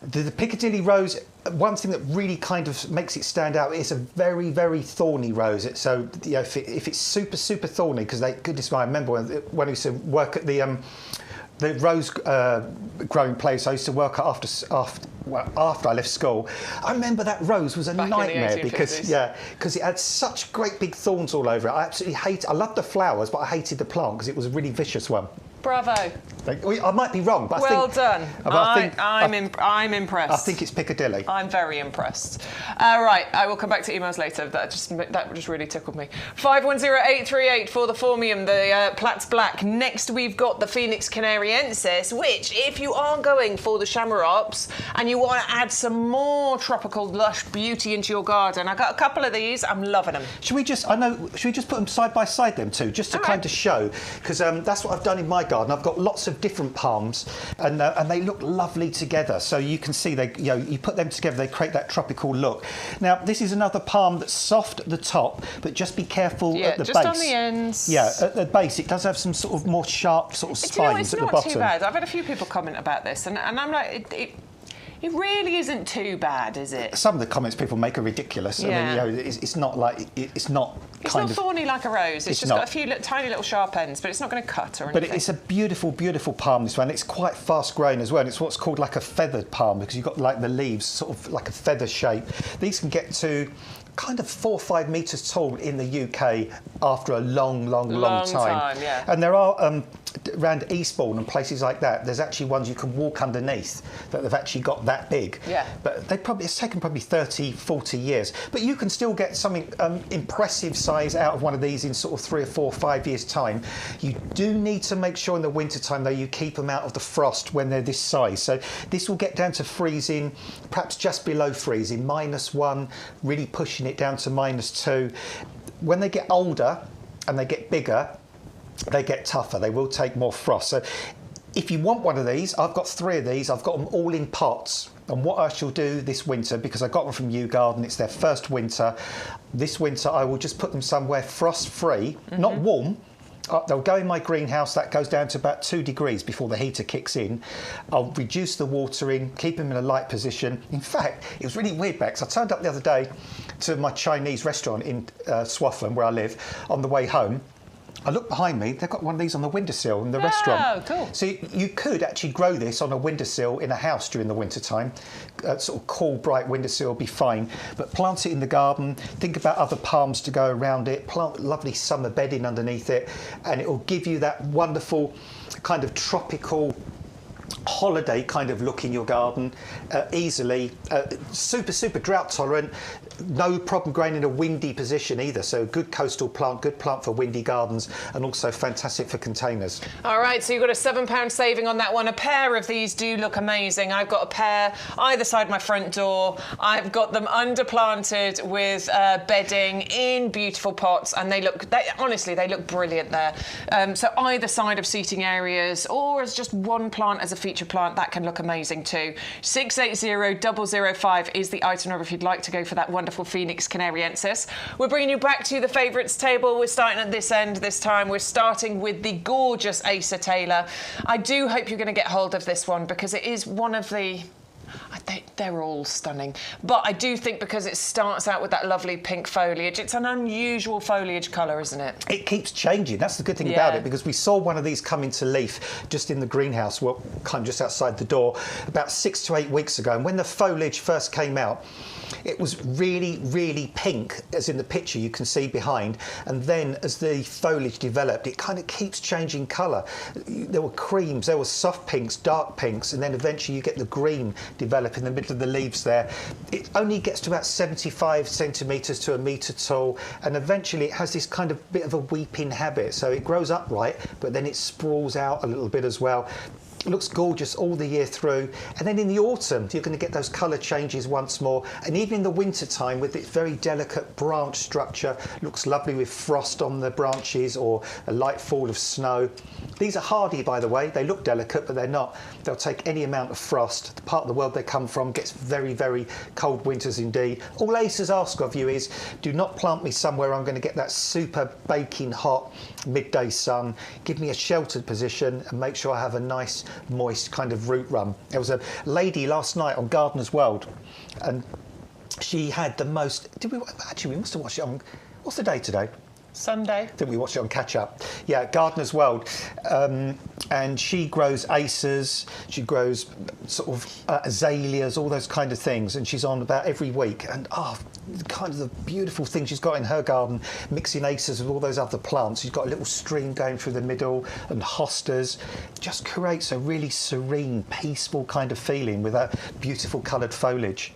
[SPEAKER 1] The Piccadilly rose, one thing that really kind of makes it stand out is a very, very thorny rose. So, you know, if it's super, super thorny, because goodness me, I remember when I used to work at the rose growing place I used to work at after I left school. I remember that rose was a nightmare because it had such great big thorns all over it. I loved the flowers, but I hated the plant because it was a really vicious one.
[SPEAKER 2] Bravo.
[SPEAKER 1] I might be wrong, but
[SPEAKER 2] well
[SPEAKER 1] done.
[SPEAKER 2] I'm impressed.
[SPEAKER 1] I think it's Piccadilly.
[SPEAKER 2] I'm very impressed. Right, I will come back to emails later. That just really tickled me. 510838 for the Formium, the Platts Black. Next, we've got the Phoenix Canariensis, which, if you are going for the Chamarops and you want to add some more tropical lush beauty into your garden, I got a couple of these. I'm loving them.
[SPEAKER 1] Should we just put them side by side, them two, just to kind of show? Because that's what I've done in my garden. I've got lots of different palms, and they look lovely together. So you can see you put them together, they create that tropical look. Now this is another palm that's soft at the top, but just be careful at the base.
[SPEAKER 2] Just on the ends.
[SPEAKER 1] Yeah, at the base it does have some sort of more sharp sort of spines at the bottom.
[SPEAKER 2] It's not too bad. I've had a few people comment about this, and I'm like, it really isn't too bad, is it?
[SPEAKER 1] Some of the comments people make are ridiculous.
[SPEAKER 2] Yeah.
[SPEAKER 1] I mean, it's not like it's not.
[SPEAKER 2] It's not thorny like a rose. It's just got a few tiny little sharp ends, but it's not going to cut or anything.
[SPEAKER 1] But it's a beautiful, beautiful palm, this one. It's quite fast growing as well. And it's what's called like a feathered palm because you've got like the leaves sort of like a feather shape. These can get to kind of 4 or 5 metres tall in the UK after a long time.
[SPEAKER 2] Yeah.
[SPEAKER 1] And there are around Eastbourne and places like that, there's actually ones you can walk underneath that they've actually got that big.
[SPEAKER 2] Yeah.
[SPEAKER 1] But it's taken probably 30, 40 years. But you can still get something impressive size out of one of these in sort of 3 or 4 or 5 years' time. You do need to make sure in the winter time though you keep them out of the frost when they're this size. So this will get down to freezing, perhaps just below freezing, -1, really pushing it down to -2. When they get older and they get bigger, they get tougher. They will take more frost. So if you want one of these, I've got 3 of these. I've got them all in pots. And what I shall do this winter, because I got them from YouGarden, it's their first winter. This winter, I will just put them somewhere frost-free, not warm. They'll go in my greenhouse. That goes down to about 2 degrees before the heater kicks in. I'll reduce the watering, keep them in a light position. In fact, it was really weird, Bex. I turned up the other day to my Chinese restaurant in Swaffham, where I live, on the way home. I look behind me, they've got one of these on the windowsill in the restaurant.
[SPEAKER 2] Oh, cool.
[SPEAKER 1] So you could actually grow this on a windowsill in a house during the winter time. Sort of cool, bright windowsill will be fine. But plant it in the garden, think about other palms to go around it, plant lovely summer bedding underneath it, and it will give you that wonderful kind of tropical holiday kind of look in your garden easily. Super drought tolerant, no problem growing in a windy position either, so good coastal plant, good plant for windy gardens, and also fantastic for containers.
[SPEAKER 2] All right, so you've got a £7 saving on that one. A pair of these do look amazing. I've got a pair either side my front door. I've got them underplanted with bedding in beautiful pots, and honestly they look brilliant there. So either side of seating areas, or as just one plant as a feature plant, that can look amazing too. 680005 is the item number if you'd like to go for that wonderful Phoenix Canariensis. We're bringing you back to the favourites table. We're starting at this end this time. We're starting with the gorgeous Acer Taylor. I do hope you're going to get hold of this one because it is one of the... They're all stunning. But I do think because it starts out with that lovely pink foliage, it's an unusual foliage colour, isn't it?
[SPEAKER 1] It keeps changing. That's the good thing about it, because we saw one of these come into leaf just in the greenhouse, well, kind of just outside the door, about 6 to 8 weeks ago. And when the foliage first came out, it was really pink, as in the picture you can see behind. And then as the foliage developed, it kind of keeps changing colour. There were creams, there were soft pinks, dark pinks, and then eventually you get the green develop in the middle of the leaves there. It only gets to about 75 centimetres to a metre tall, and eventually it has this kind of bit of a weeping habit. So it grows upright, but then it sprawls out a little bit as well. It looks gorgeous all the year through, and then in the autumn you're going to get those colour changes once more, and even in the winter time with its very delicate branch structure, looks lovely with frost on the branches or a light fall of snow. These are hardy, by the way. They look delicate, but they're not. They'll take any amount of frost. The part of the world they come from gets very cold winters indeed. All Acers ask of you is, do not plant me somewhere I'm going to get that super baking hot midday sun, give me a sheltered position and make sure I have a nice moist kind of root run. There was a lady last night on Gardener's World and she had the most, we must have watched it on, what's the day today?
[SPEAKER 2] Sunday.
[SPEAKER 1] I think we watched it on Catch Up. Yeah, Gardener's World. And she grows acers, she grows sort of azaleas, all those kind of things. And she's on about every week. And kind of the beautiful thing she's got in her garden, mixing acers with all those other plants. She's got a little stream going through the middle and hostas. Just creates a really serene, peaceful kind of feeling with that beautiful coloured foliage.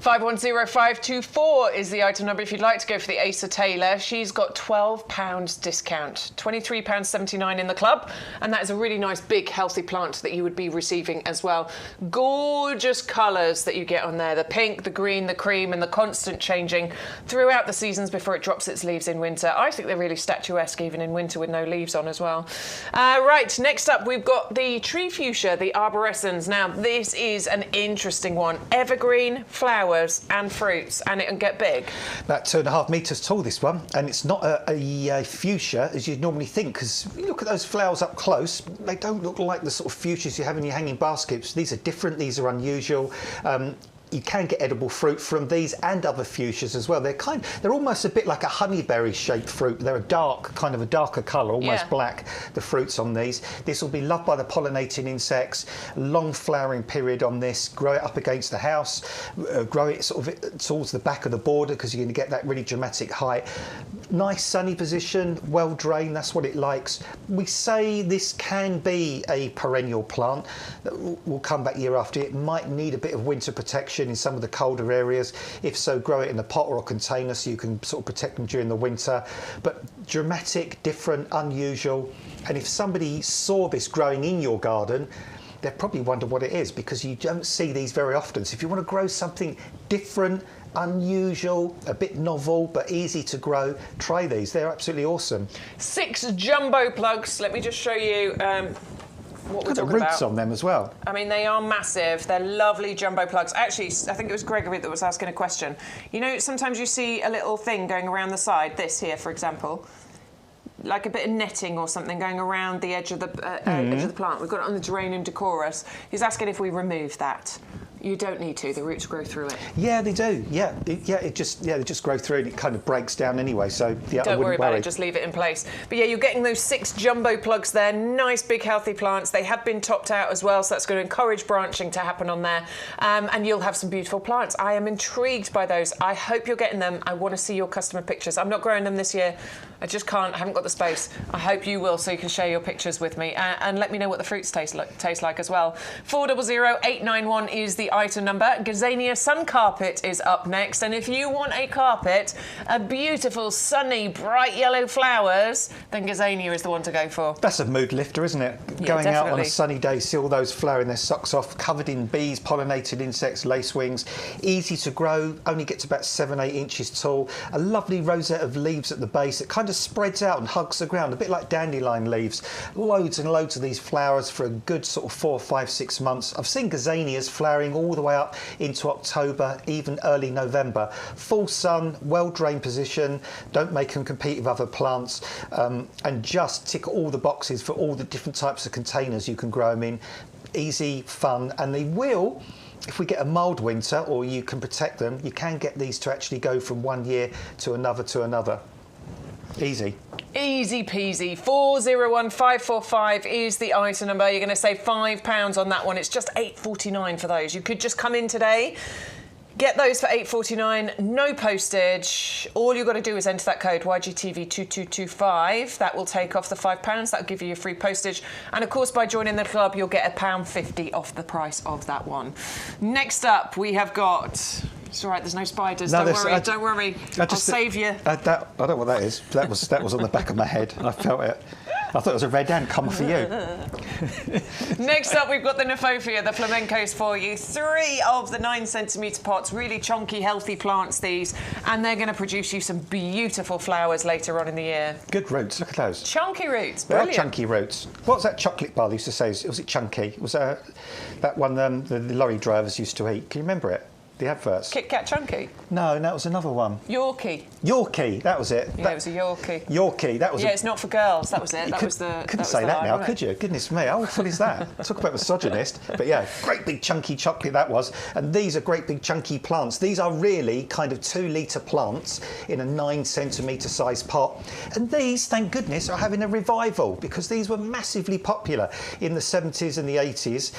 [SPEAKER 2] 510524 is the item number if you'd like to go for the Acer Taylor. She's got £12 discount, £23.79 in the club, and that is a really nice big healthy plant that you would be receiving as well. Gorgeous colours that you get on there, the pink, the green, the cream, and the constant changing throughout the seasons before it drops its leaves in winter. I think they're really statuesque even in winter with no leaves on as well. Right, next up we've got the tree fuchsia, the arborescens. Now this is an interesting one. Evergreen flower and fruits, and it can get big.
[SPEAKER 1] About 2.5 metres tall, this one, and it's not a fuchsia as you'd normally think, because you look at those flowers up close, they don't look like the sort of fuchsias you have in your hanging baskets. These are different, these are unusual. You can get edible fruit from these and other fuchsias as well. They're almost a bit like a honeyberry shaped fruit. They're a darker colour, almost black, the fruits on these. This will be loved by the pollinating insects. Long flowering period on this. Grow it up against the house. Grow it sort of towards the back of the border because you're going to get that really dramatic height. Nice sunny position, well drained, that's what it likes. We say this can be a perennial plant that will come back year after year. It might need a bit of winter protection in some of the colder areas. If so, grow it in a pot or a container so you can sort of protect them during the winter. But dramatic, different, unusual. And if somebody saw this growing in your garden, they'd probably wonder what it is, because you don't see these very often. So if you want to grow something different, unusual, a bit novel, but easy to grow, try these. They're absolutely awesome. 6
[SPEAKER 2] jumbo plugs. Let me just show you what we're talking about.
[SPEAKER 1] Got the roots on them as well.
[SPEAKER 2] I mean, they are massive. They're lovely jumbo plugs. Actually, I think it was Gregory that was asking a question. You know, sometimes you see a little thing going around the side, this here, for example, like a bit of netting or something going around the edge of the edge of the plant. We've got it on the geranium decorus. He's asking if we remove that. You don't need to. The roots grow through it.
[SPEAKER 1] Yeah, they do. Yeah, they just grow through, and it kind of breaks down anyway. So yeah,
[SPEAKER 2] don't worry about it. Just leave it in place. But yeah, you're getting those 6 jumbo plugs there. Nice, big, healthy plants. They have been topped out as well, so that's going to encourage branching to happen on there. And you'll have some beautiful plants. I am intrigued by those. I hope you're getting them. I want to see your customer pictures. I'm not growing them this year. I just can't. I haven't got the space. I hope you will, so you can share your pictures with me and let me know what the fruits taste like as well. 400891 is the item number. Gazania sun carpet is up next, and if you want a carpet, a beautiful, sunny, bright yellow flowers, then Gazania is the one to go for.
[SPEAKER 1] That's a mood lifter, isn't it?
[SPEAKER 2] Yeah,
[SPEAKER 1] Going
[SPEAKER 2] definitely.
[SPEAKER 1] out on a sunny day, see all those flowering their socks off, covered in bees, pollinated insects, lacewings. Easy to grow, only gets about 7-8 inches tall. A lovely rosette of leaves at the base that kind of spreads out and hugs the ground, a bit like dandelion leaves. Loads and loads of these flowers for a good sort of 4, 5, 6 months. I've seen Gazanias flowering all the way up into October, even early November. Full sun, well-drained position, don't make them compete with other plants, and just tick all the boxes for all the different types of containers you can grow them in. Easy, fun, and they will, if we get a mild winter or you can protect them, you can get these to actually go from one year to another. Easy.
[SPEAKER 2] Easy peasy. 401545 is the item number. You're going to save £5 on that one. It's just $8.49 for those. You could just come in today, get those for $8.49, no postage. All you've got to do is enter that code YGTV2225. That will take off the £5. That'll give you your free postage. And of course, by joining the club, you'll get £1.50 off the price of that one. Next up, we have got... It's all right, there's no spiders.
[SPEAKER 1] No,
[SPEAKER 2] don't worry. I'll save you.
[SPEAKER 1] I don't know what that is. That was on the back of my head. I felt it. I thought it was a red ant coming for you.
[SPEAKER 2] Next up, we've got the Nephofia, the flamencos for you. 3 of the 9cm pots, really chunky, healthy plants, these. And they're going to produce you some beautiful flowers later on in the year.
[SPEAKER 1] Good roots, look at those.
[SPEAKER 2] Chunky roots,
[SPEAKER 1] They are
[SPEAKER 2] brilliant.
[SPEAKER 1] chunky roots. What's that chocolate bar they used to say? Was it chunky? Was that one the lorry drivers used to eat? Can you remember it? the adverts.
[SPEAKER 2] Kit Kat Chunky?
[SPEAKER 1] No, that was another one.
[SPEAKER 2] Yorkie.
[SPEAKER 1] Yorkie, that was it.
[SPEAKER 2] Yeah, it was a Yorkie.
[SPEAKER 1] Yorkie, that was
[SPEAKER 2] Yeah, it's not for girls, that was it. That was the...
[SPEAKER 1] Couldn't say that now, could you? Goodness me, how awful is that? Talk about misogynist. But yeah, great big chunky chocolate that was. And these are great big chunky plants. These are really kind of 2-litre plants in a 9-centimetre size pot. And these, thank goodness, are having a revival because these were massively popular in the 70s and the 80s.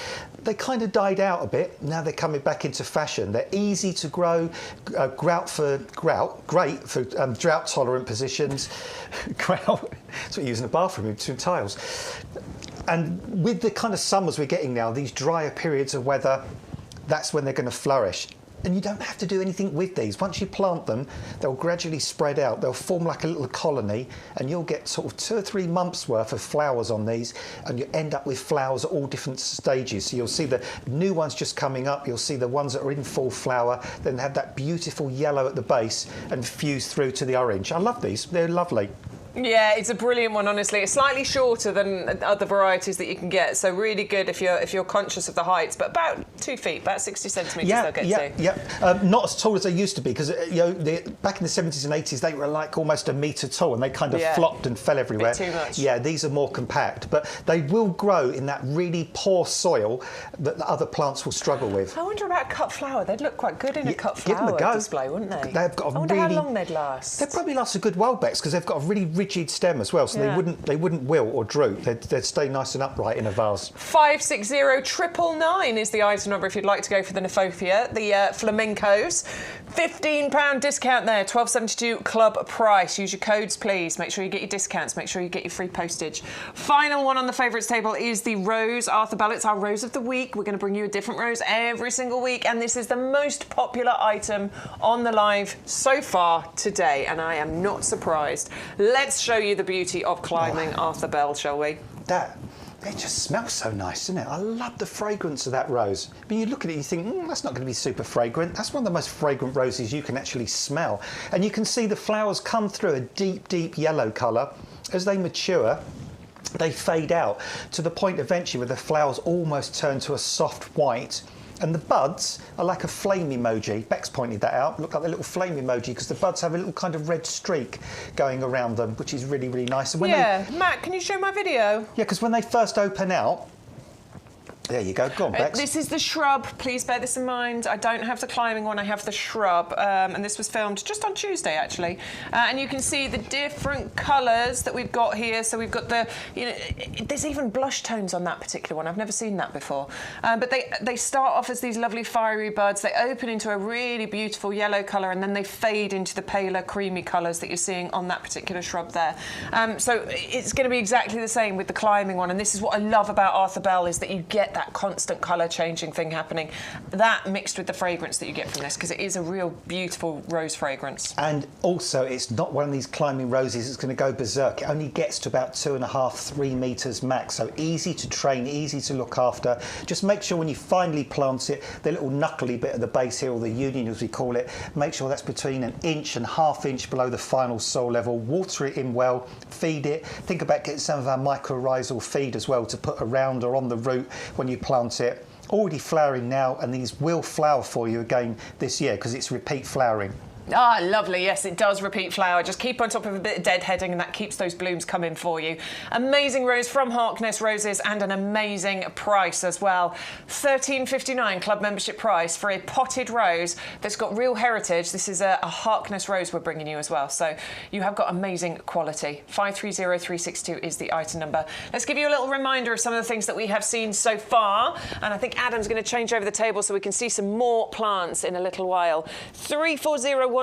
[SPEAKER 1] They kind of died out a bit. Now they're coming back into fashion. They're easy to grow, great for drought-tolerant positions. Grout, that's what you use in the bathroom with 2 tiles. And with the kind of summers we're getting now, these drier periods of weather, that's when they're going to flourish. And you don't have to do anything with these. Once you plant them, they'll gradually spread out. They'll form like a little colony, and you'll get sort of 2 or 3 months worth of flowers on these, and you end up with flowers at all different stages. So you'll see the new ones just coming up. You'll see the ones that are in full flower, then have that beautiful yellow at the base and fuse through to the orange. I love these. They're lovely.
[SPEAKER 2] Yeah, it's a brilliant one, honestly. It's slightly shorter than other varieties that you can get, so really good if you're conscious of the heights. But about 2 feet, about 60 centimetres they'll get to.
[SPEAKER 1] Yeah, not as tall as they used to be because back in the 70s and 80s they were like almost a metre tall and they kind of flopped and fell everywhere.
[SPEAKER 2] A bit too much.
[SPEAKER 1] Yeah, these are more compact, but they will grow in that really poor soil that the other plants will struggle with.
[SPEAKER 2] I wonder about cut flower. They'd look quite good in a cut
[SPEAKER 1] give them
[SPEAKER 2] flower
[SPEAKER 1] a go.
[SPEAKER 2] display, wouldn't they?
[SPEAKER 1] They've got
[SPEAKER 2] I wonder how long they'd last.
[SPEAKER 1] They'd probably last a good while, Bex, because they've got a really rigid stem as well, so they wouldn't wilt or droop. They'd stay nice and upright in a vase.
[SPEAKER 2] 560999 is the item number if you'd like to go for the Niphothia, the flamencos. £15 discount there, $12.72 club price. Use your codes, please. Make sure you get your discounts. Make sure you get your free postage. Final one on the favourites table is the rose Arthur Bell. It's our rose of the week. We're going to bring you a different rose every single week, and this is the most popular item on the live so far today, and I am not surprised. Let's show you the beauty of climbing Arthur Bell, shall we?
[SPEAKER 1] It just smells so nice, doesn't it? I love the fragrance of that rose. But you look at it, you think, that's not going to be super fragrant. That's one of the most fragrant roses you can actually smell. And you can see the flowers come through a deep, deep yellow colour. As they mature, they fade out to the point eventually where the flowers almost turn to a soft white. And the buds are like a flame emoji. Bex pointed that out. Look like the little flame emoji because the buds have a little kind of red streak going around them, which is really, really nice. And when
[SPEAKER 2] Matt, can you show my video?
[SPEAKER 1] Yeah, because when they first open out, there you go. Go on, Bex.
[SPEAKER 2] This is the shrub. Please bear this in mind. I don't have the climbing one. I have the shrub. And this was filmed just on Tuesday, actually. And you can see the different colours that we've got here. So we've got the, there's even blush tones on that particular one. I've never seen that before. But they start off as these lovely fiery buds. They open into a really beautiful yellow colour, and then they fade into the paler, creamy colours that you're seeing on that particular shrub there. So it's going to be exactly the same with the climbing one. And this is what I love about Arthur Bell, is that you get that constant colour changing thing happening. That mixed with the fragrance that you get from this, because it is a real beautiful rose fragrance.
[SPEAKER 1] And also, it's not one of these climbing roses that's going to go berserk. It only gets to about 2.5, 3 metres max. So easy to train, easy to look after. Just make sure when you finally plant it, the little knuckly bit at the base here, or the union as we call it, make sure that's between 1 inch and ½ inch below the final soil level. Water it in well, feed it. Think about getting some of our mycorrhizal feed as well to put around or on the root when you plant it. Already flowering now, and these will flower for you again this year because it's repeat flowering.
[SPEAKER 2] Ah, lovely. Yes, it does repeat flower. Just keep on top of a bit of deadheading and that keeps those blooms coming for you. Amazing rose from Harkness Roses, and an amazing price as well. $13.59 club membership price for a potted rose that's got real heritage. This is a Harkness rose we're bringing you as well. So you have got amazing quality. 530362 is the item number. Let's give you a little reminder of some of the things that we have seen so far. And I think Adam's going to change over the table so we can see some more plants in a little while. 340103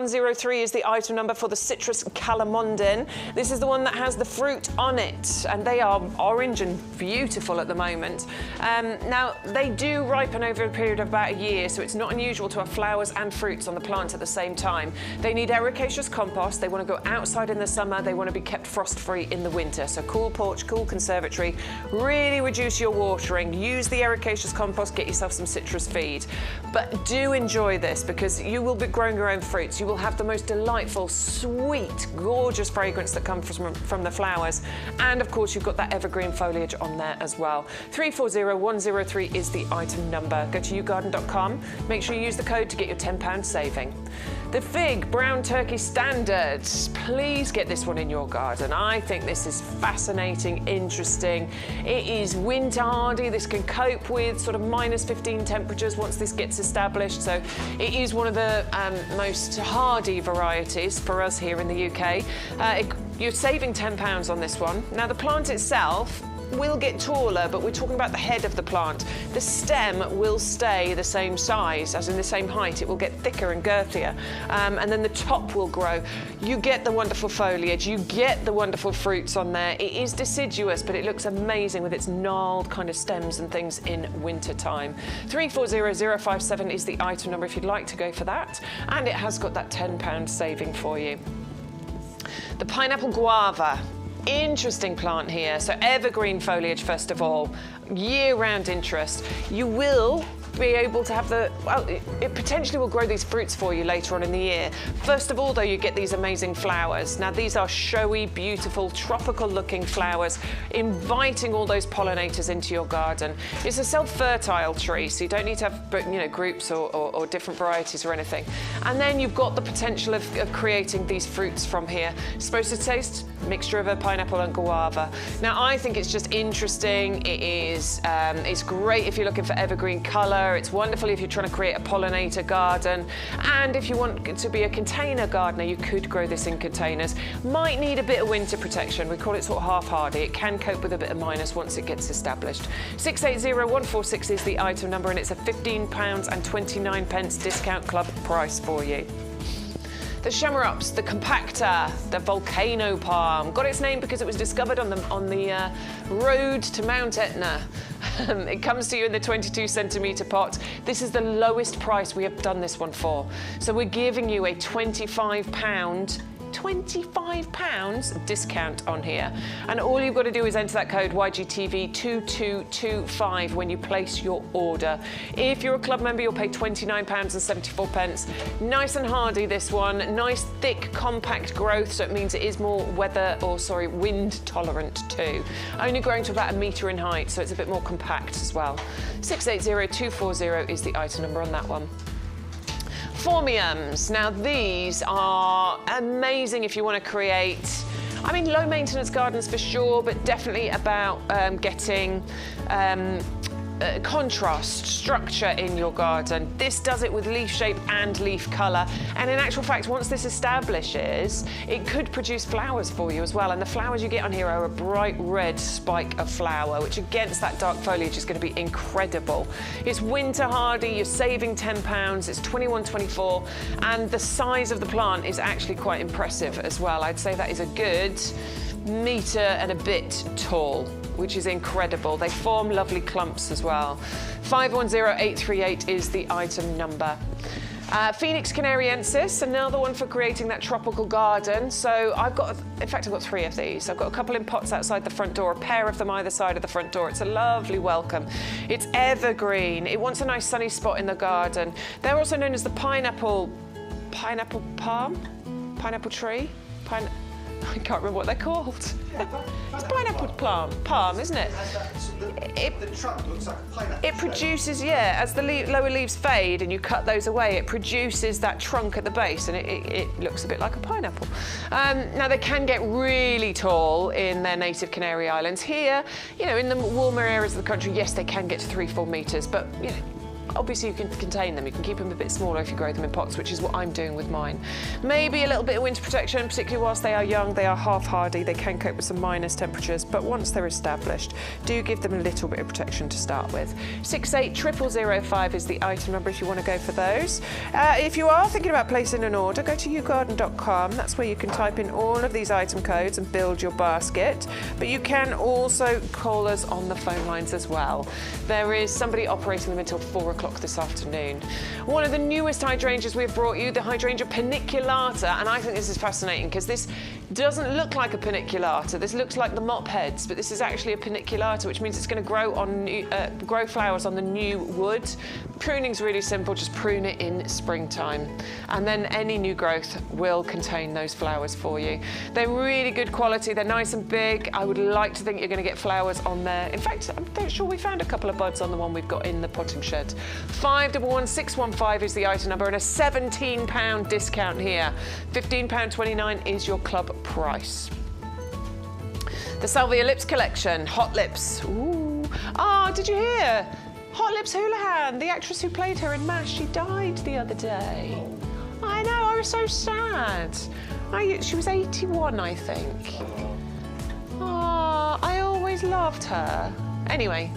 [SPEAKER 2] is the item number for the citrus calamondin. This is the one that has the fruit on it, and they are orange and beautiful at the moment. Now, they do ripen over a period of about a year, so it's not unusual to have flowers and fruits on the plant at the same time. They need ericaceous compost. They want to go outside in the summer. They want to be kept frost-free in the winter. So cool porch, cool conservatory. Really reduce your watering. Use the ericaceous compost. Get yourself some citrus feed. But do enjoy this, because you will be growing your own fruits. You you will have the most delightful, sweet, gorgeous fragrance that comes from the flowers. And of course, you've got that evergreen foliage on there as well. 340103 is the item number. Go to YouGarden.com. Make sure you use the code to get your £10 saving. The fig brown turkey standard. Please get this one in your garden. I think this is fascinating, interesting. It is winter hardy. This can cope with sort of -15 temperatures once this gets established. So it is one of the most hardy varieties for us here in the UK. You're saving £10 on this one. Now the plant itself will get taller, but we're talking about the head of the plant. The stem will stay the same size, as in the same height. It will get thicker and girthier, and then the top will grow. You get the wonderful foliage, you get the wonderful fruits on there. It is deciduous, but it looks amazing with its gnarled kind of stems and things in winter time. 340057 is the item number if you'd like to go for that, and it has got that £10 saving for you. The pineapple guava. Interesting plant here. So evergreen foliage, first of all, year-round interest. You will be able to have it potentially will grow these fruits for you later on in the year. First of all, though, you get these amazing flowers. Now, these are showy, beautiful, tropical-looking flowers, inviting all those pollinators into your garden. It's a self-fertile tree, so you don't need to have, groups or different varieties or anything. And then you've got the potential of creating these fruits from here. It's supposed to taste mixture of a pineapple and guava. Now, I think it's just interesting. It is, it's great if you're looking for evergreen colour. It's wonderful if you're trying to create a pollinator garden. And if you want to be a container gardener, you could grow this in containers. Might need a bit of winter protection. We call it sort of half hardy. It can cope with a bit of minus once it gets established. 680146 is the item number, and it's a £15.29 discount club price for you. The Shamarups, the compactor, the Volcano palm. Got its name because it was discovered on the road to Mount Etna. It comes to you in the 22 centimetre pot. This is the lowest price we have done this one for. So we're giving you a £25 discount on here. And all you've got to do is enter that code YGTV2225 when you place your order. If you're a club member, you'll pay £29.74. Nice and hardy, this one. Nice, thick, compact growth, so it means it is more wind tolerant too. Only growing to about 1 metre in height, so it's a bit more compact as well. 680240 is the item number on that one. Formiums. Now, these are amazing if you want to create, low maintenance gardens for sure, but definitely about getting contrast, structure in your garden. This does it with leaf shape and leaf colour. And in actual fact, once this establishes, it could produce flowers for you as well. And the flowers you get on here are a bright red spike of flower, which against that dark foliage is going to be incredible. It's winter hardy, you're saving £10, it's $21.24, and the size of the plant is actually quite impressive as well. I'd say that is a good metre and a bit tall, which is incredible. They form lovely clumps as well. 510838 is the item number. Phoenix canariensis, another one for creating that tropical garden. So I've got 3 of these. I've got a couple in pots outside the front door, a pair of them either side of the front door. It's a lovely welcome. It's evergreen. It wants a nice sunny spot in the garden. They're also known as the pineapple palm? Pineapple tree? I can't remember what they're called. It's pineapple palm, isn't it?
[SPEAKER 1] The trunk looks like a pineapple.
[SPEAKER 2] It produces, as the lower leaves fade and you cut those away, it produces that trunk at the base, and it looks a bit like a pineapple. Now, they can get really tall in their native Canary Islands. Here, in the warmer areas of the country, yes, they can get to 3-4 metres, but, obviously you can contain them. You can keep them a bit smaller if you grow them in pots, which is what I'm doing with mine. Maybe a little bit of winter protection, particularly whilst they are young. They are half hardy. They can cope with some minus temperatures, but once they're established, do give them a little bit of protection to start with. 680005 is the item number if you want to go for those. If you are thinking about placing an order, go to YouGarden.com. That's where you can type in all of these item codes and build your basket. But you can also call us on the phone lines as well. There is somebody operating them until 4 o'clock this afternoon. One of the newest hydrangeas we've brought you, the Hydrangea paniculata, and I think this is fascinating because this Doesn't look like a paniculata. This looks like the mop heads, but this is actually a paniculata, which means it's going to grow on grow flowers on the new wood. Pruning's really simple. Just prune it in springtime, and then any new growth will contain those flowers for you. They're really good quality. They're nice and big. I would like to think you're going to get flowers on there. In fact, I'm sure we found a couple of buds on the one we've got in the potting shed. 511615 is the item number, and a £17 discount here. £15.29 is your club price. The Salvia Lips collection, Hot Lips. Ooh. Ah, did you hear? Hot Lips Houlihan, the actress who played her in MASH, she died the other day. I know, I was so sad. She was 81, I think. Ah, I always loved her. Anyway,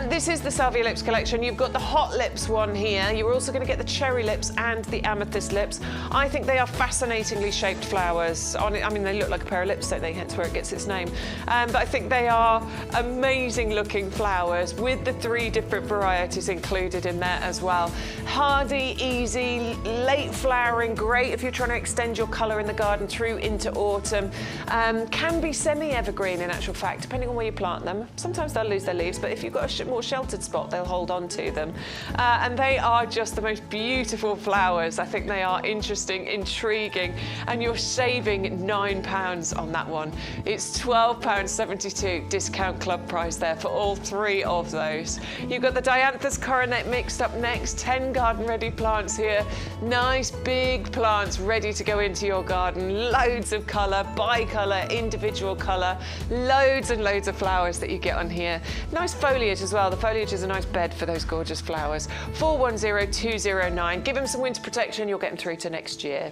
[SPEAKER 2] this is the Salvia Lips collection. You've got the Hot Lips one here. You're also going to get the Cherry Lips and the Amethyst Lips. I think they are fascinatingly shaped flowers. I mean, they look like a pair of lips, don't they? Hence where it gets its name. But I think they are amazing looking flowers with the 3 different varieties included in there as well. Hardy, easy, late flowering, great if you're trying to extend your colour in the garden through into autumn. Can be semi-evergreen in actual fact, depending on where you plant them. Sometimes they'll lose their leaves, but if you've got a more sheltered spot, they'll hold on to them. And they are just the most beautiful flowers. I think they are interesting, intriguing, and you're saving £9 on that one. It's £12.72 discount club price there for all 3 of those. You've got the Dianthus coronet mixed up next, 10 garden-ready plants here. Nice big plants ready to go into your garden. Loads of colour, bi-colour, individual colour, loads and loads of flowers that you get on here. Nice foliage as well. The foliage is a nice bed for those gorgeous flowers. 410209. Give them some winter protection. You'll get them through to next year.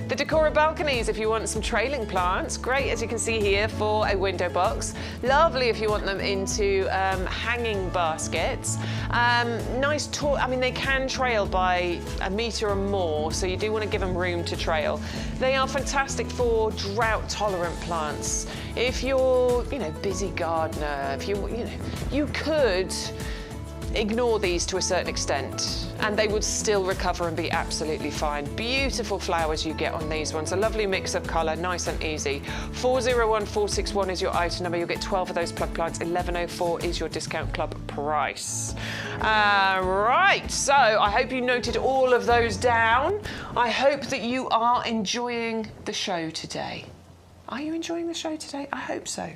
[SPEAKER 2] The Decora balconies, if you want some trailing plants, great as you can see here for a window box. Lovely if you want them into hanging baskets. Nice tall, I mean they can trail by a metre or more, so you do want to give them room to trail. They are fantastic for drought tolerant plants. If you're, busy gardener, if you could ignore these to a certain extent and they would still recover and be absolutely fine. Beautiful flowers you get on these ones. A lovely mix of colour, nice and easy. 401461 is your item number. You'll get 12 of those plug plants. 1104 is your discount club price. Right, so I hope you noted all of those down. I hope that you are enjoying the show today. Are you enjoying the show today? I hope so.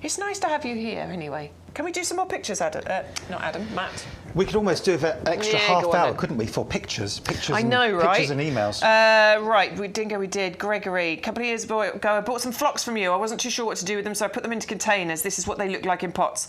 [SPEAKER 2] It's nice to have you here anyway. Can we do some more pictures, Adam? Not Adam, Matt.
[SPEAKER 1] We could almost do an extra half hour, couldn't we, for pictures?
[SPEAKER 2] I know, right?
[SPEAKER 1] Pictures and emails.
[SPEAKER 2] Right, we did. Gregory, a couple of years ago, I bought some phlox from you. I wasn't too sure what to do with them, so I put them into containers. This is what they look like in pots.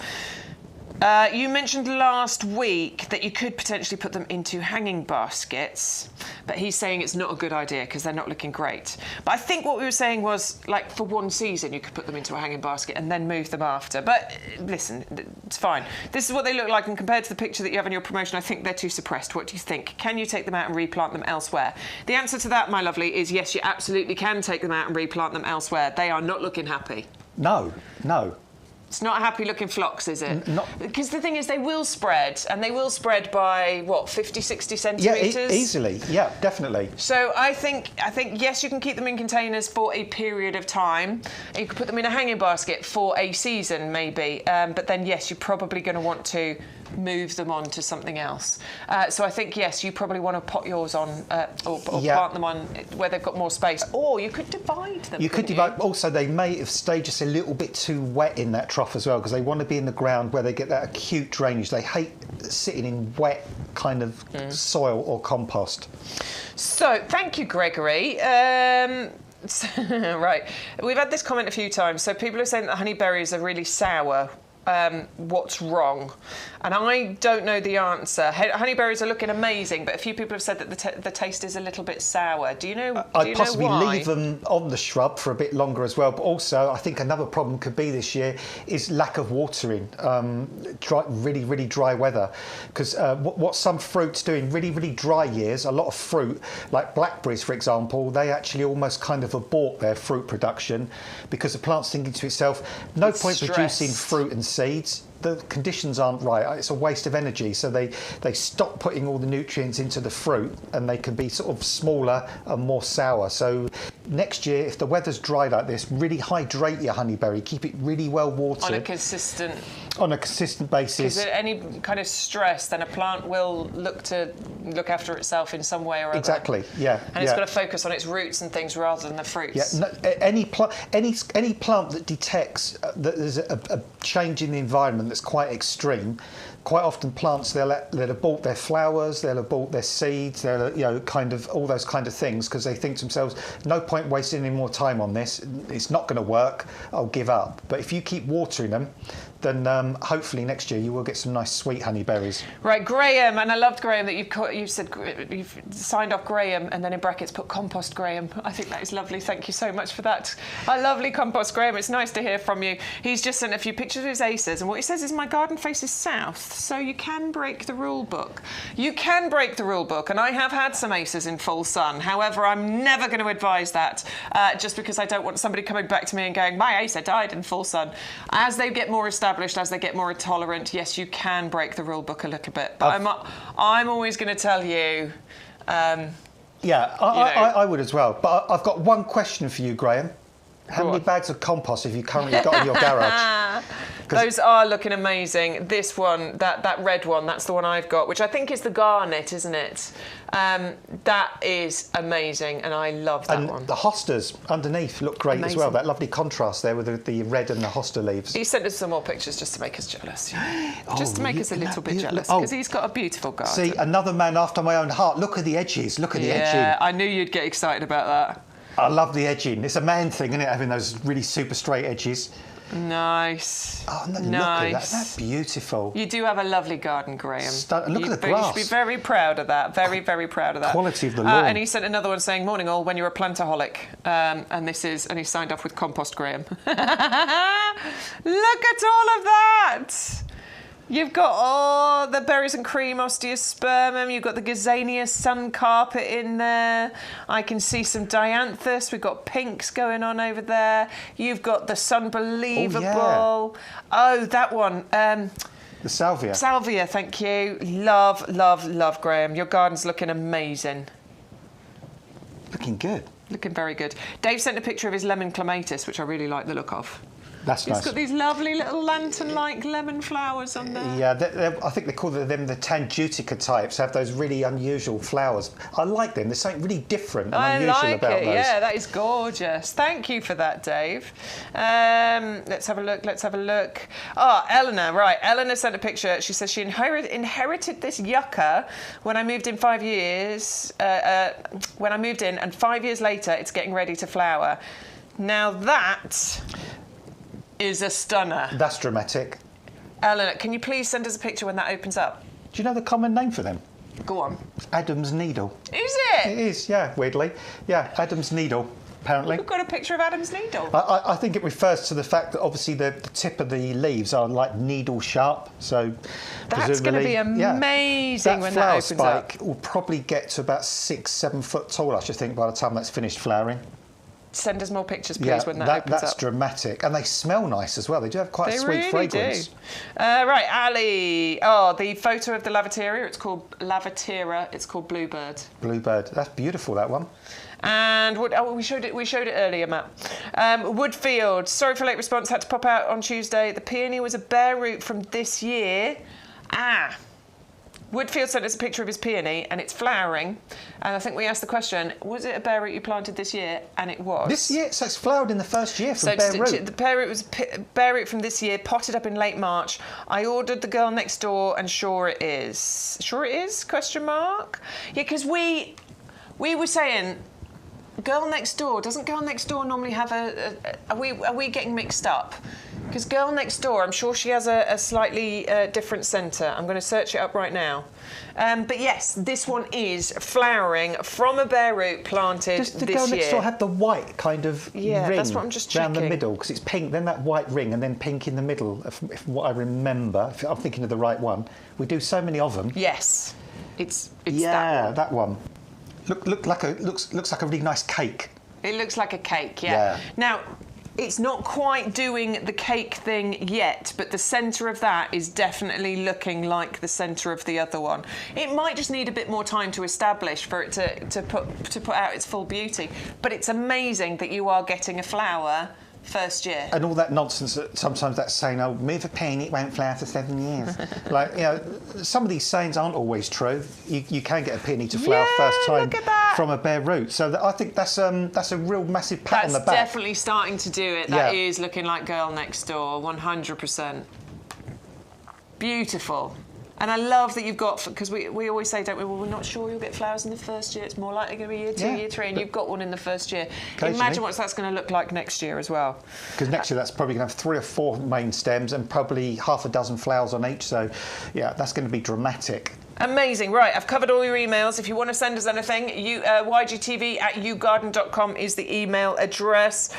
[SPEAKER 2] You mentioned last week that you could potentially put them into hanging baskets, but he's saying it's not a good idea because they're not looking great. But I think what we were saying was, like, for one season, you could put them into a hanging basket and then move them after. But listen, it's fine. This is what they look like, and compared to the picture that you have in your promotion, I think they're too suppressed. What do you think? Can you take them out and replant them elsewhere? The answer to that, my lovely, is yes, you absolutely can take them out and replant them elsewhere. They are not looking happy.
[SPEAKER 1] No.
[SPEAKER 2] It's not a happy-looking phlox, is it?
[SPEAKER 1] Not...
[SPEAKER 2] Because the thing is, they will spread, and they will spread by, what, 50, 60 centimetres?
[SPEAKER 1] Yeah, easily. Yeah, definitely.
[SPEAKER 2] So I think, yes, you can keep them in containers for a period of time. You could put them in a hanging basket for a season, maybe. But then, yes, you're probably going to want to move them on to something else. So I think, yes, you probably want to pot yours on or plant them on where they've got more space. Or you could divide them.
[SPEAKER 1] You could divide. Also, they may have stayed just a little bit too wet in that trough as well, because they want to be in the ground where they get that acute drainage. They hate sitting in wet kind of soil or compost. So,
[SPEAKER 2] thank you, Gregory. Right, we've had this comment a few times. So people are saying that honeyberries are really sour. What's wrong? And I don't know the answer. Honeyberries are looking amazing, but a few people have said that the taste is a little bit sour. Do you know?
[SPEAKER 1] I'd possibly leave them on the shrub for a bit longer as well. But also, I think another problem could be this year is lack of watering. Really dry weather. Because what some fruits do in really dry years, a lot of fruit, like blackberries, for example, they actually almost kind of abort their fruit production because the plant's thinking to itself, no point producing fruit and seeds the conditions aren't right, it's a waste of energy. So they stop putting all the nutrients into the fruit, and they can be sort of smaller and more sour. So next year, if the weather's dry like this, really hydrate your honeyberry. Keep it really well watered.
[SPEAKER 2] On a consistent
[SPEAKER 1] basis.
[SPEAKER 2] Because any kind of stress, then a plant will look after itself in some way or other.
[SPEAKER 1] Exactly. Yeah.
[SPEAKER 2] And it's got to focus on its roots and things rather than the fruits.
[SPEAKER 1] Yeah. No, any plant that detects that there's a change in the environment that's quite extreme. Quite often, plants they'll abort their flowers, they'll abort their seeds, they'll kind of all those kind of things, because they think to themselves, no point wasting any more time on this. It's not going to work. I'll give up. But if you keep watering them, then hopefully next year you will get some nice sweet honeyberries.
[SPEAKER 2] Right, Graham, and I loved Graham that you've signed off Graham and then in brackets put Compost Graham. I think that is lovely. Thank you so much for that. Lovely Compost Graham. It's nice to hear from you. He's just sent a few pictures of his acers, and what he says is, my garden faces south, so you can break the rule book. You can break the rule book, and I have had some acers in full sun. However, I'm never going to advise that, just because I don't want somebody coming back to me and going, my acer died in full sun. As they get more established, as they get more tolerant, yes, you can break the rule book a little bit. But I'm always going to tell you.
[SPEAKER 1] Yeah, I would as well. But I've got one question for you, Graham. How many bags of compost have you currently got in your garage?
[SPEAKER 2] Those are looking amazing. This one, that red one, that's the one I've got, which I think is the garnet, isn't it? That is amazing, and I love that one.
[SPEAKER 1] The hostas underneath look great as well. That lovely contrast there with the red and the hosta leaves.
[SPEAKER 2] He sent us some more pictures just to make us jealous. Just to make us a little bit jealous, because he's got a beautiful garden.
[SPEAKER 1] See, another man after my own heart. Look at the edges. Look at the edging.
[SPEAKER 2] Yeah, I knew you'd get excited about that.
[SPEAKER 1] I love the edging. It's a man thing, isn't it, having those really super straight edges.
[SPEAKER 2] Nice.
[SPEAKER 1] Oh, no,
[SPEAKER 2] nice.
[SPEAKER 1] Look at that. That's beautiful.
[SPEAKER 2] You do have a lovely garden, Graham.
[SPEAKER 1] Look at the grass.
[SPEAKER 2] You should be very proud of that. Very, very proud of that.
[SPEAKER 1] Quality of the lawn.
[SPEAKER 2] And he sent another one saying, morning all, when you're a plantaholic. And he signed off with Compost Graham. Look at all of that. You've got the berries and cream osteospermum. You've got the Gazania sun carpet in there. I can see some Dianthus. We've got pinks going on over there. You've got the Sunbelievable. Oh, that one.
[SPEAKER 1] The Salvia.
[SPEAKER 2] Salvia, thank you. Love, love, love, Graham. Your garden's looking amazing.
[SPEAKER 1] Looking good.
[SPEAKER 2] Looking very good. Dave sent a picture of his lemon clematis, which I really like the look of.
[SPEAKER 1] That's nice.
[SPEAKER 2] It's got these lovely little lantern-like lemon flowers on there.
[SPEAKER 1] Yeah, I think they call them the Tangutica types. Have those really unusual flowers. I like them. There's something really different and unusual about those.
[SPEAKER 2] Yeah, that is gorgeous. Thank you for that, Dave. Let's have a look. Let's have a look. Oh, Eleanor, right. Eleanor sent a picture. She says she inherited this yucca when I moved in 5 years. When I moved in, and 5 years later, it's getting ready to flower. Now that is a stunner.
[SPEAKER 1] That's dramatic.
[SPEAKER 2] Eleanor, can you please send us a picture when that opens up?
[SPEAKER 1] Do you know the common name for them?
[SPEAKER 2] Go on.
[SPEAKER 1] Adam's needle.
[SPEAKER 2] Is it?
[SPEAKER 1] It is, yeah, weirdly. Yeah, Adam's needle, apparently.
[SPEAKER 2] We've got a picture of Adam's needle.
[SPEAKER 1] I think it refers to the fact that obviously the tip of the leaves are like needle sharp, so
[SPEAKER 2] that's going to be amazing when that opens up.
[SPEAKER 1] That flower spike will probably get to about 6-7 foot tall, I should think, by the time that's finished flowering.
[SPEAKER 2] Send us more pictures, please, when that opens up.
[SPEAKER 1] That's dramatic. And they smell nice as well. They do have quite a sweet fragrance.
[SPEAKER 2] Do. Right, Ali. Oh, the photo of the Lavatera. It's called Lavatera. It's called Bluebird.
[SPEAKER 1] Bluebird. That's beautiful, that one.
[SPEAKER 2] And we showed it earlier, Matt. Woodfield. Sorry for late response. Had to pop out on Tuesday. The peony was a bare root from this year. Woodfield sent us a picture of his peony, and it's flowering. And I think we asked the question, was it a bare root you planted this year? And it was.
[SPEAKER 1] This year? So it's flowered in the first year from bare root?
[SPEAKER 2] The bare root was bare root from this year, potted up in late March. I ordered the girl next door, and sure it is. Sure it is? Question mark? Yeah, because we were saying, girl next door, doesn't girl next door normally have are we getting mixed up? Because girl next door, I'm sure she has a slightly different centre. I'm going to search it up right now. But yes, this one is flowering from a bare root planted this year. Does the girl next door have
[SPEAKER 1] the white kind of ring
[SPEAKER 2] that's what I'm just checking.
[SPEAKER 1] Down the middle? Because it's pink, then that white ring, and then pink in the middle, if what I remember. If I'm thinking of the right one. We do so many of them.
[SPEAKER 2] Yes, it's
[SPEAKER 1] that one. Looks like a really nice cake.
[SPEAKER 2] It looks like a cake, yeah. Now, It's not quite doing the cake thing yet, but the centre of that is definitely looking like the centre of the other one. It might just need a bit more time to establish for it to put out its full beauty, but it's amazing that you are getting a flower first year.
[SPEAKER 1] And all that nonsense that sometimes that's saying, oh, move a pin, it won't flower for 7 years. Like, you know, some of these sayings aren't always true. You can get a peony to flower first time from a bare root. So I think that's a real massive pat on the back.
[SPEAKER 2] That's definitely starting to do it. That is looking like girl next door, 100%. Beautiful. And I love that you've got, because we always say, don't we, well, we're not sure you'll get flowers in the first year. It's more likely going to be year 2, year 3, and you've got one in the first year. Imagine what that's going to look like next year as well.
[SPEAKER 1] Because next year that's probably going to have 3 or 4 main stems and probably half a dozen flowers on each. So, yeah, that's going to be dramatic.
[SPEAKER 2] Amazing. Right, I've covered all your emails. If you want to send us anything, ygtv@yougarden.com is the email address.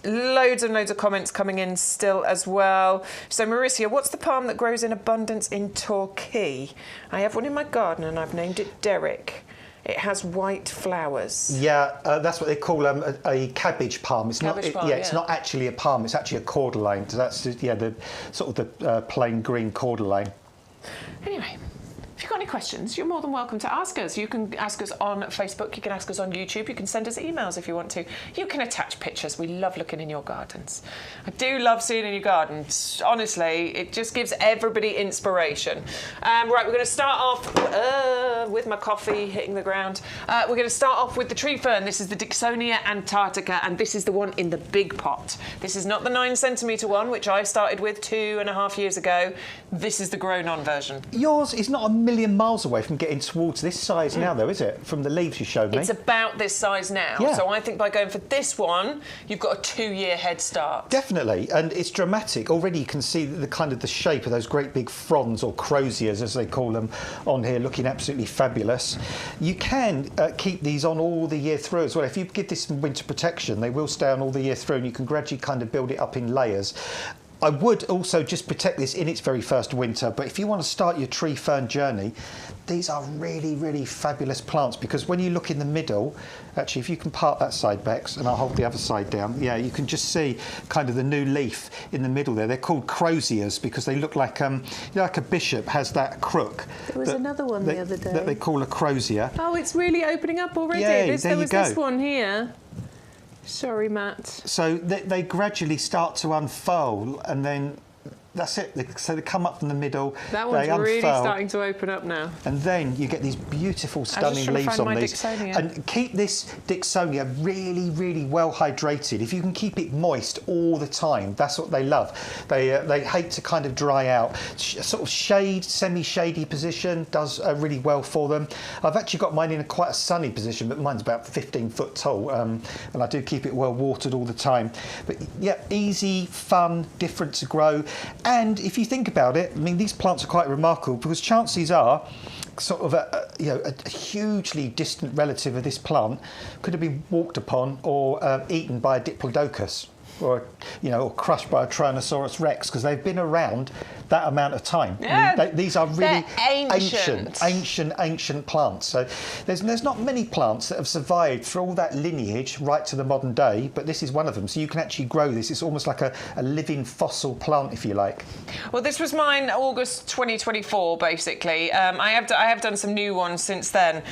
[SPEAKER 2] Loads and loads of comments coming in still as well. So, Mauricia, what's the palm that grows in abundance in Torquay? I have one in my garden and I've named it Derek. It has white flowers.
[SPEAKER 1] Yeah, that's what they call a cabbage palm. It's
[SPEAKER 2] cabbage palm,
[SPEAKER 1] it's not actually a palm. It's actually a cordyline. So that's the sort of the plain green cordyline.
[SPEAKER 2] Anyway. If you've got any questions, you're more than welcome to ask us. You can ask us on Facebook, you can ask us on YouTube, you can send us emails if you want to. You can attach pictures. We love looking in your gardens. I do love seeing in your gardens. Honestly, it just gives everybody inspiration. Right, we're going to start off with my coffee hitting the ground. We're going to start off with the tree fern. This is the Dicksonia antarctica, and this is the one in the big pot. This is not the 9 centimetre one, which I started with 2.5 years ago. This is the grown-on version.
[SPEAKER 1] Yours is not a million miles away from getting towards this size now, though, is it? From the leaves you showed me.
[SPEAKER 2] It's about this size now.
[SPEAKER 1] Yeah.
[SPEAKER 2] So I think by going for this one, you've got a 2-year head start.
[SPEAKER 1] Definitely, and it's dramatic. Already you can see the kind of the shape of those great big fronds, or croziers as they call them, on here, looking absolutely fabulous. You can keep these on all the year through as well. If you give this some winter protection, they will stay on all the year through, and you can gradually kind of build it up in layers. I would also just protect this in its very first winter, but if you want to start your tree fern journey, these are really, really fabulous plants, because when you look in the middle, actually, if you can part that side, Bex, and I'll hold the other side down, yeah, you can just see kind of the new leaf in the middle there. They're called croziers because they look like, like a bishop has that crook.
[SPEAKER 2] There was another one the other day.
[SPEAKER 1] That they call a crozier.
[SPEAKER 2] Oh, it's really opening up already.
[SPEAKER 1] Yeah,
[SPEAKER 2] there was this one here. Sorry, Matt.
[SPEAKER 1] So they gradually start to unfold, and then that's it. So they come up from the middle.
[SPEAKER 2] That one's
[SPEAKER 1] they
[SPEAKER 2] really
[SPEAKER 1] unfurl,
[SPEAKER 2] starting to open up now.
[SPEAKER 1] and then you get these beautiful, stunning leaves on these.
[SPEAKER 2] Dicksonia.
[SPEAKER 1] And keep this Dicksonia really, really well hydrated. If you can keep it moist all the time, that's what they love. They hate to kind of dry out. Sort of shade, semi-shady position does really well for them. I've actually got mine in quite a sunny position, but mine's about 15 foot tall, and I do keep it well watered all the time. But yeah, easy, fun, different to grow. And if you think about it, I mean, these plants are quite remarkable, because chances are sort of a hugely distant relative of this plant could have been walked upon or eaten by a diplodocus, or or crushed by a Tyrannosaurus Rex, because they've been around that amount of time.
[SPEAKER 2] Yeah,
[SPEAKER 1] I mean, these are really
[SPEAKER 2] ancient
[SPEAKER 1] plants. So there's not many plants that have survived through all that lineage right to the modern day, but this is one of them. So you can actually grow this. It's almost like a living fossil plant, if you like.
[SPEAKER 2] Well, this was mine August 2024, basically. I have done some new ones since then.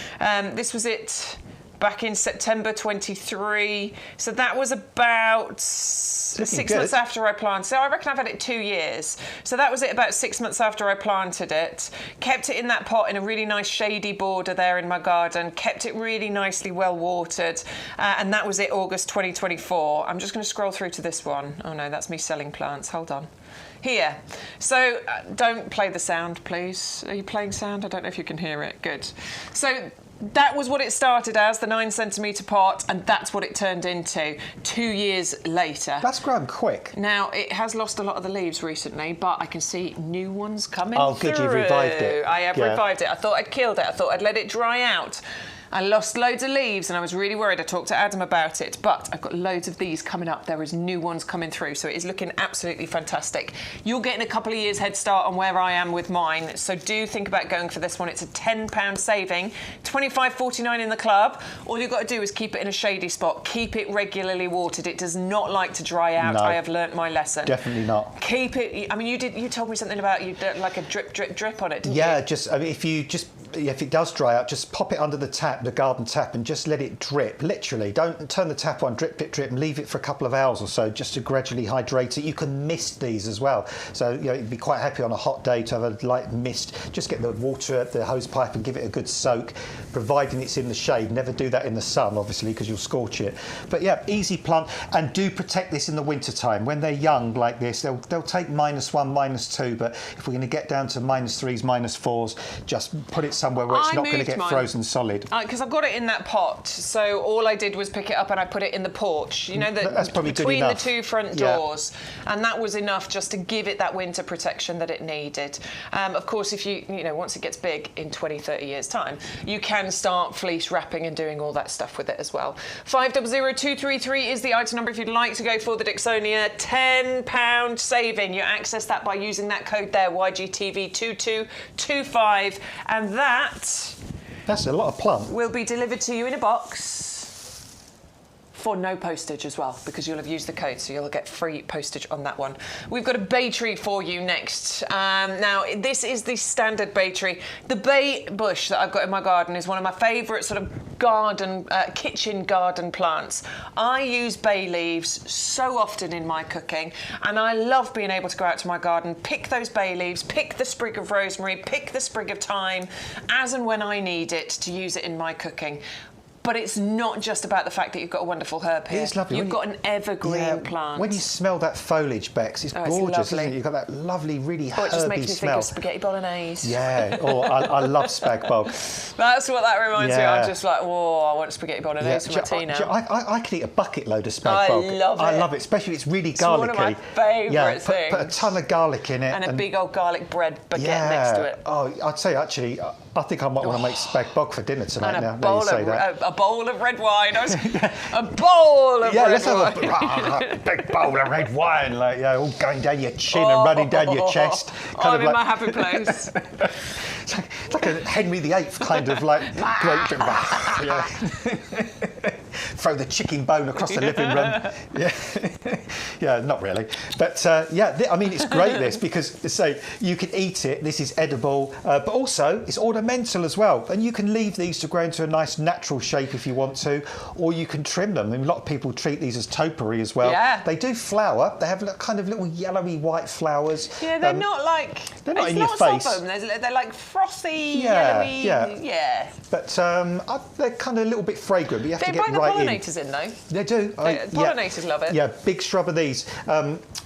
[SPEAKER 2] This was it back in September 23. So that was about 6 months after I planted. So I reckon I've had it 2 years. So that was it about 6 months after I planted it. Kept it in that pot in a really nice shady border there in my garden. Kept it really nicely well watered. And that was it August 2024. I'm just going to scroll through to this one. Oh no, that's me selling plants. Hold on. Here. So don't play the sound, please. Are you playing sound? I don't know if you can hear it. Good. So that was what it started as, the 9 centimetre pot, and that's what it turned into 2 years later.
[SPEAKER 1] That's grown quick.
[SPEAKER 2] Now, it has lost a lot of the leaves recently, but I can see new ones coming
[SPEAKER 1] Oh, good,
[SPEAKER 2] through.
[SPEAKER 1] you've revived it.
[SPEAKER 2] I have
[SPEAKER 1] Yeah.
[SPEAKER 2] revived it. I thought I'd killed it. I thought I'd let it dry out. I lost loads of leaves and I was really worried. I talked to Adam about it, but I've got loads of these coming up. There is new ones coming through, so it is looking absolutely fantastic. You're getting a couple of years head start on where I am with mine, so do think about going for this one. It's a £10 saving, £25.49 in the club. All you've got to do is keep it in a shady spot. Keep it regularly watered. It does not like to dry out.
[SPEAKER 1] No,
[SPEAKER 2] I have learnt my lesson.
[SPEAKER 1] Definitely not.
[SPEAKER 2] Keep it. I mean, you told me something about you like a drip, drip, drip on it, didn't you?
[SPEAKER 1] Yeah, I mean, if it does dry out, just pop it under the tap, the garden tap, and just let it drip. Literally, don't turn the tap on, drip, drip, drip, and leave it for a couple of hours or so, just to gradually hydrate it. You can mist these as well, so you'd be quite happy on a hot day to have a light mist. Just get the water, the hose pipe, and give it a good soak, providing it's in the shade. Never do that in the sun, obviously, because you'll scorch it. But yeah, easy plant, and do protect this in the winter time. When they're young like this, they'll take -1, -2, but if we're going to get down to -3s, -4s, just put it somewhere where it's not going to get frozen solid.
[SPEAKER 2] Because I've got it in that pot, so all I did was pick it up and I put it in the porch. You know,
[SPEAKER 1] that's probably
[SPEAKER 2] between
[SPEAKER 1] good
[SPEAKER 2] the
[SPEAKER 1] enough.
[SPEAKER 2] two front doors, and that was enough just to give it that winter protection that it needed. Of course, if you know, once it gets big in 20, 30 years' time, you can start fleece wrapping and doing all that stuff with it as well. 500233 is the item number if you'd like to go for the Dixonia. £10 saving. You access that by using that code there, YGTV2225, and that's
[SPEAKER 1] a lot of plum.
[SPEAKER 2] Will be delivered to you in a box for no postage as well, because you'll have used the code, so you'll get free postage on that one. We've got a bay tree for you next. Now, this is the standard bay tree. The bay bush that I've got in my garden is one of my favourite sort of kitchen garden plants. I use bay leaves so often in my cooking, and I love being able to go out to my garden, pick those bay leaves, pick the sprig of rosemary, pick the sprig of thyme, as and when I need it to use it in my cooking. But it's not just about the fact that you've got a wonderful herb here.
[SPEAKER 1] It's lovely.
[SPEAKER 2] You've got an evergreen plant.
[SPEAKER 1] When you smell that foliage, Bex, it's gorgeous, isn't it? You've got that lovely, really herby smell.
[SPEAKER 2] It just makes me think of spaghetti bolognese.
[SPEAKER 1] Yeah. I love spag bog.
[SPEAKER 2] That's what that reminds me of. I'm just like, whoa, I want spaghetti bolognese for my tea now.
[SPEAKER 1] I could eat a bucket load of spag bog.
[SPEAKER 2] I love it,
[SPEAKER 1] especially if it's really garlicky.
[SPEAKER 2] It's one of my favourite things.
[SPEAKER 1] Put a ton of garlic in it.
[SPEAKER 2] And a big old garlic bread baguette next to it.
[SPEAKER 1] Oh, I'd say, actually, I think I might want to make spag bog for dinner tonight
[SPEAKER 2] and
[SPEAKER 1] now you say that.
[SPEAKER 2] A bowl of red wine. A bowl of red wine.
[SPEAKER 1] Yeah, let's have a big bowl of red wine, like all going down your chin and running down your chest.
[SPEAKER 2] I'm in my happy place.
[SPEAKER 1] It's like a Henry VIII kind of like great. Throw the chicken bone across the living room. Yeah, not really. But I mean, it's great this, because you can eat it. This is edible, but also it's ornamental as well. And you can leave these to grow into a nice natural shape if you want to, or you can trim them. I mean, a lot of people treat these as topiary as well.
[SPEAKER 2] Yeah.
[SPEAKER 1] They do flower. They have kind of little yellowy white flowers.
[SPEAKER 2] Yeah, they're not like.
[SPEAKER 1] They're not in your face.
[SPEAKER 2] Of them. They're like frothy, yellowy.
[SPEAKER 1] Yeah. But they're kind of a little bit fragrant. But you have to get right in.
[SPEAKER 2] They bring the pollinators in though.
[SPEAKER 1] They do.
[SPEAKER 2] Pollinators love it.
[SPEAKER 1] Yeah, big shrub of these,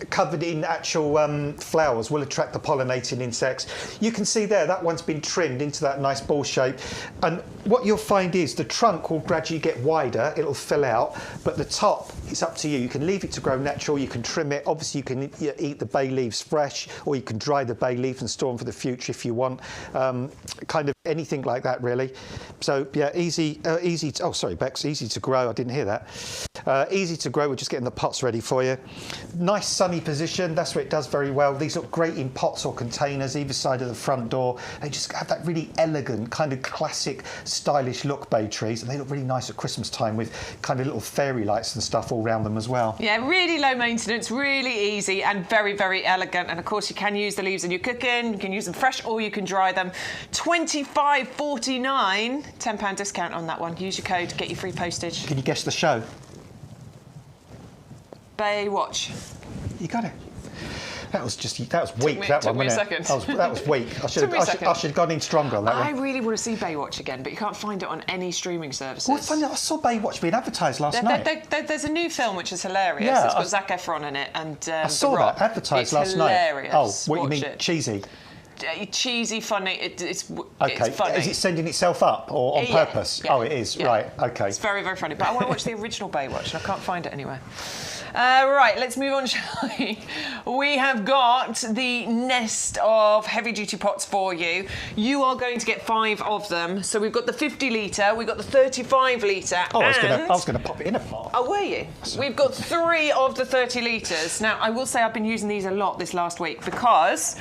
[SPEAKER 1] covered in actual flowers, will attract the pollinating insects. You can see there, that one's been trimmed into that nice ball shape. And what you'll find is the trunk will gradually get wider, it'll fill out, but the top, it's up to you. You can leave it to grow natural, you can trim it. Obviously, you can eat the bay leaves fresh, or you can dry the bay leaves and store them for the future if you want. Kind of anything like that, really. So, yeah, easy oh, sorry, Bex, easy to grow. I didn't hear that. Easy to grow. We're just getting the pots ready for you. Nice sunny position. That's where it does very well. These look great in pots or containers, either side of the front door. They just have that really elegant, kind of classic, stylish look, bay trees, and they look really nice at Christmas time with kind of little fairy lights and stuff all around them as well.
[SPEAKER 2] Yeah, really low maintenance, really easy, and very, very elegant. And of course, you can use the leaves in your cooking. You can use them fresh, or you can dry them. £25.49, £10 discount on that one. Use your code to get your free postage.
[SPEAKER 1] Can you guess the show?
[SPEAKER 2] Baywatch.
[SPEAKER 1] You got it. That was weak. That
[SPEAKER 2] took me a second.
[SPEAKER 1] That was weak. I should have gone in stronger on that one.
[SPEAKER 2] I really want to see Baywatch again, but you can't find it on any streaming services.
[SPEAKER 1] Well, funny, I saw Baywatch being advertised last night.
[SPEAKER 2] There's a new film which is hilarious.
[SPEAKER 1] Yeah,
[SPEAKER 2] it's got Zac Efron in it, and
[SPEAKER 1] I saw that advertised last night.
[SPEAKER 2] Hilarious.
[SPEAKER 1] Oh, what
[SPEAKER 2] Watch
[SPEAKER 1] you mean
[SPEAKER 2] it.
[SPEAKER 1] cheesy?
[SPEAKER 2] cheesy, funny. It's
[SPEAKER 1] Okay.
[SPEAKER 2] funny.
[SPEAKER 1] Is it sending itself up or on purpose?
[SPEAKER 2] Yeah.
[SPEAKER 1] Oh, it is.
[SPEAKER 2] Yeah.
[SPEAKER 1] Right. Okay.
[SPEAKER 2] It's very, very funny. But I want to watch the original Baywatch, and I can't find it anywhere. Right, let's move on, shall we? We have got the nest of heavy-duty pots for you. You are going to get 5 of them. So we've got the 50 litre, we've got the 35 litre.
[SPEAKER 1] Oh, I was going to pop it in a pot.
[SPEAKER 2] Oh, were you? We've got 3 of the 30 litres. Now, I will say I've been using these a lot this last week because...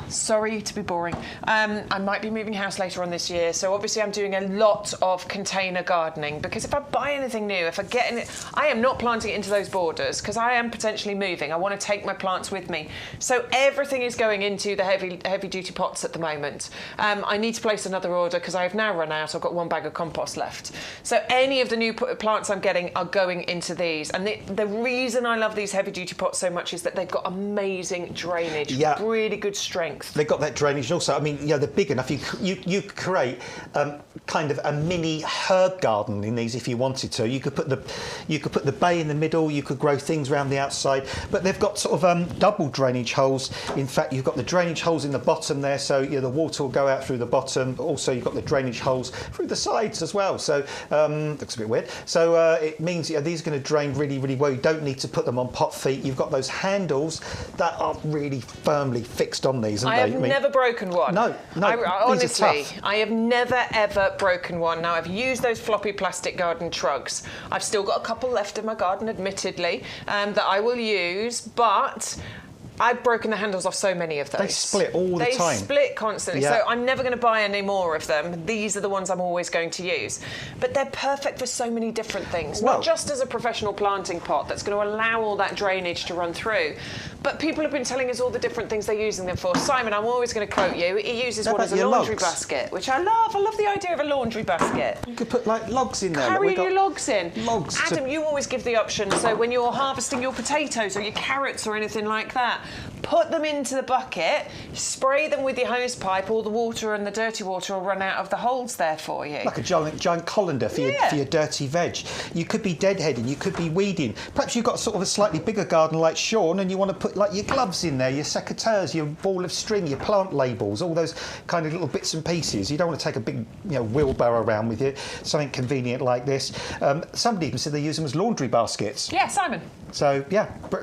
[SPEAKER 2] Sorry to be boring. I might be moving house later on this year, so obviously I'm doing a lot of container gardening because if I buy anything new, if I get in I am not planting it into those borders because I am potentially moving. I want to take my plants with me. So everything is going into the heavy duty pots at the moment. I need to place another order because I have now run out. I've got 1 bag of compost left. So any of the new plants I'm getting are going into these. And the reason I love these heavy duty pots so much is that they've got amazing drainage, really good strength.
[SPEAKER 1] They've got that drainage, and also, I mean, they're big enough. You create kind of a mini herb garden in these if you wanted to. You could put the bay in the middle. You could grow things around the outside, but they've got sort of double drainage holes. In fact, you've got the drainage holes in the bottom there, so the water will go out through the bottom. But also, you've got the drainage holes through the sides as well. So looks a bit weird. So it means these are going to drain really, really well. You don't need to put them on pot feet. You've got those handles that are really firmly fixed on these.
[SPEAKER 2] I have never broken one.
[SPEAKER 1] No.
[SPEAKER 2] Honestly, I have never ever broken one. Now, I've used those floppy plastic garden trugs. I've still got a couple left in my garden, admittedly, that I will use, but I've broken the handles off so many of those.
[SPEAKER 1] They split all the time.
[SPEAKER 2] They split constantly, so I'm never going to buy any more of them. These are the ones I'm always going to use. But they're perfect for so many different things, not just as a professional planting pot that's going to allow all that drainage to run through, but people have been telling us all the different things they're using them for. Simon, I'm always going to quote you. He uses one as a laundry basket, which I love. I love the idea of a laundry basket.
[SPEAKER 1] You could put like logs in there.
[SPEAKER 2] Carry your logs in.
[SPEAKER 1] Logs.
[SPEAKER 2] Adam, you always give the option. So when you're harvesting your potatoes or your carrots or anything like that, put them into the bucket, spray them with your hose pipe. All the water and the dirty water will run out of the holes there for you.
[SPEAKER 1] Like a giant colander for your dirty veg. You could be deadheading. You could be weeding. Perhaps you've got sort of a slightly bigger garden like Sean, and you want to put like your gloves in there, your secateurs, your ball of string, your plant labels, all those kind of little bits and pieces. You don't want to take a big wheelbarrow around with you. Something convenient like this. Somebody even said they use them as laundry baskets.
[SPEAKER 2] Yeah, Simon.
[SPEAKER 1] So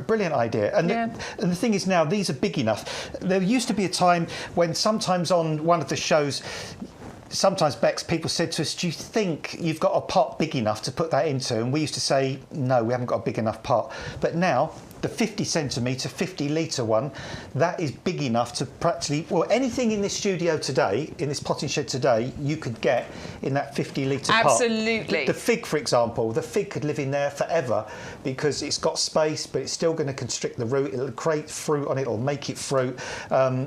[SPEAKER 1] brilliant idea. And the thing is now these are big enough. There used to be a time when sometimes on one of the shows, sometimes, Bex, people said to us, do you think you've got a pot big enough to put that into? And we used to say, no, we haven't got a big enough pot. But now, the 50 centimetre, 50 litre one, that is big enough to practically, anything in this studio today, in this potting shed today, you could get in that 50 litre pot.
[SPEAKER 2] Absolutely.
[SPEAKER 1] The fig, for example, the fig could live in there forever because it's got space, but it's still going to constrict the root. It'll create fruit on it, it'll make it fruit.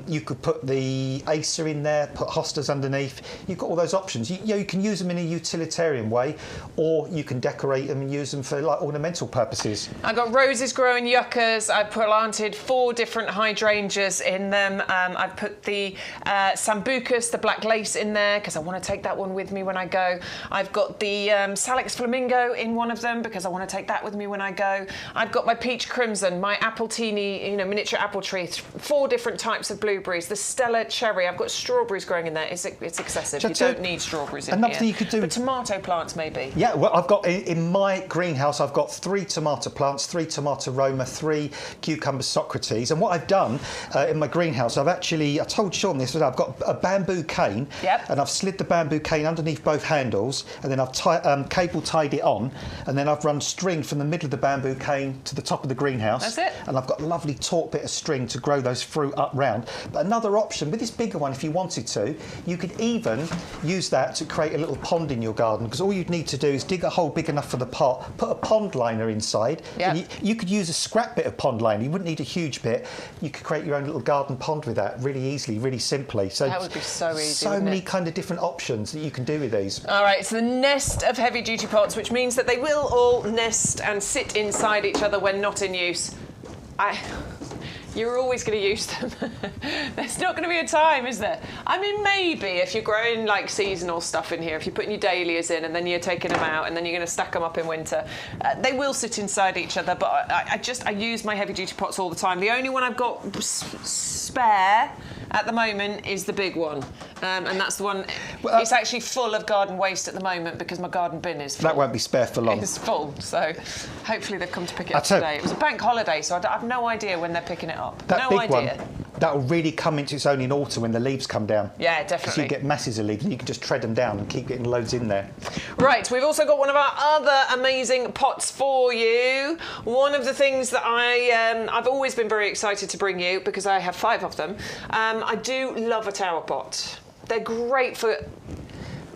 [SPEAKER 1] You could put the Acer in there, put hostas underneath. You've got all those options. You can use them in a utilitarian way, or you can decorate them and use them for like ornamental purposes.
[SPEAKER 2] I've got roses growing, I've planted 4 different hydrangeas in them. I've put the sambucus, the black lace, in there because I want to take that one with me when I go. I've got the Salix flamingo in one of them because I want to take that with me when I go. I've got my peach crimson, my appletini, miniature apple tree, 4 different types of blueberries, the Stella cherry. I've got strawberries growing in there. It's excessive. You don't need strawberries in
[SPEAKER 1] another
[SPEAKER 2] here.
[SPEAKER 1] thing you could do.
[SPEAKER 2] But tomato plants, maybe.
[SPEAKER 1] Yeah, well, I've got in my greenhouse, I've got 3 tomato plants, 3 tomato Roma, 3 cucumber Socrates. And what I've done in my greenhouse, I told Sean this, I've got a bamboo cane, and I've slid the bamboo cane underneath both handles, and then I've cable tied it on, and then I've run string from the middle of the bamboo cane to the top of the greenhouse.
[SPEAKER 2] That's it.
[SPEAKER 1] And I've got a lovely taut bit of string to grow those fruit up round. But another option, with this bigger one, if you wanted to, you could even use that to create a little pond in your garden, because all you'd need to do is dig a hole big enough for the pot, put a pond liner inside, and you could use a scrap bit of pond liner. You wouldn't need a huge bit. You could create your own little garden pond with that really easily, really simply. So
[SPEAKER 2] that would be so easy.
[SPEAKER 1] So many kind of different options that you can do with these.
[SPEAKER 2] All right, so the nest of heavy duty pots, which means that they will all nest and sit inside each other when not in use. You're always going to use them. There's not going to be a time, is there? I mean, maybe if you're growing like seasonal stuff in here, if you're putting your dahlias in and then you're taking them out and then you're going to stack them up in winter, they will sit inside each other. But I use my heavy duty pots all the time. The only one I've got spare at the moment is the big one. And that's the one,
[SPEAKER 1] Well,
[SPEAKER 2] it's actually full of garden waste at the moment because my garden bin is full.
[SPEAKER 1] That won't be spare for long.
[SPEAKER 2] It's full, so hopefully they've come to pick it up
[SPEAKER 1] tell you-
[SPEAKER 2] today. It was a bank holiday, so I have no idea when they're picking it up.
[SPEAKER 1] That
[SPEAKER 2] no
[SPEAKER 1] big
[SPEAKER 2] idea.
[SPEAKER 1] one, that'll really come into its own in autumn when the leaves come down.
[SPEAKER 2] Yeah,
[SPEAKER 1] Because
[SPEAKER 2] definitely.
[SPEAKER 1] you get masses of leaves and you can just tread them down and keep getting loads in there.
[SPEAKER 2] Right, we've also got one of our other amazing pots for you. One of the things that I've always been very excited to bring you, because I have 5 of them, I do love a tower pot. They're great for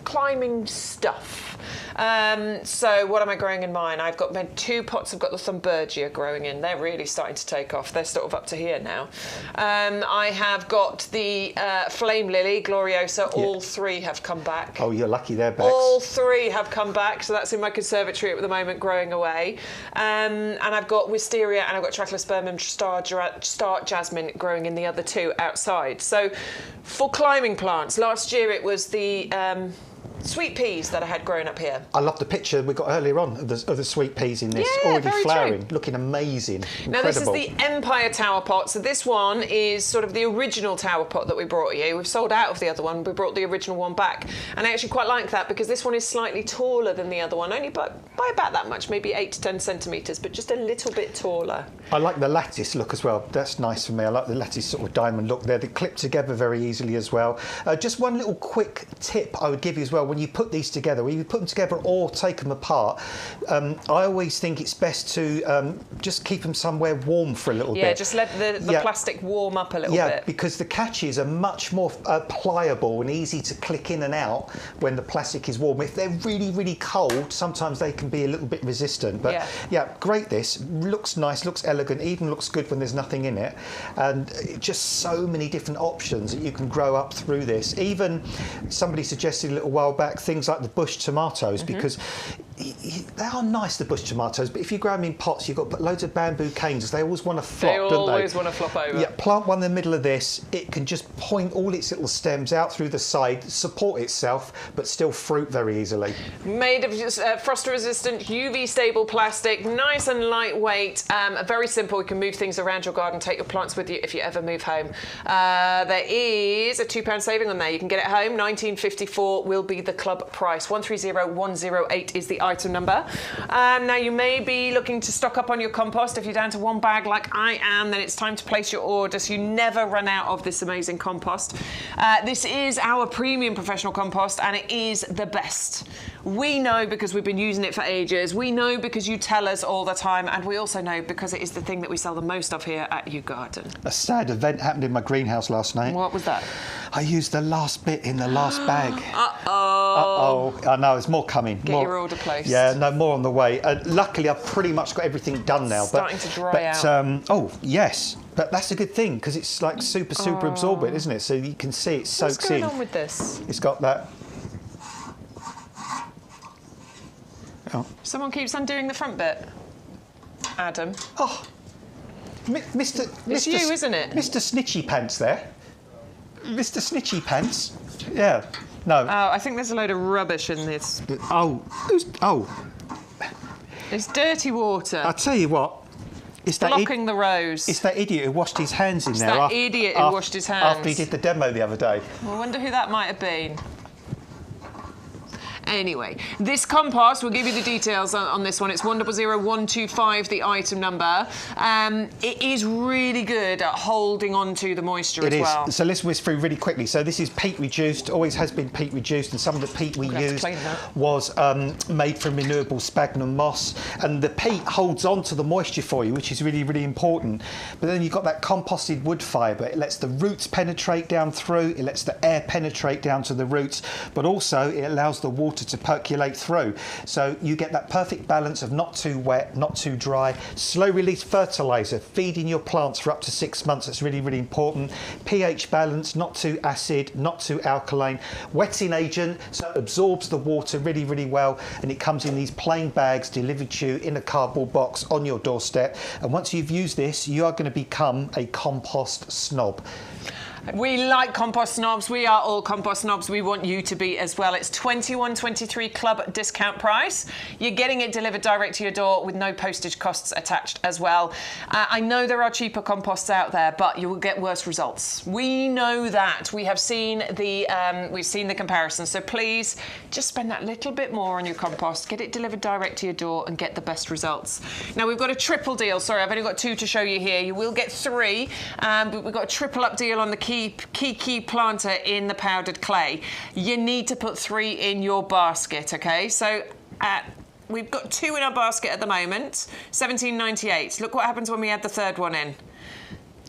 [SPEAKER 2] climbing stuff. So what am I growing in mine? I've got my 2 pots. I've got the Thunbergia growing in. They're really starting to take off. They're sort of up to here now. I have got the Flame Lily, Gloriosa. All 3 have come back.
[SPEAKER 1] Oh, you're lucky there, Bex.
[SPEAKER 2] All 3 have come back, so that's in my conservatory at the moment, growing away. And I've got Wisteria and I've got Trachlospermum Star Jasmine growing in the other 2 outside. So for climbing plants, last year it was the sweet peas that I had growing up here.
[SPEAKER 1] I love the picture we got earlier on of the sweet peas in this,
[SPEAKER 2] Yeah,
[SPEAKER 1] already
[SPEAKER 2] very
[SPEAKER 1] flowering,
[SPEAKER 2] true.
[SPEAKER 1] looking amazing.
[SPEAKER 2] Now this is
[SPEAKER 1] Incredible.
[SPEAKER 2] the Empire Tower Pot, so this one is sort of the original tower pot that we brought you. We've sold out of the other one, we brought the original one back. And I actually quite like that because this one is slightly taller than the other one, only by about that much, maybe 8 to 10 centimetres, but just a little bit taller.
[SPEAKER 1] I like the lattice look as well. That's nice for me. I like the lattice sort of diamond look there. They clip together very easily as well. Just one little quick tip I would give you as well, when you put these together, whether you put them together or take them apart, I always think it's best to just keep them somewhere warm for a little bit.
[SPEAKER 2] Yeah, just let the plastic warm up a little bit.
[SPEAKER 1] Yeah, because the catches are much more pliable and easy to click in and out when the plastic is warm. If they're really, really cold, sometimes they can be a little bit resistant. But yeah, great this. Looks nice, looks elegant, even looks good when there's nothing in it. And just so many different options that you can grow up through this. Even somebody suggested a little while back things like the bush tomatoes, because they are nice, the bush tomatoes, but if you grow them in pots, you've got to put loads of bamboo canes. They always want to flop, don't they?
[SPEAKER 2] They always want to flop over.
[SPEAKER 1] Yeah, plant one in the middle of this. It can just point all its little stems out through the side, support itself, but still fruit very easily.
[SPEAKER 2] Made of frost-resistant, UV-stable plastic, nice and lightweight. Very simple. You can move things around your garden, take your plants with you if you ever move home. There is a £2 saving on there. You can get it home. £19.54 will be the club price. 130108 is the item number. Now you may be looking to stock up on your compost. If you're down to 1 bag like I am, then it's time to place your order so you never run out of this amazing compost. This is our premium professional compost and it is the best. We know because we've been using it for ages. We know because you tell us all the time, and we also know because it is the thing that we sell the most of here at YouGarden.
[SPEAKER 1] A sad event happened in my greenhouse last night.
[SPEAKER 2] What was that?
[SPEAKER 1] I used the last bit in the last bag.
[SPEAKER 2] Uh-oh.
[SPEAKER 1] Uh-oh. I know, there's more coming.
[SPEAKER 2] Get your order placed.
[SPEAKER 1] Yeah, no, more on the way. Luckily, I've pretty much got everything done now.
[SPEAKER 2] Starting to dry out.
[SPEAKER 1] Oh, yes. But that's a good thing, because it's like super absorbent, isn't it? So you can see it soaks in.
[SPEAKER 2] What's going on with this?
[SPEAKER 1] It's got that. Oh.
[SPEAKER 2] Someone keeps undoing the front bit. Adam.
[SPEAKER 1] Oh, Mr.
[SPEAKER 2] It's you, isn't it?
[SPEAKER 1] Mr. Snitchy Pants there. Mr. Snitchy Pants. Yeah. No.
[SPEAKER 2] Oh, I think there's a load of rubbish in this.
[SPEAKER 1] Oh.
[SPEAKER 2] It's dirty water.
[SPEAKER 1] I'll tell you what. It's that
[SPEAKER 2] blocking the rows.
[SPEAKER 1] It's that idiot who washed his hands in there.
[SPEAKER 2] That idiot who washed his hands.
[SPEAKER 1] After he did the demo the other day.
[SPEAKER 2] I wonder who that might have been. Anyway, this compost, we'll give you the details on this one. It's 100125, the item number. It is really good at holding on to the moisture as well.
[SPEAKER 1] It is. So let's whiz through really quickly. So this is peat reduced, always has been peat reduced, and some of the peat we used was made from renewable sphagnum moss. And the peat holds on to the moisture for you, which is really, really important. But then you've got that composted wood fibre. It lets the roots penetrate down through, it lets the air penetrate down to the roots, but also it allows the water to percolate through. So you get that perfect balance of not too wet, not too dry. Slow release fertiliser, feeding your plants for up to 6 months. That's really, really important. pH balance, not too acid, not too alkaline. Wetting agent, so it absorbs the water really, really well. And it comes in these plain bags delivered to you in a cardboard box on your doorstep. And once you've used this, you are going to become a compost snob.
[SPEAKER 2] We like compost snobs. We are all compost snobs. We want you to be as well. It's $21.23 club discount price. You're getting it delivered direct to your door with no postage costs attached as well. I know there are cheaper composts out there, but you will get worse results. We know that. We have seen the comparison. So please just spend that little bit more on your compost. Get it delivered direct to your door and get the best results. Now we've got a triple deal. Sorry, I've only got 2 to show you here. You will get 3, but we've got a triple up deal on the Kiki planter in the powdered clay. You need to put 3 in your basket, okay? So we've got 2 in our basket at the moment, £17.98. Look what happens when we add the third one in.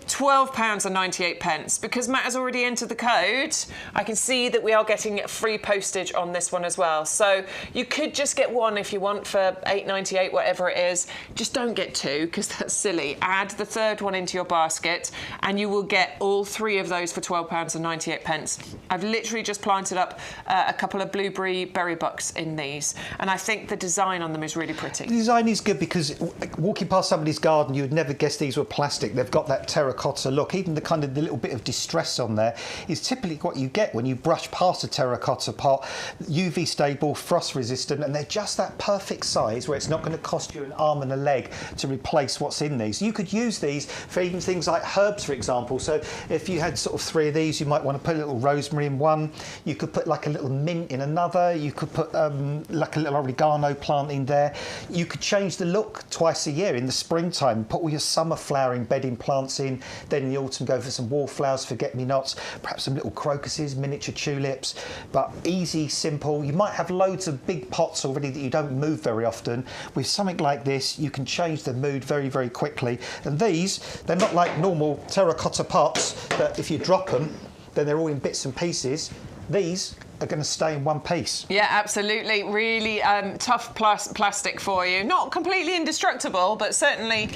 [SPEAKER 2] £12.98. Because Matt has already entered the code, I can see that we are getting free postage on this one as well. So you could just get 1 if you want for £8.98, whatever it is. Just don't get 2 because that's silly. Add the third one into your basket and you will get all 3 of those for £12.98. I've literally just planted up a couple of blueberry berry bucks in these, and I think the design on them is really pretty.
[SPEAKER 1] The design is good because walking past somebody's garden, you would never guess these were plastic. They've got that terracotta look. Even the little bit of distress on there is typically what you get when you brush past a terracotta pot. UV stable, frost resistant, and they're just that perfect size where it's not going to cost you an arm and a leg to replace what's in these. You could use these for even things like herbs, for example. So if you had sort of 3 of these, you might want to put a little rosemary in one. You could put like a little mint in another. You could put like a little oregano plant in there. You could change the look twice a year. In the springtime, put all your summer flowering bedding plants in. Then in the autumn, go for some wallflowers, forget-me-nots, perhaps some little crocuses, miniature tulips. But easy, simple. You might have loads of big pots already that you don't move very often. With something like this, you can change the mood very, very quickly. And these, they're not like normal terracotta pots that if you drop them, then they're all in bits and pieces. These are going to stay in one piece.
[SPEAKER 2] Yeah, absolutely. Really tough plastic for you. Not completely indestructible, but certainly,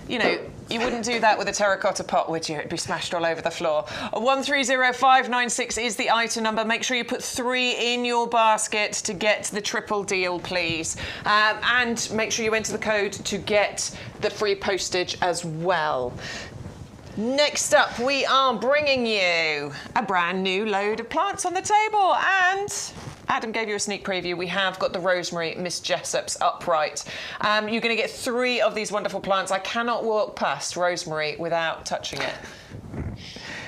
[SPEAKER 2] you know, you wouldn't do that with a terracotta pot, would you? It'd be smashed all over the floor. 130596 is the item number. Make sure you put 3 in your basket to get the triple deal, please. And make sure you enter the code to get the free postage as well. Next up, we are bringing you a brand new load of plants on the table, and Adam gave you a sneak preview. We have got the Rosemary Miss Jessop's upright. You're going to get 3 of these wonderful plants. I cannot walk past Rosemary without touching it.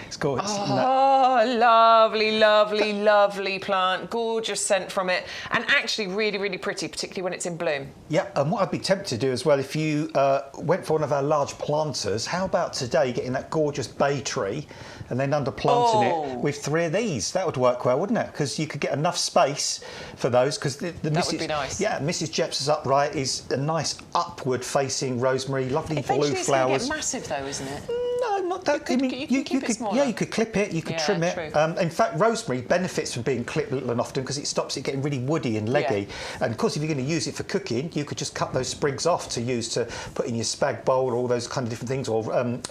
[SPEAKER 1] It's gorgeous.
[SPEAKER 2] Oh, lovely, lovely, lovely plant. Gorgeous scent from it. And actually really, really pretty, particularly when it's in bloom.
[SPEAKER 1] Yeah, and what I'd be tempted to do as well, if you went for one of our large planters, how about today getting that gorgeous bay tree and then underplanting it with 3 of these? That would work well, wouldn't it? Because you could get enough space for those. Because the
[SPEAKER 2] that would be nice.
[SPEAKER 1] Yeah, Mrs. Jeps's upright is a nice upward-facing rosemary, lovely blue flowers.
[SPEAKER 2] Eventually it's going to get massive, though, isn't it?
[SPEAKER 1] No, not that.
[SPEAKER 2] You could keep it smaller.
[SPEAKER 1] Yeah, you could clip it, you could trim it. In fact, rosemary benefits from being clipped little and often because it stops it getting really woody and leggy. Yeah. And of course, if you're going to use it for cooking, you could just cut those sprigs off to use to put in your spag bowl or all those kind of different things, or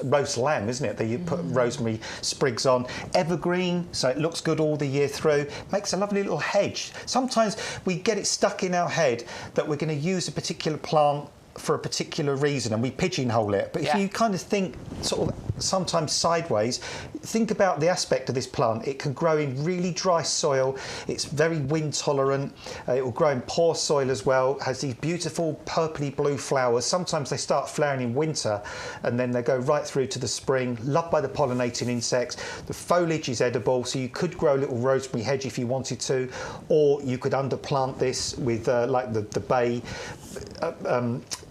[SPEAKER 1] roast lamb, isn't it? That you put rosemary sprigs on. Evergreen, so it looks good all the year through. Makes a lovely little hedge. Sometimes we get it stuck in our head that we're going to use a particular plant for a particular reason and we pigeonhole it. But if you kind of think sort of sometimes sideways, think about the aspect of this plant. It can grow in really dry soil. It's very wind tolerant. It will grow in poor soil as well. Has these beautiful purpley blue flowers. Sometimes they start flowering in winter and then they go right through to the spring. Loved by the pollinating insects. The foliage is edible, so you could grow a little rosemary hedge if you wanted to, or you could underplant this with like the bay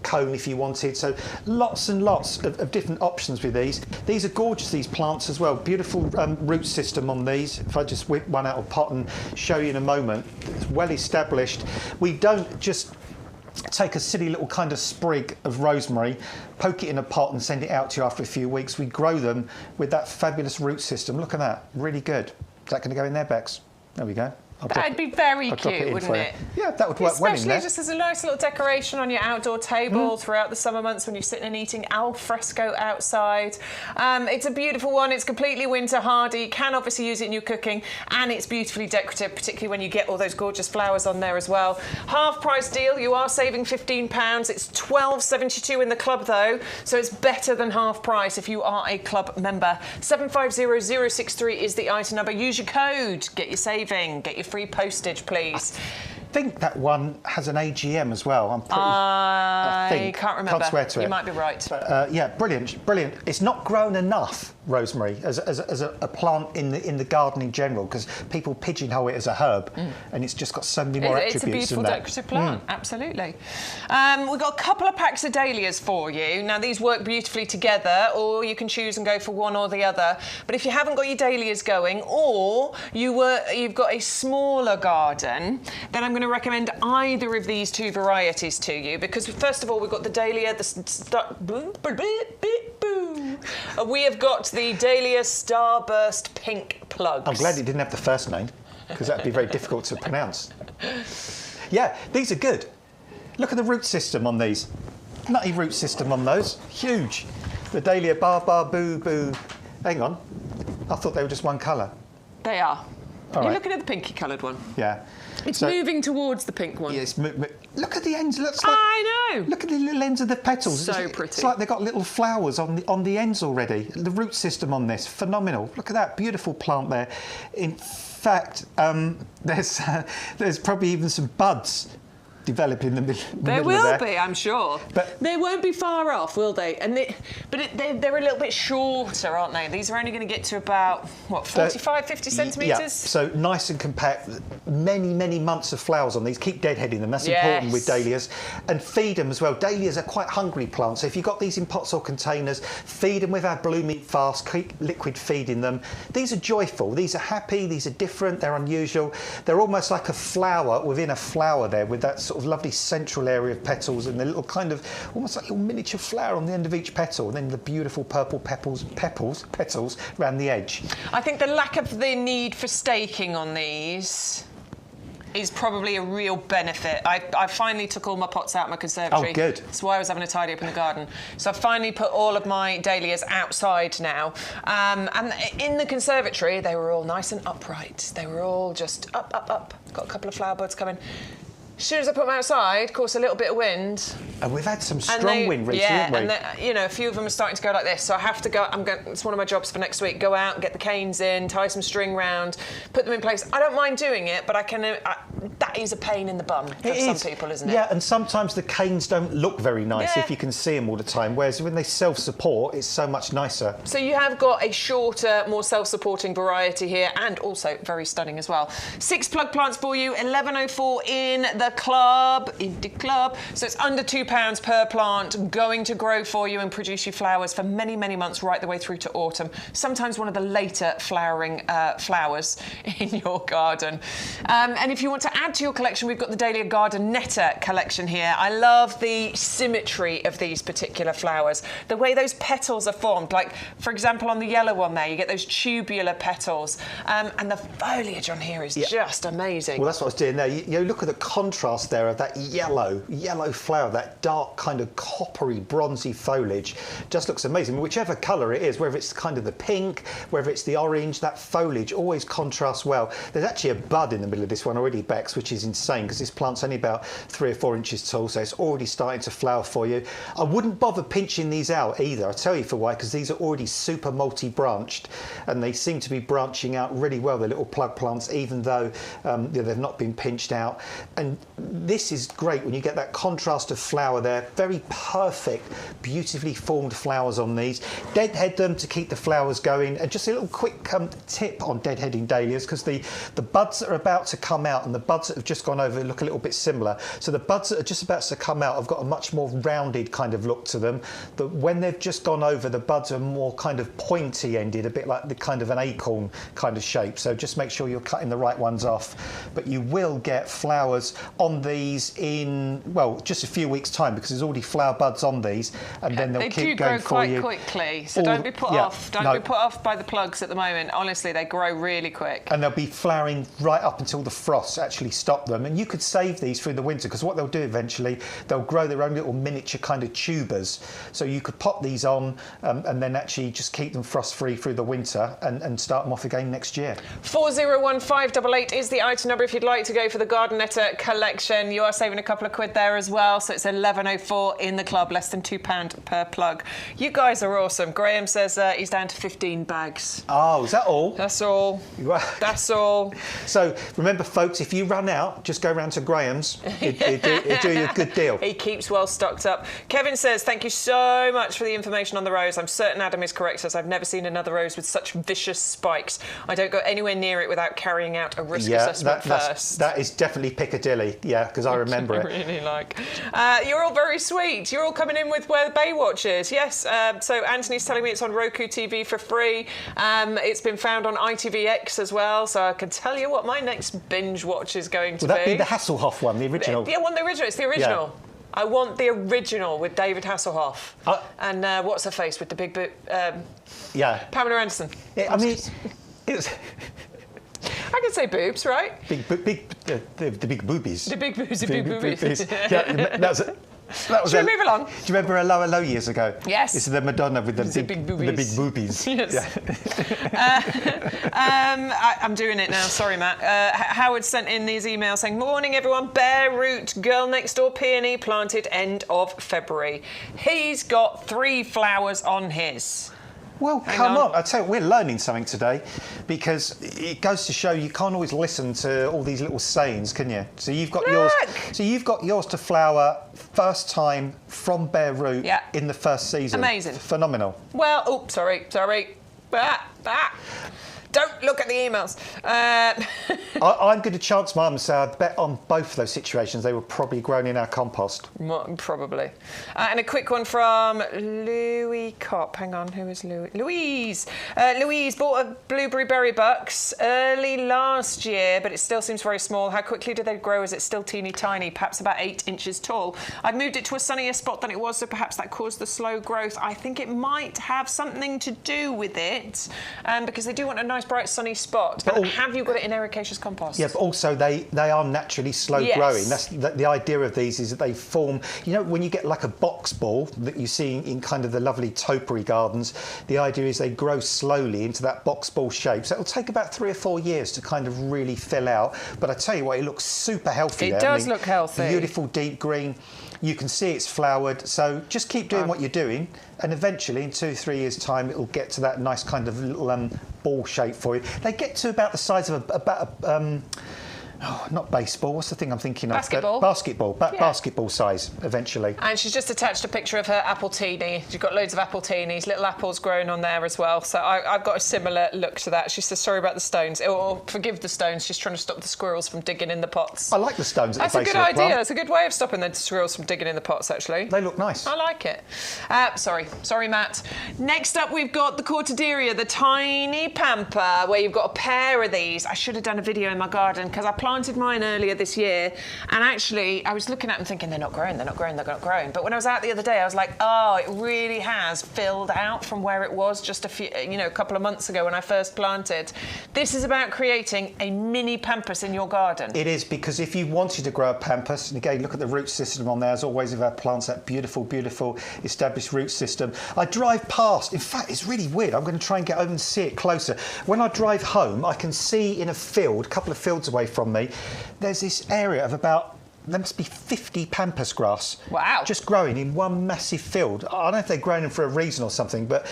[SPEAKER 1] cone if you wanted. So lots and lots of different options with these. These are gorgeous, these plants as well. Beautiful root system on these. If I just whip one out of pot and show you in a moment, it's well established. We don't just take a silly little kind of sprig of rosemary, poke it in a pot and send it out to you after a few weeks. We grow them with that fabulous root system. Look at that, really good. Is that going to go in there, Bex? There we go.
[SPEAKER 2] That'd be very cute, wouldn't it?
[SPEAKER 1] Yeah, that would work well in there.
[SPEAKER 2] Especially just as a nice little decoration on your outdoor table throughout the summer months when you're sitting and eating al fresco outside. It's a beautiful one. It's completely winter hardy. You can obviously use it in your cooking, and it's beautifully decorative, particularly when you get all those gorgeous flowers on there as well. Half price deal. You are saving £15. It's £12.72 in the club though, so it's better than half price if you are a club member. 750063 is the item number. Use your code. Get your saving. Get your free postage, please.
[SPEAKER 1] I think that one has an AGM as well.
[SPEAKER 2] I can't remember.
[SPEAKER 1] Can't swear to it.
[SPEAKER 2] You might be right.
[SPEAKER 1] But, yeah, brilliant. It's not grown enough, Rosemary, as a plant in the garden in general, because people pigeonhole it as a herb, and it's just got so many more attributes than that.
[SPEAKER 2] It's a beautiful decorative plant, absolutely. We've got a couple of packs of dahlias for you. Now, these work beautifully together, or you can choose and go for one or the other. But if you haven't got your dahlias going, or you've got a smaller garden, then I'm going to recommend either of these two varieties to you, because first of all, we've got the dahlia, we have got the Dahlia Starburst Pink Plugs.
[SPEAKER 1] I'm glad it didn't have the first name, because that'd be very difficult to pronounce. Yeah, these are good. Look at the root system on these. Nutty root system on those. Huge. The Dahlia Boo Boo. Hang on. I thought they were just one colour.
[SPEAKER 2] They are.
[SPEAKER 1] All
[SPEAKER 2] You're
[SPEAKER 1] right.
[SPEAKER 2] looking at the pinky coloured one.
[SPEAKER 1] Yeah.
[SPEAKER 2] It's moving towards the pink one.
[SPEAKER 1] Yeah, look at the ends. Looks like,
[SPEAKER 2] I know.
[SPEAKER 1] Look at the little ends of the petals.
[SPEAKER 2] So pretty.
[SPEAKER 1] It's like they've got little flowers on the ends already. The root system on this, phenomenal. Look at that beautiful plant there. In fact, there's probably even some buds developing in the middle
[SPEAKER 2] There
[SPEAKER 1] of
[SPEAKER 2] will be, I'm sure.
[SPEAKER 1] But
[SPEAKER 2] they won't be far off, will they? And they're a little bit shorter, aren't they? These are only going to get to about, what, 45, 50 centimetres?
[SPEAKER 1] Yeah, so nice and compact. Many months of flowers on these. Keep deadheading them. That's important with dahlias. And feed them as well. Dahlias are quite hungry plants. So if you've got these in pots or containers, feed them with our blooming fast. Keep liquid feeding them. These are joyful. These are happy. These are different. They're unusual. They're almost like a flower within a flower there, with that sort of lovely central area of petals and the little kind of almost like a little miniature flower on the end of each petal, and then the beautiful purple petals around the edge.
[SPEAKER 2] I think the lack of the need for staking on these is probably a real benefit. I finally took all my pots out of my conservatory.
[SPEAKER 1] Oh, good.
[SPEAKER 2] That's why I was having a tidy up in the garden. So I finally put all of my dahlias outside now. And in the conservatory, they were all nice and upright. They were all just up. Got a couple of flower buds coming. As soon as I put them outside, of course, a little bit of wind.
[SPEAKER 1] And we've had some strong wind recently, haven't we?
[SPEAKER 2] Yeah, and a few of them are starting to go like this. So I have to go. It's one of my jobs for next week. Go out and get the canes in, tie some string round, put them in place. I don't mind doing it, but I can. That is a pain in the bum for some people, isn't it?
[SPEAKER 1] Yeah, and sometimes the canes don't look very nice if you can see them all the time. Whereas when they self-support, it's so much nicer.
[SPEAKER 2] So you have got a shorter, more self-supporting variety here, and also very stunning as well. 6 plug plants for you. 1104 in the club, indie club. So it's under £2 per plant, going to grow for you and produce you flowers for many months, right the way through to autumn. Sometimes one of the later flowering flowers in your garden. And if you want to add to your collection, we've got the Dahlia Gardenetta collection here. I love the symmetry of these particular flowers. The way those petals are formed, like, for example, on the yellow one there, you get those tubular petals. And the foliage on here is just amazing.
[SPEAKER 1] Well, that's what I was doing there. You look at the contrast there of that yellow flower, that dark kind of coppery, bronzy foliage. Just looks amazing. Whichever colour it is, whether it's kind of the pink, whether it's the orange, that foliage always contrasts well. There's actually a bud in the middle of this one already, Bex, which is insane because this plant's only about 3 or 4 inches tall, so it's already starting to flower for you. I wouldn't bother pinching these out either. I'll tell you for why, because these are already super multi-branched and they seem to be branching out really well, the little plug plants, even though they've not been pinched out. And this is great when you get that contrast of flower there. Very perfect, beautifully formed flowers on these. Deadhead them to keep the flowers going. And just a little quick tip on deadheading dahlias, because the buds are about to come out, and the buds that have just gone over look a little bit similar. So the buds that are just about to come out have got a much more rounded kind of look to them. But when they've just gone over, the buds are more kind of pointy-ended, a bit like the kind of an acorn kind of shape. So just make sure you're cutting the right ones off. But you will get flowers on these in, well, just a few weeks' time, because there's already flower buds on these, and then they'll keep going for you.
[SPEAKER 2] They do grow quite quickly, so don't be put off. Don't be put off by the plugs at the moment. Honestly, they grow really quick.
[SPEAKER 1] And they'll be flowering right up until the frosts actually stop them. And you could save these through the winter, because what they'll do eventually, they'll grow their own little miniature kind of tubers. So you could pop these on and then actually just keep them frost-free through the winter and start them off again next year.
[SPEAKER 2] 401588 is the item number if you'd like to go for the gardenetta collection. You are saving a couple of quid there as well, so it's 11.04 in the club, less than £2 per plug. You guys are awesome. Graham says he's down to 15 bags.
[SPEAKER 1] Oh, is that all?
[SPEAKER 2] That's all. That's all.
[SPEAKER 1] So remember, folks, if you run out, just go round to Graham's. He'll do you a good deal.
[SPEAKER 2] He keeps well stocked up. Kevin says, thank you so much for the information on the rose. I'm certain Adam is correct, as I've never seen another rose with such vicious spikes. I don't go anywhere near it without carrying out a risk assessment first.
[SPEAKER 1] That is definitely Piccadilly, yeah, because I remember it.
[SPEAKER 2] Really like. You're all very sweet. You're all coming in with where the Baywatch is. Yes, so Anthony's telling me it's on Roku TV for free. It's been found on ITVX as well, so I can tell you what my next binge watch is going to be.
[SPEAKER 1] Will that be the Hasselhoff one, the original?
[SPEAKER 2] Yeah, I want the original. It's the original.
[SPEAKER 1] Yeah.
[SPEAKER 2] I want the original with David Hasselhoff. And what's her face with the big boot?
[SPEAKER 1] Yeah.
[SPEAKER 2] Pamela Anderson.
[SPEAKER 1] Yeah, I mean, it's...
[SPEAKER 2] I can say boobs, right?
[SPEAKER 1] The big boobies.
[SPEAKER 2] The big boobs, the big boobies.
[SPEAKER 1] Yeah,
[SPEAKER 2] Should we move along?
[SPEAKER 1] Do you remember Hello years ago?
[SPEAKER 2] Yes.
[SPEAKER 1] This is the Madonna with the big boobies.
[SPEAKER 2] Yes.
[SPEAKER 1] Yeah.
[SPEAKER 2] I'm doing it now. Sorry, Matt. Howard sent in these emails saying, morning, everyone. Bare root, girl next door peony planted end of February. He's got 3 flowers on his.
[SPEAKER 1] Well, come on. I tell you, we're learning something today, because it goes to show you can't always listen to all these little sayings, can you? So you've got yours. So you've got yours to flower first time from bare root in the first season.
[SPEAKER 2] Amazing.
[SPEAKER 1] Phenomenal.
[SPEAKER 2] Well, sorry. Don't look at the emails.
[SPEAKER 1] I'm going to chance mine and say I bet on both of those situations they were probably grown in our compost.
[SPEAKER 2] Probably. And a quick one from Louis Kopp. Hang on, who is Louis? Louise. Louise bought a blueberry berry bucks early last year, but it still seems very small. How quickly do they grow? Is it still teeny tiny, perhaps about 8 inches tall? I'd moved it to a sunnier spot than it was, so perhaps that caused the slow growth. I think it might have something to do with it, because they do want a nice bright sunny spot. And have you got it in ericaceous compost?
[SPEAKER 1] Yeah, but also they are naturally slow growing. That's the idea of these, is that they form, you know, when you get like a box ball that you see in kind of the lovely topiary gardens, the idea is they grow slowly into that box ball shape. So it'll take about 3 or 4 years to kind of really fill out. But I tell you what, it looks super healthy.
[SPEAKER 2] It does look healthy.
[SPEAKER 1] Beautiful deep green. You can see it's flowered, so just keep doing what you're doing, and eventually in 2-3 years' time it'll get to that nice kind of little ball shape for you. They get to about the size of not baseball. What's the thing I'm thinking of?
[SPEAKER 2] Basketball.
[SPEAKER 1] Basketball size eventually.
[SPEAKER 2] And she's just attached a picture of her apple teeny. She's got loads of apple teenies, little apples growing on there as well. So I've got a similar look to that. She says sorry about the stones. Or forgive the stones. She's trying to stop the squirrels from digging in the pots.
[SPEAKER 1] I like the stones at the base of the
[SPEAKER 2] That's a good idea.
[SPEAKER 1] plant.
[SPEAKER 2] That's a good way of stopping the squirrels from digging in the pots, actually.
[SPEAKER 1] They look nice.
[SPEAKER 2] I like it. Sorry, Matt. Next up, we've got the Cortaderia, the tiny pampa, where you've got a pair of these. I should have done a video in my garden, because I planted mine earlier this year, and actually I was looking at them thinking they're not growing. But when I was out the other day, I was like, oh, it really has filled out from where it was just a couple of months ago when I first planted. This is about creating a mini pampas in your garden.
[SPEAKER 1] It is, because if you wanted to grow a pampas, and again, look at the root system on there, as always with our plants, that beautiful established root system. I drive past, in fact, it's really weird. I'm going to try and get over and see it closer. When I drive home, I can see in a field, a couple of fields away from me, there's this area of about, there must be 50 pampas grass.
[SPEAKER 2] Wow.
[SPEAKER 1] Just growing in one massive field. I don't know if they're growing them for a reason or something, but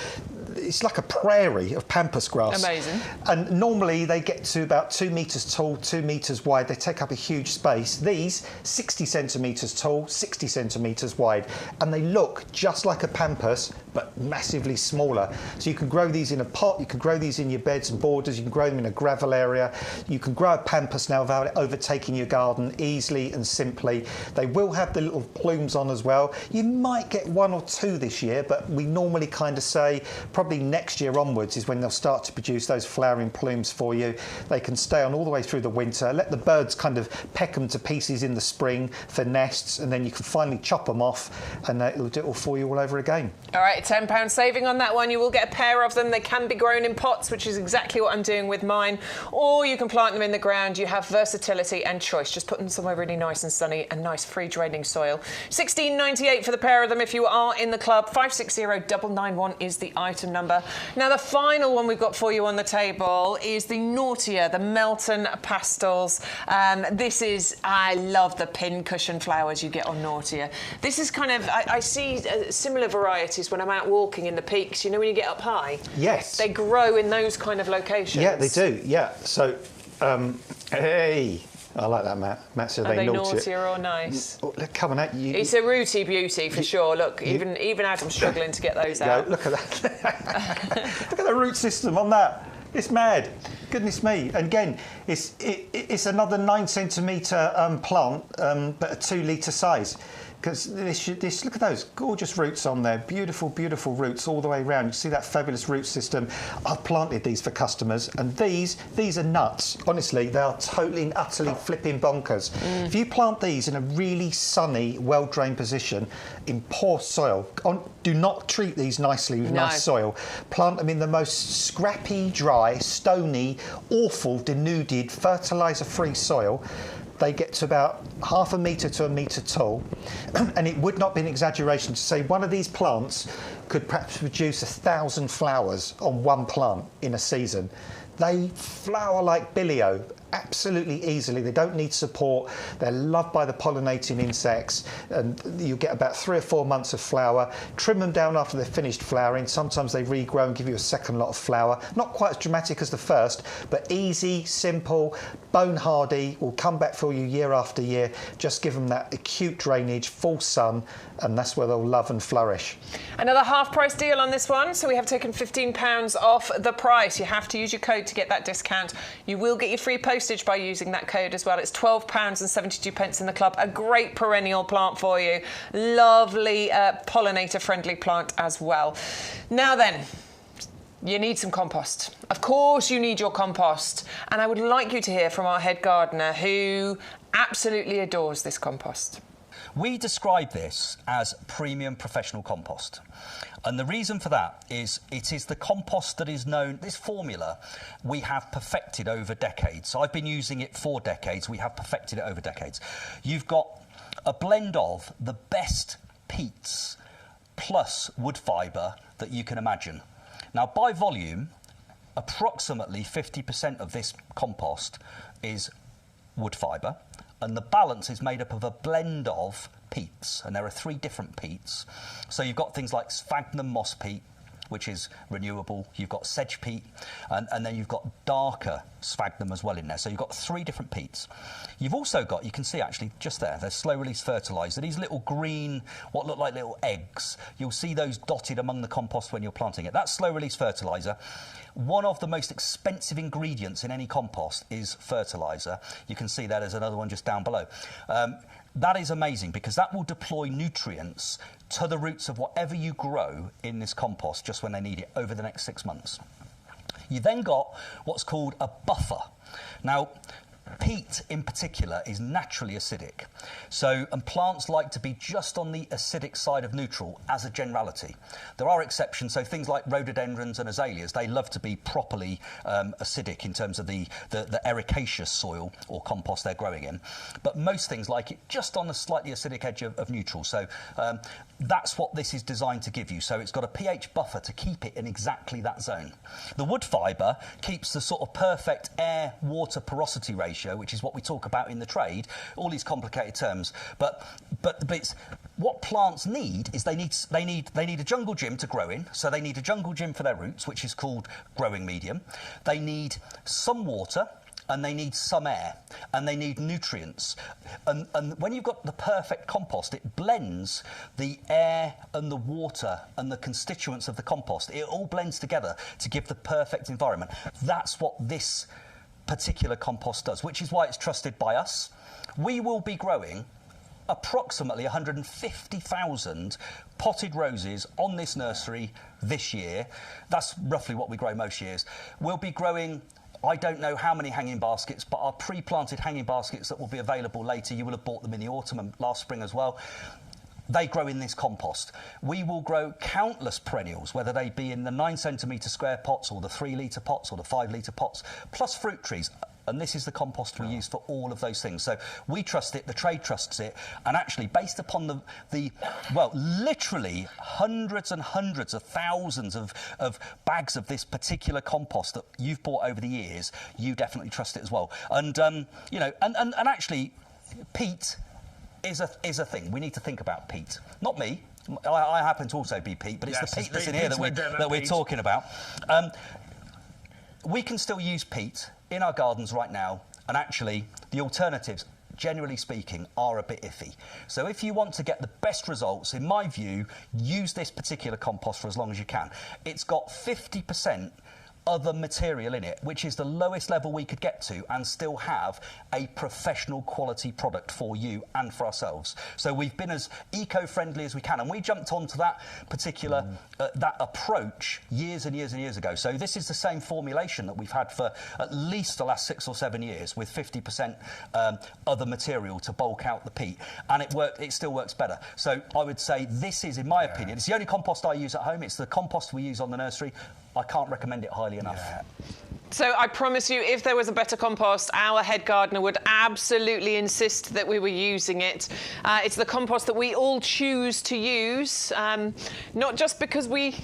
[SPEAKER 1] it's like a prairie of pampas grass.
[SPEAKER 2] Amazing.
[SPEAKER 1] And normally they get to about 2 metres tall, 2 metres wide. They take up a huge space. These, 60 centimetres tall, 60 centimetres wide. And they look just like a pampas, but massively smaller. So you can grow these in a pot, you can grow these in your beds and borders, you can grow them in a gravel area. You can grow a pampas now without it overtaking your garden easily and simply. They will have the little plumes on as well. You might get 1 or 2 this year, but we normally kind of say probably next year onwards is when they'll start to produce those flowering plumes for you. They can stay on all the way through the winter, let the birds kind of peck them to pieces in the spring for nests, and then you can finally chop them off and it'll do it all for you all over again.
[SPEAKER 2] All right, £10 saving on that one. You will get a pair of them. They can be grown in pots, which is exactly what I'm doing with mine, or you can plant them in the ground. You have versatility and choice. Just put them somewhere really nice and sunny and nice free draining soil. £16.98 for the pair of them if you are in the club. 560991 is the item number. Now the final one we've got for you on the table is the Naughtier, the Melton Pastels. This is, I love the pin cushion flowers you get on Naughtier. This is kind of, I see similar varieties when I'm out walking in the peaks. You know when you get up high?
[SPEAKER 1] Yes.
[SPEAKER 2] They grow in those kind of locations.
[SPEAKER 1] Yeah, they do, yeah. So, hey, I like that, Matt. Matt said
[SPEAKER 2] Are they
[SPEAKER 1] naughty.
[SPEAKER 2] naughtier or nice?
[SPEAKER 1] Oh, look, coming at you.
[SPEAKER 2] It's a rooty beauty for sure. Look, even Adam's struggling to get those out.
[SPEAKER 1] Look at that. Look at the root system on that. It's mad. Goodness me. And again, it's another 9 centimetre plant, but a 2 litre size. Because this, look at those gorgeous roots on there. Beautiful, beautiful roots all the way around. You see that fabulous root system. I've planted these for customers, and these are nuts. Honestly, they are totally and utterly flipping bonkers. If you plant these in a really sunny, well-drained position in poor soil, do not treat these nicely with nice soil. Plant them in the most scrappy, dry, stony, awful, denuded, fertiliser-free soil. They get to about ½ metre to 1 metre tall, and it would not be an exaggeration to say one of these plants could perhaps produce 1,000 flowers on one plant in a season. They flower like billy-o, absolutely easily. They don't need support. They're loved by the pollinating insects, and you get about 3 or 4 months of flower. Trim them down after they're finished flowering. Sometimes they regrow and give you a second lot of flower. Not quite as dramatic as the first, but easy, simple, bone hardy, will come back for you year after year. Just give them that acute drainage, full sun, and that's where they'll love and flourish.
[SPEAKER 2] Another half-price deal on this one, so we have taken £15 off the price. You have to use your code to get that discount. You will get your free postage by using that code as well. It's £12.72 in the club. A great perennial plant for you. Lovely pollinator-friendly plant as well. Now then, you need some compost. Of course you need your compost. And I would like you to hear from our head gardener who absolutely adores this compost.
[SPEAKER 4] We describe this as premium professional compost. And the reason for that is it is the compost that is known, this formula we have perfected over decades. So I've been using it for decades. We have perfected it over decades. You've got a blend of the best peats plus wood fibre that you can imagine. Now, by volume, approximately 50% of this compost is wood fibre, and the balance is made up of a blend of peats, and there are 3 different peats. So you've got things like sphagnum moss peat, which is renewable. You've got sedge peat, and then you've got darker sphagnum as well in there. So you've got 3 different peats. You've also got, you can see actually just there, there's slow-release fertiliser. These little green, what look like little eggs, you'll see those dotted among the compost when you're planting it. That's slow-release fertiliser. One of the most expensive ingredients in any compost is fertiliser. You can see that there's another one just down below. That is amazing because that will deploy nutrients to the roots of whatever you grow in this compost just when they need it over the next 6 months. You then got what's called a buffer. Now, peat in particular is naturally acidic. And plants like to be just on the acidic side of neutral as a generality. There are exceptions, so things like rhododendrons and azaleas, they love to be properly acidic in terms of the ericaceous soil or compost they're growing in. But most things like it just on the slightly acidic edge of neutral. So that's what this is designed to give you. So it's got a pH buffer to keep it in exactly that zone. The wood fibre keeps the sort of perfect air-water porosity ratio, which is what we talk about in the trade, all these complicated terms. But it's what plants need is they need a jungle gym to grow in. So they need a jungle gym for their roots, which is called growing medium. They need some water, and they need some air, and they need nutrients. And when you've got the perfect compost, it blends the air and the water and the constituents of the compost. It all blends together to give the perfect environment. That's what this particular compost does, which is why it's trusted by us. We will be growing approximately 150,000 potted roses on this nursery this year. That's roughly what we grow most years. We'll be growing, I don't know how many hanging baskets, but our pre-planted hanging baskets that will be available later, you will have bought them in the autumn and last spring as well. They grow in this compost. We will grow countless perennials, whether they be in the 9 centimetre square pots or the 3 litre pots or the 5 litre pots, plus fruit trees. And this is the compost we use for all of those things. So we trust it, the trade trusts it, and actually based upon the well, literally hundreds and hundreds of thousands of bags of this particular compost that you've bought over the years, you definitely trust it as well. And, you know, and actually, peat is a thing. We need to think about peat. Not me. I happen to also be peat, but it's the peat that's in here that we're talking about. We can still use peat in our gardens right now, and actually the alternatives, generally speaking, are a bit iffy. So if you want to get the best results, in my view, use this particular compost for as long as you can. It's got 50% other material in it, which is the lowest level we could get to and still have a professional quality product for you and for ourselves. So we've been as eco-friendly as we can, and we jumped onto that particular that approach years and years and years ago. So this is the same formulation that we've had for at least the last 6 or 7 years, with 50% other material to bulk out the peat, and it still works better. So I would say this is, in my opinion, it's the only compost I use at home. It's the compost we use on the nursery. I can't recommend it highly enough. Yeah.
[SPEAKER 2] So I promise you, if there was a better compost, our head gardener would absolutely insist that we were using it. It's the compost that we all choose to use, not just because we,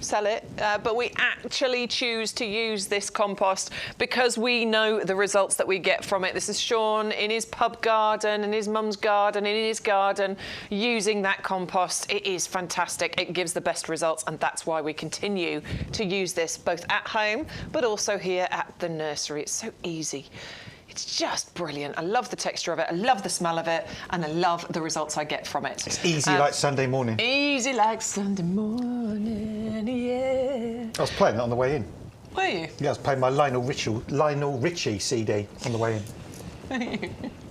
[SPEAKER 2] sell it, but we actually choose to use this compost because we know the results that we get from it. This is Sean in his pub garden, in his mum's garden, in his garden, using that compost. It is fantastic. It gives the best results, and that's why we continue to use this both at home, but also here at the nursery. It's so easy. It's just brilliant. I love the texture of it. I love the smell of it, and I love the results I get from it.
[SPEAKER 1] It's easy like Sunday morning.
[SPEAKER 2] Easy like Sunday morning, yeah.
[SPEAKER 1] I was playing that on the way in.
[SPEAKER 2] Were you?
[SPEAKER 1] Yeah, I was playing my Lionel Richie CD on the way in.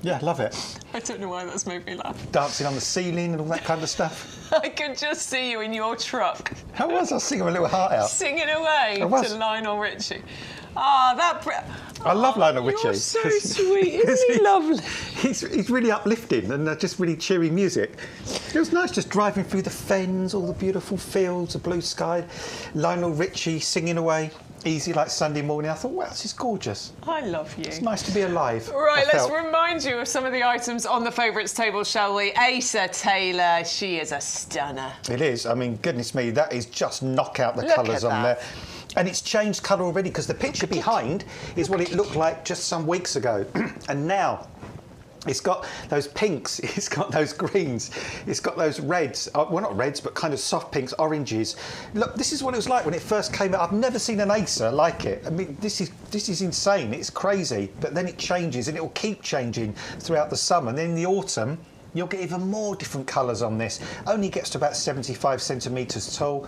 [SPEAKER 1] Yeah, love it.
[SPEAKER 2] I don't know why that's made me laugh.
[SPEAKER 1] Dancing on the ceiling and all that kind of stuff.
[SPEAKER 2] I could just see you in your truck.
[SPEAKER 1] I was singing my little heart out.
[SPEAKER 2] Singing away to Lionel Richie. I
[SPEAKER 1] love Lionel Richie.
[SPEAKER 2] You're so sweet. Isn't he lovely?
[SPEAKER 1] He's really uplifting and just really cheery music. It was nice just driving through the fens, all the beautiful fields, the blue sky. Lionel Richie singing away. Easy like Sunday morning. I thought, wow, this is gorgeous.
[SPEAKER 2] I love you.
[SPEAKER 1] It's nice to be alive.
[SPEAKER 2] Right, let's remind you of some of the items on the favourites table, shall we? Acer Taylor, she is a stunner.
[SPEAKER 1] It is. I mean, goodness me, that is just knockout the colours on there. And it's changed colour already, because the picture behind is what it looked like just some weeks ago. And now it's got those pinks, it's got those greens, it's got those reds, well, not reds, but kind of soft pinks, oranges. Look, this is what it was like when it first came out. I've never seen an Acer like it. I mean, this is insane. It's crazy. But then it changes, and it will keep changing throughout the summer. And then in the autumn, you'll get even more different colours on this. Only gets to about 75 centimetres tall.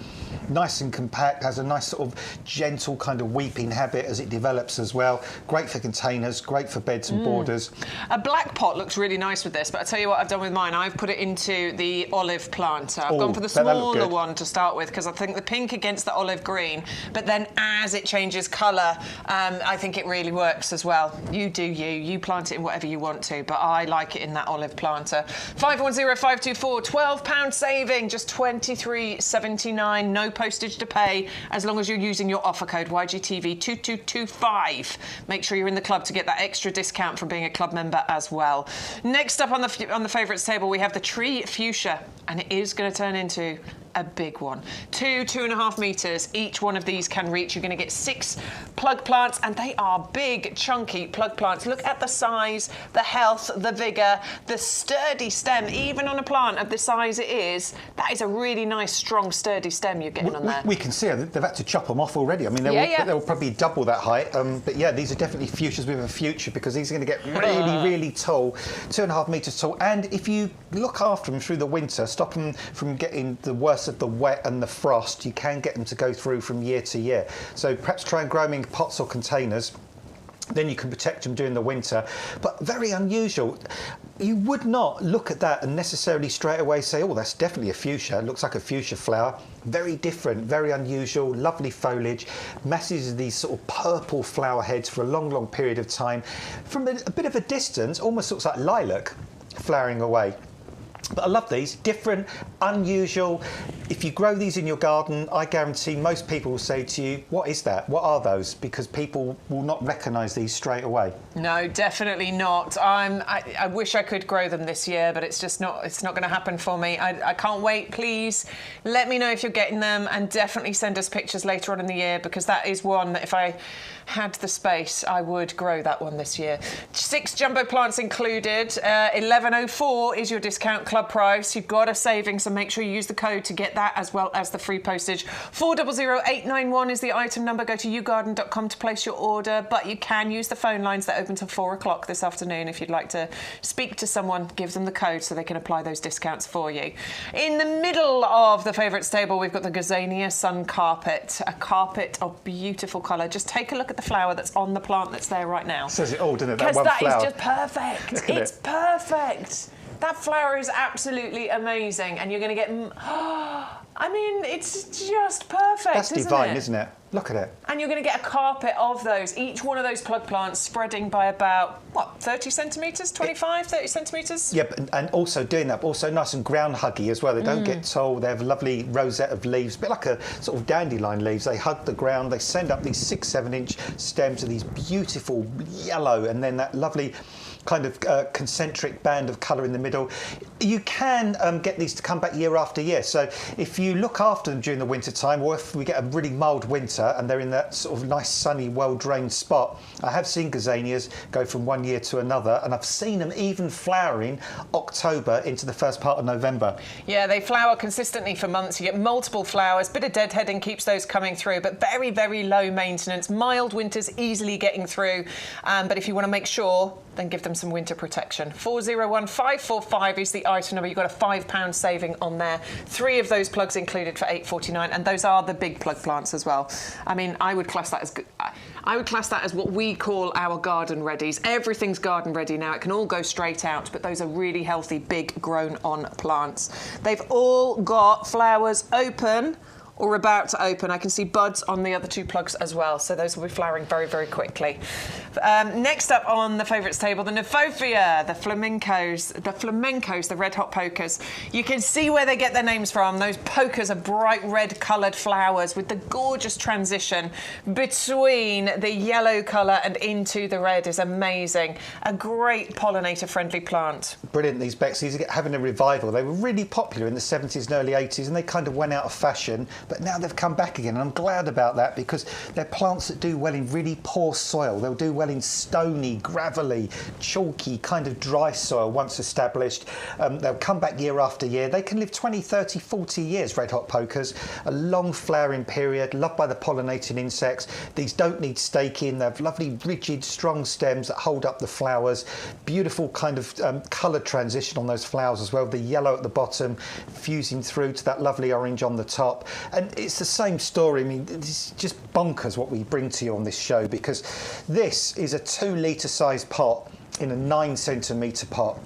[SPEAKER 1] Nice and compact, has a nice sort of gentle kind of weeping habit as it develops as well. Great for containers, great for beds and borders. A
[SPEAKER 2] black pot looks really nice with this, but I'll tell you what I've done with mine. I've put it into the olive planter. I've gone for the smaller one to start with, because I think the pink against the olive green, but then as it changes colour, I think it really works as well. You do you. You plant it in whatever you want to, but I like it in that olive planter. 510524, £12 saving, just £23.79, no postage to pay, as long as you're using your offer code YGTV2225. Make sure you're in the club to get that extra discount from being a club member as well. Next up on the favourites table, we have the tree fuchsia, and it is going to turn into a big one. 2.5 metres each one of these can reach. You're going to get 6 plug plants, and they are big, chunky plug plants. Look at the size, the health, the vigour, the sturdy stem. Even on a plant of the size it is, that is a really nice, strong, sturdy stem you're getting on there.
[SPEAKER 1] We can see they've had to chop them off already. I mean, they'll probably double that height. But yeah, these are definitely fuchsias with a future, because these are going to get really, really tall, 2.5 metres tall. And if you look after them through the winter, stop them from getting the worst of the wet and the frost, you can get them to go through from year to year. So perhaps try and grow them in pots or containers. Then you can protect them during the winter. But very unusual. You would not look at that and necessarily straight away say, oh, that's definitely a fuchsia. It looks like a fuchsia flower. Very different, very unusual, lovely foliage, masses of these sort of purple flower heads for a long, long period of time. From a bit of a distance, almost looks like lilac flowering away. But I love these, different, unusual. If you grow these in your garden, I guarantee most people will say to you, what is that? What are those? Because people will not recognise these straight away.
[SPEAKER 2] No, definitely not. I wish I could grow them this year, but it's just not. It's not going to happen for me. I can't wait. Please let me know if you're getting them, and definitely send us pictures later on in the year, because that is one that if I had the space, I would grow that one this year. 6 jumbo plants included. 11.04 is your discount club price. You've got a saving, so make sure you use the code to get that, as well as the free postage. 400891 is the item number. Go to YouGarden.com to place your order, but you can use the phone lines that open till 4 o'clock this afternoon if you'd like to speak to someone. Give them the code so they can apply those discounts for you. In the middle of the favourites table, we've got the Gazania sun carpet, a carpet of beautiful colour. Just take a look at the flower that's on the plant that's there right now.
[SPEAKER 1] Says it all, doesn't it? That one
[SPEAKER 2] Because that
[SPEAKER 1] flower.
[SPEAKER 2] is just perfect. It's perfect. That flower is absolutely amazing, and you're going to get... I mean, it's just perfect,
[SPEAKER 1] That's divine, isn't it? Look at it.
[SPEAKER 2] And you're going to get a carpet of those, each one of those plug plants spreading by about, what, 30 centimetres, 25, 30 centimetres?
[SPEAKER 1] Yeah, and also doing that, but also nice and ground huggy as well. They don't get tall. They have a lovely rosette of leaves, a bit like a sort of dandelion leaves. They hug the ground. They send up these 6-7 inch stems of these beautiful yellow, and then that lovely kind of concentric band of colour in the middle. You can get these to come back year after year. So if you look after them during the winter time, or if we get a really mild winter and they're in that sort of nice, sunny, well-drained spot, I have seen Gazanias go from one year to another, and I've seen them even flowering October into the first part of November.
[SPEAKER 2] Yeah, they flower consistently for months. You get multiple flowers. Bit of deadheading keeps those coming through, but very, very low maintenance. Mild winters easily getting through. But if you want to make sure, then give them some winter protection. 401545 is the item number. You've got a £5 saving on there. 3 of those plugs included for £8.49, and those are the big plug plants as well. I mean, I would class that as good. I would class that as what we call our garden readies. Everything's garden ready now. It can all go straight out, but those are really healthy, big, grown-on plants. They've all got flowers open or about to open. I can see buds on the other 2 plugs as well, so those will be flowering very, very quickly. Next up on the favourites table, the Nephofia, the flamencos, the red hot pokers. You can see where they get their names from. Those pokers are bright red coloured flowers with the gorgeous transition between the yellow colour and into the red is amazing. A great pollinator-friendly plant.
[SPEAKER 1] Brilliant, these Becks. These are having a revival. They were really popular in the 70s and early 80s, and they kind of went out of fashion. But now they've come back again, and I'm glad about that, because they're plants that do well in really poor soil. They'll do well in stony, gravelly, chalky, kind of dry soil once established. They'll come back year after year. They can live 20, 30, 40 years, red hot pokers. A long flowering period, loved by the pollinating insects. These don't need staking. They have lovely, rigid, strong stems that hold up the flowers. Beautiful kind of colour transition on those flowers as well. The yellow at the bottom fusing through to that lovely orange on the top. And it's the same story. I mean, it's just bonkers what we bring to you on this show, because this is a 2 litre sized pot in a 9 centimetre pot.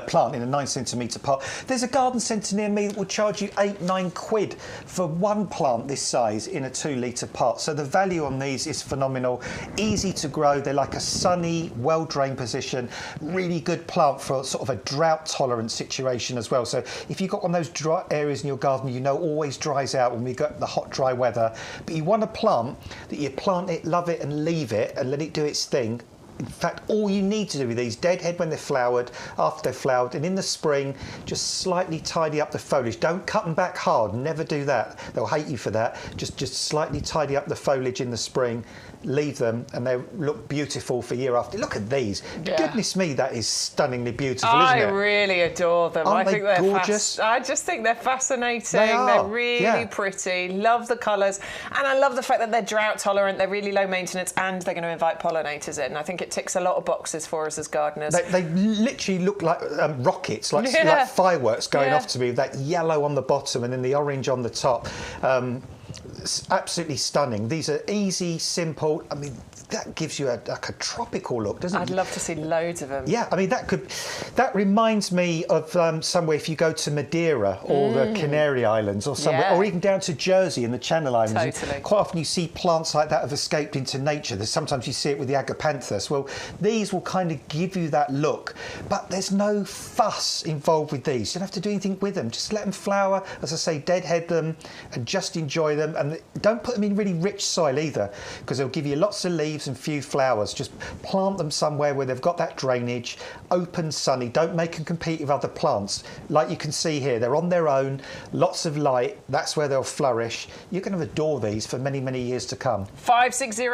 [SPEAKER 1] Plant in a 9 centimetre pot. There's a garden centre near me that will charge you £8-9 for one plant this size in a 2 litre pot. So the value on these is phenomenal. Easy to grow. They're like a sunny, well-drained position. Really good plant for sort of a drought-tolerant situation as well. So if you've got one of those dry areas in your garden, you know always dries out when we get the hot, dry weather. But you want a plant that you plant it, love it and leave it and let it do its thing In fact, all you need to do with these, deadhead when they're flowered, after they're flowered, and in the spring, just slightly tidy up the foliage. Don't cut them back hard, never do that. They'll hate you for that. Just slightly tidy up the foliage in the spring, leave them, and they look beautiful for year after. Look at these.
[SPEAKER 2] Yeah.
[SPEAKER 1] Goodness me, that is stunningly beautiful, isn't it?
[SPEAKER 2] I really adore them.
[SPEAKER 1] Aren't
[SPEAKER 2] I think
[SPEAKER 1] they
[SPEAKER 2] they're
[SPEAKER 1] gorgeous?
[SPEAKER 2] I just think they're fascinating.
[SPEAKER 1] They are,
[SPEAKER 2] They're really
[SPEAKER 1] yeah.
[SPEAKER 2] pretty. Love the colours. And I love the fact that they're drought tolerant, they're really low maintenance, and they're going to invite pollinators in. I think it ticks a lot of boxes for us as gardeners.
[SPEAKER 1] They literally look like rockets, like fireworks going
[SPEAKER 2] Yeah.
[SPEAKER 1] off to me, with that yellow on the bottom and then the orange on the top. It's absolutely stunning. These are easy, simple. I mean, that gives you like a tropical look, doesn't it?
[SPEAKER 2] I'd love to see loads of them.
[SPEAKER 1] Yeah, I mean, that reminds me of somewhere, if you go to Madeira or the Canary Islands or somewhere,
[SPEAKER 2] Yeah.
[SPEAKER 1] or even down to Jersey in the Channel Islands.
[SPEAKER 2] Totally.
[SPEAKER 1] Quite often you see plants like that have escaped into nature. Sometimes you see it with the agapanthus. Well, these will kind of give you that look, but there's no fuss involved with these. You don't have to do anything with them. Just let them flower, as I say, deadhead them and just enjoy them. And don't put them in really rich soil either, because they'll give you lots of leaves and few flowers. Just plant them somewhere where they've got that drainage, open, sunny. Don't make them compete with other plants. Like you can see here, they're on their own, lots of light. That's where they'll flourish. You're going to adore these for many, many years to come.
[SPEAKER 2] 560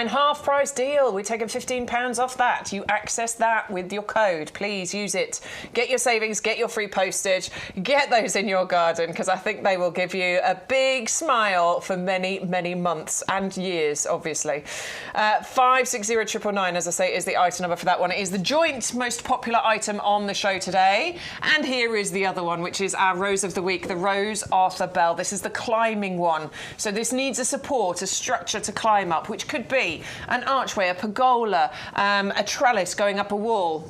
[SPEAKER 2] half price deal. We're taking £15 off that. You access that with your code. Please use it. Get your savings, get your free postage, get those in your garden, because I think they will give you a big smile for many, many months and years, obviously. 560 as I say, is the item number for that one. It is the joint most popular item on the show today. And here is the other one, which is our Rose of the Week, the Rose Arthur Bell. This is the climbing one. So this needs a support, a structure to climb up, which could be an archway, a pergola, a trellis going up a wall.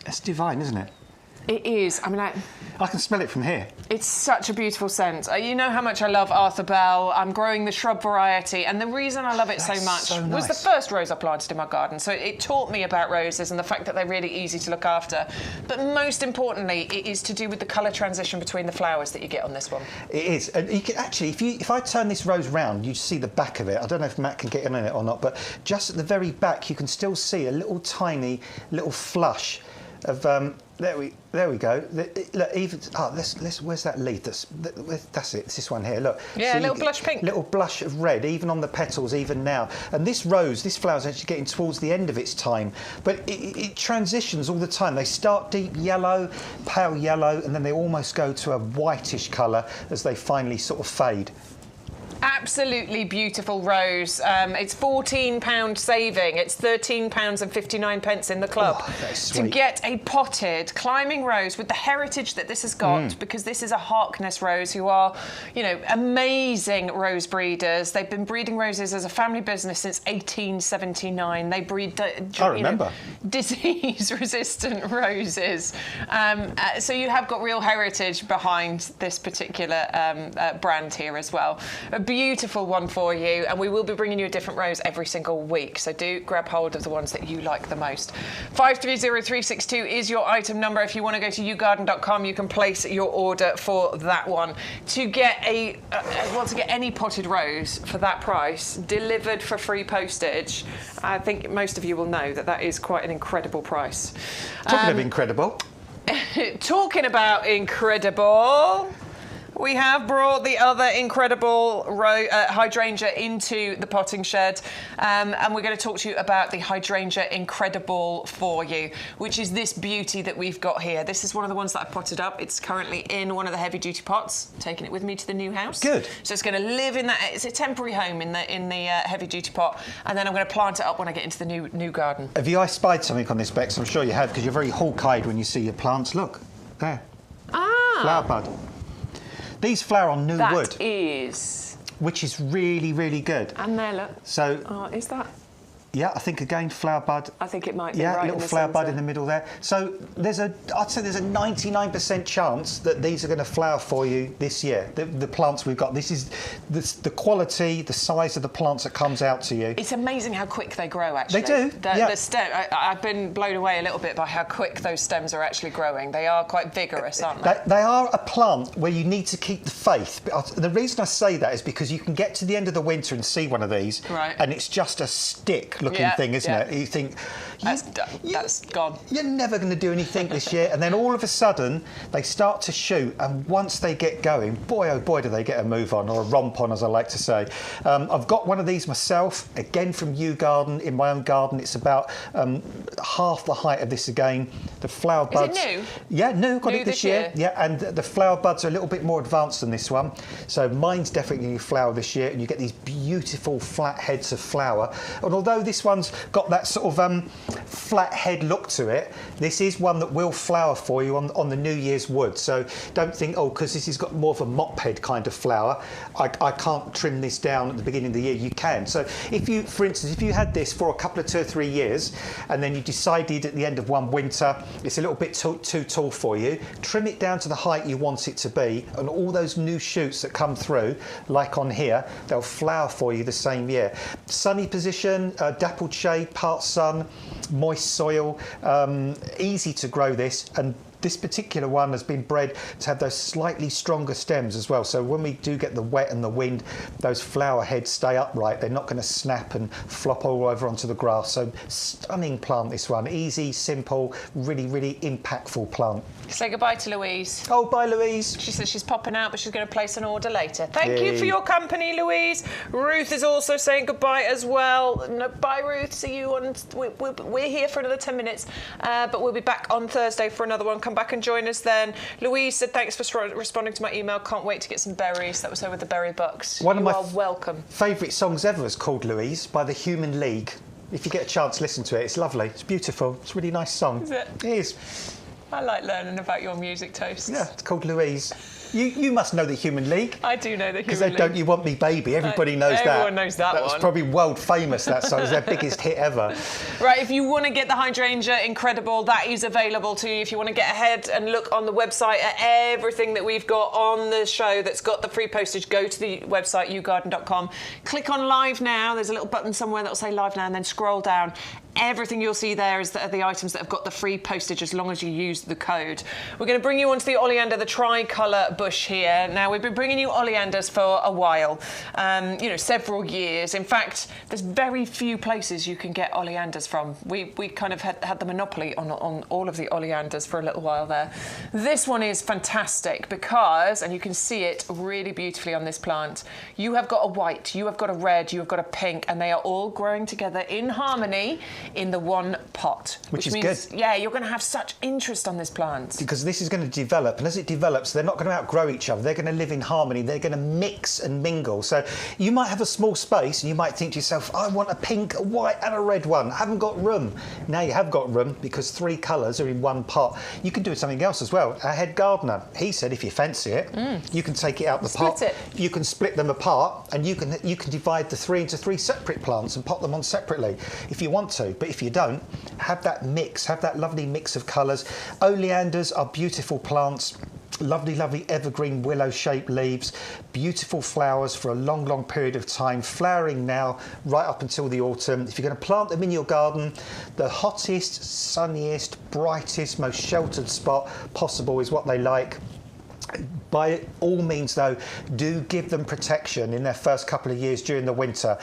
[SPEAKER 1] It's divine, isn't it?
[SPEAKER 2] It is. I mean,
[SPEAKER 1] I can smell it from here.
[SPEAKER 2] it's such a beautiful scent. You know how much I love Arthur Bell. I'm growing the shrub variety, and the reason I love it so much was the first rose I planted in my garden. So it taught me about roses and the fact that they're really easy to look after. But most importantly, it is to do with the colour transition between the flowers that you get on this one.
[SPEAKER 1] It is. And you can actually, if I turn this rose round, you see the back of it. I don't know if Matt can get in on it or not, but just at the very back, you can still see a little tiny little flush of there we go. Look, even where's that leaf? That's it. It's this one here. Look.
[SPEAKER 2] Yeah,
[SPEAKER 1] so
[SPEAKER 2] a little blush pink.
[SPEAKER 1] Little blush of red, even on the petals, even now. And this rose, this flower's actually getting towards the end of its time, but it transitions all the time. They start deep yellow, pale yellow, and then they almost go to a whitish colour as they finally sort of fade.
[SPEAKER 2] Absolutely beautiful rose. It's £14 saving. It's £13.59 in the club.
[SPEAKER 1] Oh, that is sweet.
[SPEAKER 2] To get a potted climbing rose with the heritage that this has got, because this is a Harkness rose, who are, you know, amazing rose breeders. They've been breeding roses as a family business since 1879. They breed disease-resistant roses. So you have got real heritage behind this particular brand here as well. A beautiful one for you, and we will be bringing you a different rose every single week, so do grab hold of the ones that you like the most. 530362 is your item number. If you want to go to YouGarden.com, you can place your order for that one. To get any potted rose for that price, delivered for free postage, I think most of you will know that that is quite an incredible price.
[SPEAKER 1] Talking of incredible.
[SPEAKER 2] Talking about incredible, we have brought the other incredible hydrangea into the potting shed, and we're going to talk to you about the Hydrangea Incredible for you, which is this beauty that we've got here. This is one of the ones that I've potted up. It's currently in one of the heavy-duty pots, taking it with me to the new house.
[SPEAKER 1] Good.
[SPEAKER 2] So it's going to live in that. It's a temporary home in the heavy-duty pot, and then I'm going to plant it up when I get into the new garden.
[SPEAKER 1] Have you spied something on this, Bex? I'm sure you have, because you're very hawk-eyed when you see your plants. Look, there.
[SPEAKER 2] Ah.
[SPEAKER 1] Flower bud. These flower on new wood.
[SPEAKER 2] That is.
[SPEAKER 1] Which is really, really good.
[SPEAKER 2] And there, look.
[SPEAKER 1] So.
[SPEAKER 2] Oh, is that?
[SPEAKER 1] Yeah, I think again, flower bud.
[SPEAKER 2] I think it might be
[SPEAKER 1] yeah,
[SPEAKER 2] right
[SPEAKER 1] little
[SPEAKER 2] in the
[SPEAKER 1] flower bud
[SPEAKER 2] centre.
[SPEAKER 1] in the middle there. So I'd say there's a 99% chance that these are going to flower for you this year. The plants we've got. This is the quality, the size of the plants that comes out to you.
[SPEAKER 2] It's amazing how quick they grow, actually.
[SPEAKER 1] They do.
[SPEAKER 2] The stem. I've been blown away a little bit by how quick those stems are actually growing. They are quite vigorous, aren't they?
[SPEAKER 1] They are a plant where you need to keep the faith. The reason I say that is because you can get to the end of the winter and see one of these,
[SPEAKER 2] right,
[SPEAKER 1] and it's just a stick, looking thing, isn't it? You think
[SPEAKER 2] that's gone.
[SPEAKER 1] You're never going to do anything this year, and then all of a sudden they start to shoot, and once they get going, boy oh boy do they get a move on, or a romp on, as I like to say. I've got one of these myself, again from YouGarden, in my own garden. It's about half the height of this again. The flower buds.
[SPEAKER 2] Is it new?
[SPEAKER 1] Yeah, new. Got
[SPEAKER 2] New
[SPEAKER 1] it this
[SPEAKER 2] this
[SPEAKER 1] year.
[SPEAKER 2] year?
[SPEAKER 1] Yeah, and the flower buds are a little bit more advanced than this one. So mine's definitely flower this year, and you get these beautiful flat heads of flower. And although this one's got that sort of flat head look to it, this is one that will flower for you on the New Year's wood. So don't think, oh, because this has got more of a mop head kind of flower, I can't trim this down at the beginning of the year. You can. So if you, for instance, if you had this for a couple of 2 or 3 years, and then you decided at the end of one winter it's a little bit too tall for you, trim it down to the height you want it to be, and all those new shoots that come through, like on here, they'll flower for you the same year. Sunny position, dappled shade, part sun, moist soil, easy to grow this, and this particular one has been bred to have those slightly stronger stems as well. So when we do get the wet and the wind, those flower heads stay upright. They're not going to snap and flop all over onto the grass. So stunning plant, this one. Easy, simple, really, really impactful plant.
[SPEAKER 2] Say goodbye to Louise.
[SPEAKER 1] Oh, bye, Louise.
[SPEAKER 2] She says she's popping out, but she's going to place an order later. Thank you for your company, Louise. Ruth is also saying goodbye as well. No, bye, Ruth. See you on... We're here for another 10 minutes, but we'll be back on Thursday for another one. Come back and join us then. Louise said thanks for responding to my email. Can't wait to get some berries. That was her with the berry bucks.
[SPEAKER 1] One of my
[SPEAKER 2] welcome.
[SPEAKER 1] Favourite songs ever is called Louise by the Human League. If you get a chance, listen to it. It's lovely. It's beautiful. It's a really nice song.
[SPEAKER 2] Is it?
[SPEAKER 1] It is.
[SPEAKER 2] I like learning about your music toasts.
[SPEAKER 1] Yeah, it's called Louise. You must know the Human League.
[SPEAKER 2] I do know the Human League.
[SPEAKER 1] Because they Don't You Want Me Baby. Everybody knows that.
[SPEAKER 2] Everyone knows that one.
[SPEAKER 1] That was probably world famous, that song. It was their biggest hit ever.
[SPEAKER 2] Right, if you want to get the Hydrangea Incredible, that is available to you. If you want to get ahead and look on the website at everything that we've got on the show that's got the free postage, go to the website, yougarden.com. Click on Live Now. There's a little button somewhere that will say Live Now, and then scroll down. Everything you'll see there is the items that have got the free postage as long as you use the code. We're going to bring you onto the oleander, the tricolour bush here. Now, we've been bringing you oleanders for a while, several years. In fact, there's very few places you can get oleanders from. We kind of had the monopoly on all of the oleanders for a little while there. This one is fantastic because, and you can see it really beautifully on this plant, you have got a white, you have got a red, you have got a pink, and they are all growing together in harmony in the one pot.
[SPEAKER 1] Which is
[SPEAKER 2] means,
[SPEAKER 1] good.
[SPEAKER 2] Yeah, you're going to have such interest on this plant.
[SPEAKER 1] Because this is going to develop, and as it develops, they're not going to outgrow each other. They're going to live in harmony. They're going to mix and mingle. So you might have a small space, and you might think to yourself, I want a pink, a white, and a red one. I haven't got room. Now you have got room because 3 colours are in one pot. You can do something else as well. Our head gardener, he said, if you fancy it, you can take it out the pot.
[SPEAKER 2] Split it.
[SPEAKER 1] You can split them apart, and you can divide the 3 into 3 separate plants and pot them on separately if you want to. But if you don't, have that mix, have that lovely mix of colours. Oleanders are beautiful plants. Lovely, lovely evergreen willow-shaped leaves, beautiful flowers for a long, long period of time, flowering now right up until the autumn. If you're going to plant them in your garden, the hottest, sunniest, brightest, most sheltered spot possible is what they like. By all means, though, do give them protection in their first couple of years during the winter.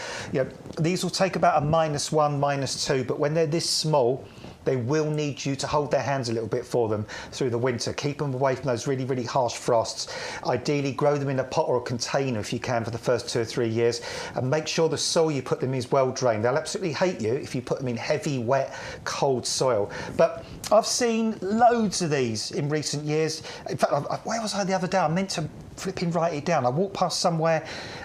[SPEAKER 1] These will take about a -1, -2, but when they're this small, they will need you to hold their hands a little bit for them through the winter. Keep them away from those really, really harsh frosts. Ideally, grow them in a pot or a container if you can for the first 2 or 3 years, and make sure the soil you put them in is well drained. They'll absolutely hate you if you put them in heavy, wet, cold soil. But I've seen loads of these in recent years. In fact, where was I the other day? I meant to flipping write it down. I walked past somewhere.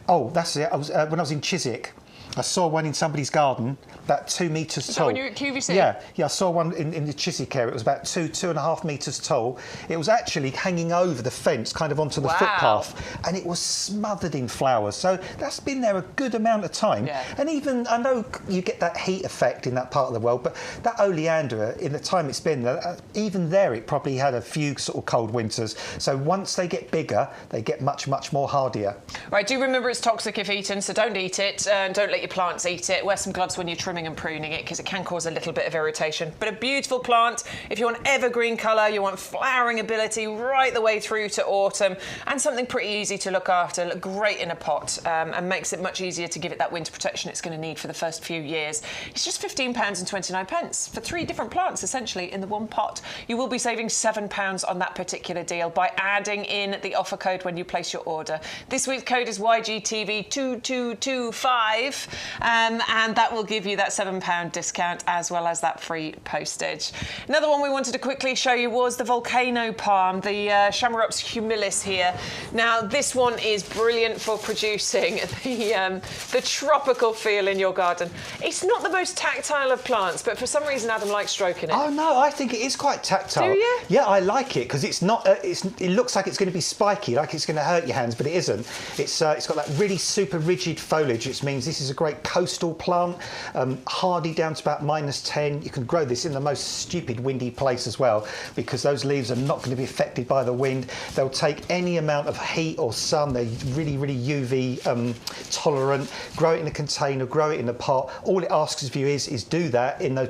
[SPEAKER 1] Oh, that's it. When I was in Chiswick. I saw one in somebody's garden, about 2 metres tall.
[SPEAKER 2] When you were at QVC?
[SPEAKER 1] Yeah, I saw one in the Chiswick area. It was about 2.5 metres tall. It was actually hanging over the fence, kind of onto the footpath, and it was smothered in flowers. So that's been there a good amount of time.
[SPEAKER 2] Yeah.
[SPEAKER 1] And even, I know you get that heat effect in that part of the world, but that oleander, in the time it's been there, even there it probably had a few sort of cold winters. So once they get bigger, they get much, much more hardier.
[SPEAKER 2] Right, do remember it's toxic if eaten, so don't eat it, and don't let your plants eat it. Wear some gloves when you're trimming and pruning it because it can cause a little bit of irritation. But a beautiful plant. If you want evergreen colour, you want flowering ability right the way through to autumn, and something pretty easy to look after, look great in a pot, and makes it much easier to give it that winter protection it's going to need for the first few years. It's just £15.29 for 3 different plants essentially in the one pot. You will be saving £7 on that particular deal by adding in the offer code when you place your order. This week's code is YGTV2225, and that will give you that £7 discount as well as that free postage. Another one we wanted to quickly show you was the Volcano palm, the Chamaerops humilis here. Now this one is brilliant for producing the tropical feel in your garden. It's not the most tactile of plants, but for some reason Adam likes stroking it.
[SPEAKER 1] Oh no, I think it is quite tactile.
[SPEAKER 2] Do you?
[SPEAKER 1] Yeah, I like it because it's not. It looks like it's going to be spiky, like it's going to hurt your hands, but it isn't. It's got that really super rigid foliage, which means this is a great coastal plant, hardy down to about -10. You can grow this in the most stupid windy place as well because those leaves are not going to be affected by the wind. They'll take any amount of heat or sun. They're really, really UV tolerant. Grow it in a container, grow it in a pot. All it asks of you is do that in those,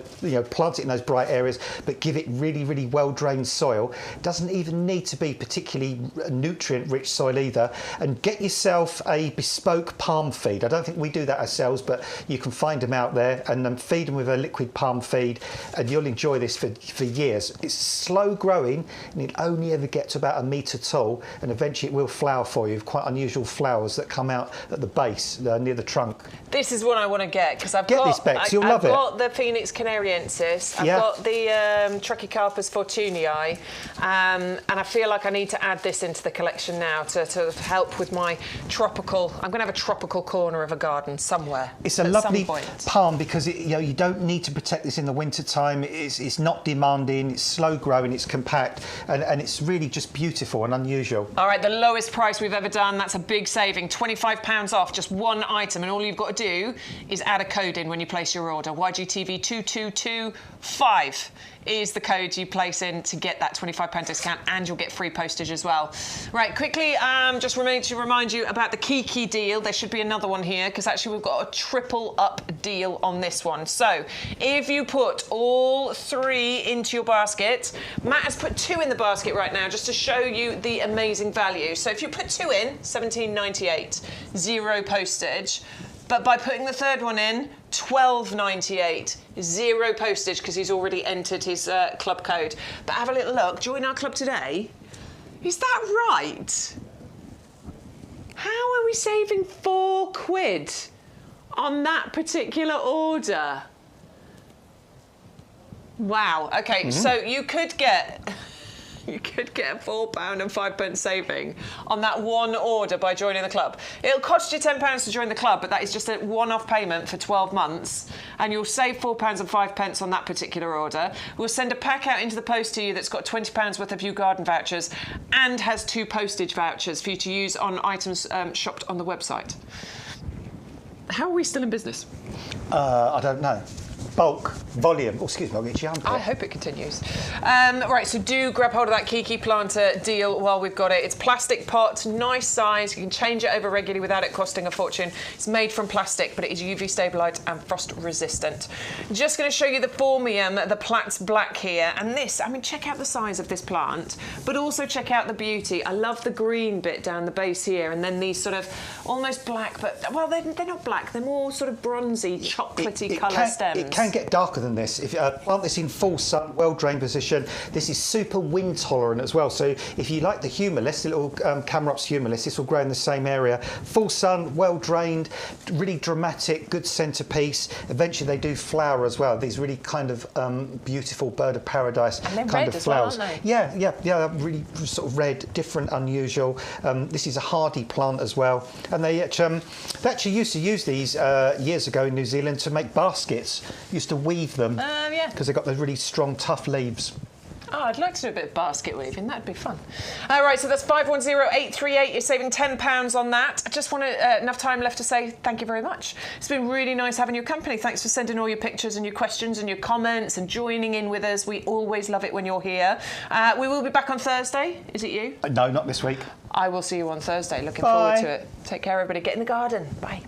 [SPEAKER 1] plant it in those bright areas, but give it really, really well-drained soil. Doesn't even need to be particularly nutrient-rich soil either. And get yourself a bespoke palm feed. I don't think we do that ourselves, but you can find them out there, and feed them with a liquid palm feed, and you'll enjoy this for years. It's slow growing, and it'll only ever get to about 1 metre tall, and eventually it will flower for you with quite unusual flowers that come out at the base near the trunk.
[SPEAKER 2] This is what I want to get because I've
[SPEAKER 1] Get this, Bex, you'll love it.
[SPEAKER 2] I've got the Phoenix canariensis, I've got the Trachycarpus fortunii, and I feel like I need to add this into the collection now to help with my tropical. I'm going to have a tropical corner of a garden somewhere.
[SPEAKER 1] It's a lovely palm because you don't need to protect this in the winter time. It's not demanding. It's slow growing. It's compact, and it's really just beautiful and unusual. All
[SPEAKER 2] right, the lowest price we've ever done. That's a big saving. £25 off, just one item, and all you've got to do is add a code in when you place your order. YGTV2225 is the code you place in to get that £25 discount, and you'll get free postage as well. Right, quickly, just to remind you about the Kiki deal. There should be another one here because actually we've got a triple up deal on this one. So if you put all 3 into your basket, Matt has put 2 in the basket right now just to show you the amazing value. So if you put 2 in, £17.98, 0 postage. But by putting the 3rd one in, £12.98, 0 postage because he's already entered his club code. But have a little look. Join our club today. Is that right? How are we saving £4 on that particular order? Wow. Okay, so you could get a £4 and 5p saving on that one order by joining the club. It'll cost you £10 to join the club, but that is just a one-off payment for 12 months, and you'll save £4 and 5p on that particular order. We'll send a pack out into the post to you that's got £20 worth of YouGarden vouchers and has 2 postage vouchers for you to use on items shopped on the website. How are we still in business?
[SPEAKER 1] I don't know. Bulk, volume. Oh, excuse me, I'll get you under.
[SPEAKER 2] I hope it continues. Right, so do grab hold of that Kiki planter deal while we've got it. It's plastic pot, nice size. You can change it over regularly without it costing a fortune. It's made from plastic, but it is UV stabilised and frost resistant. Just going to show you the Formium, the Platts Black here. And this, I mean, check out the size of this plant, but also check out the beauty. I love the green bit down the base here, and then these sort of almost black, but, well, they're not black. They're more sort of bronzy, chocolatey colour stems.
[SPEAKER 1] It can get darker than this. If you plant this in full sun, well-drained position, this is super wind tolerant as well. So if you like the humilis, the little Chamaerops humilis, this will grow in the same area. Full sun, well-drained, really dramatic, good centrepiece. Eventually they do flower as well. These really kind of beautiful bird of paradise kind of flowers.
[SPEAKER 2] Well, aren't they?
[SPEAKER 1] Yeah, really sort of red, different, unusual. This is a hardy plant as well. And they actually used to use these years ago in New Zealand to make baskets. Used to weave them because they've got those really strong, tough leaves.
[SPEAKER 2] Oh, I'd like to do a bit of basket weaving. That'd be fun. All right, so that's 510838. You're saving £10 on that. I just want enough time left to say thank you very much. It's been really nice having your company. Thanks for sending all your pictures and your questions and your comments and joining in with us. We always love it when you're here. We will be back on Thursday. Is it you?
[SPEAKER 1] No, not this week.
[SPEAKER 2] I will see you on Thursday. Looking forward to it. Take care, everybody. Get in the garden. Bye.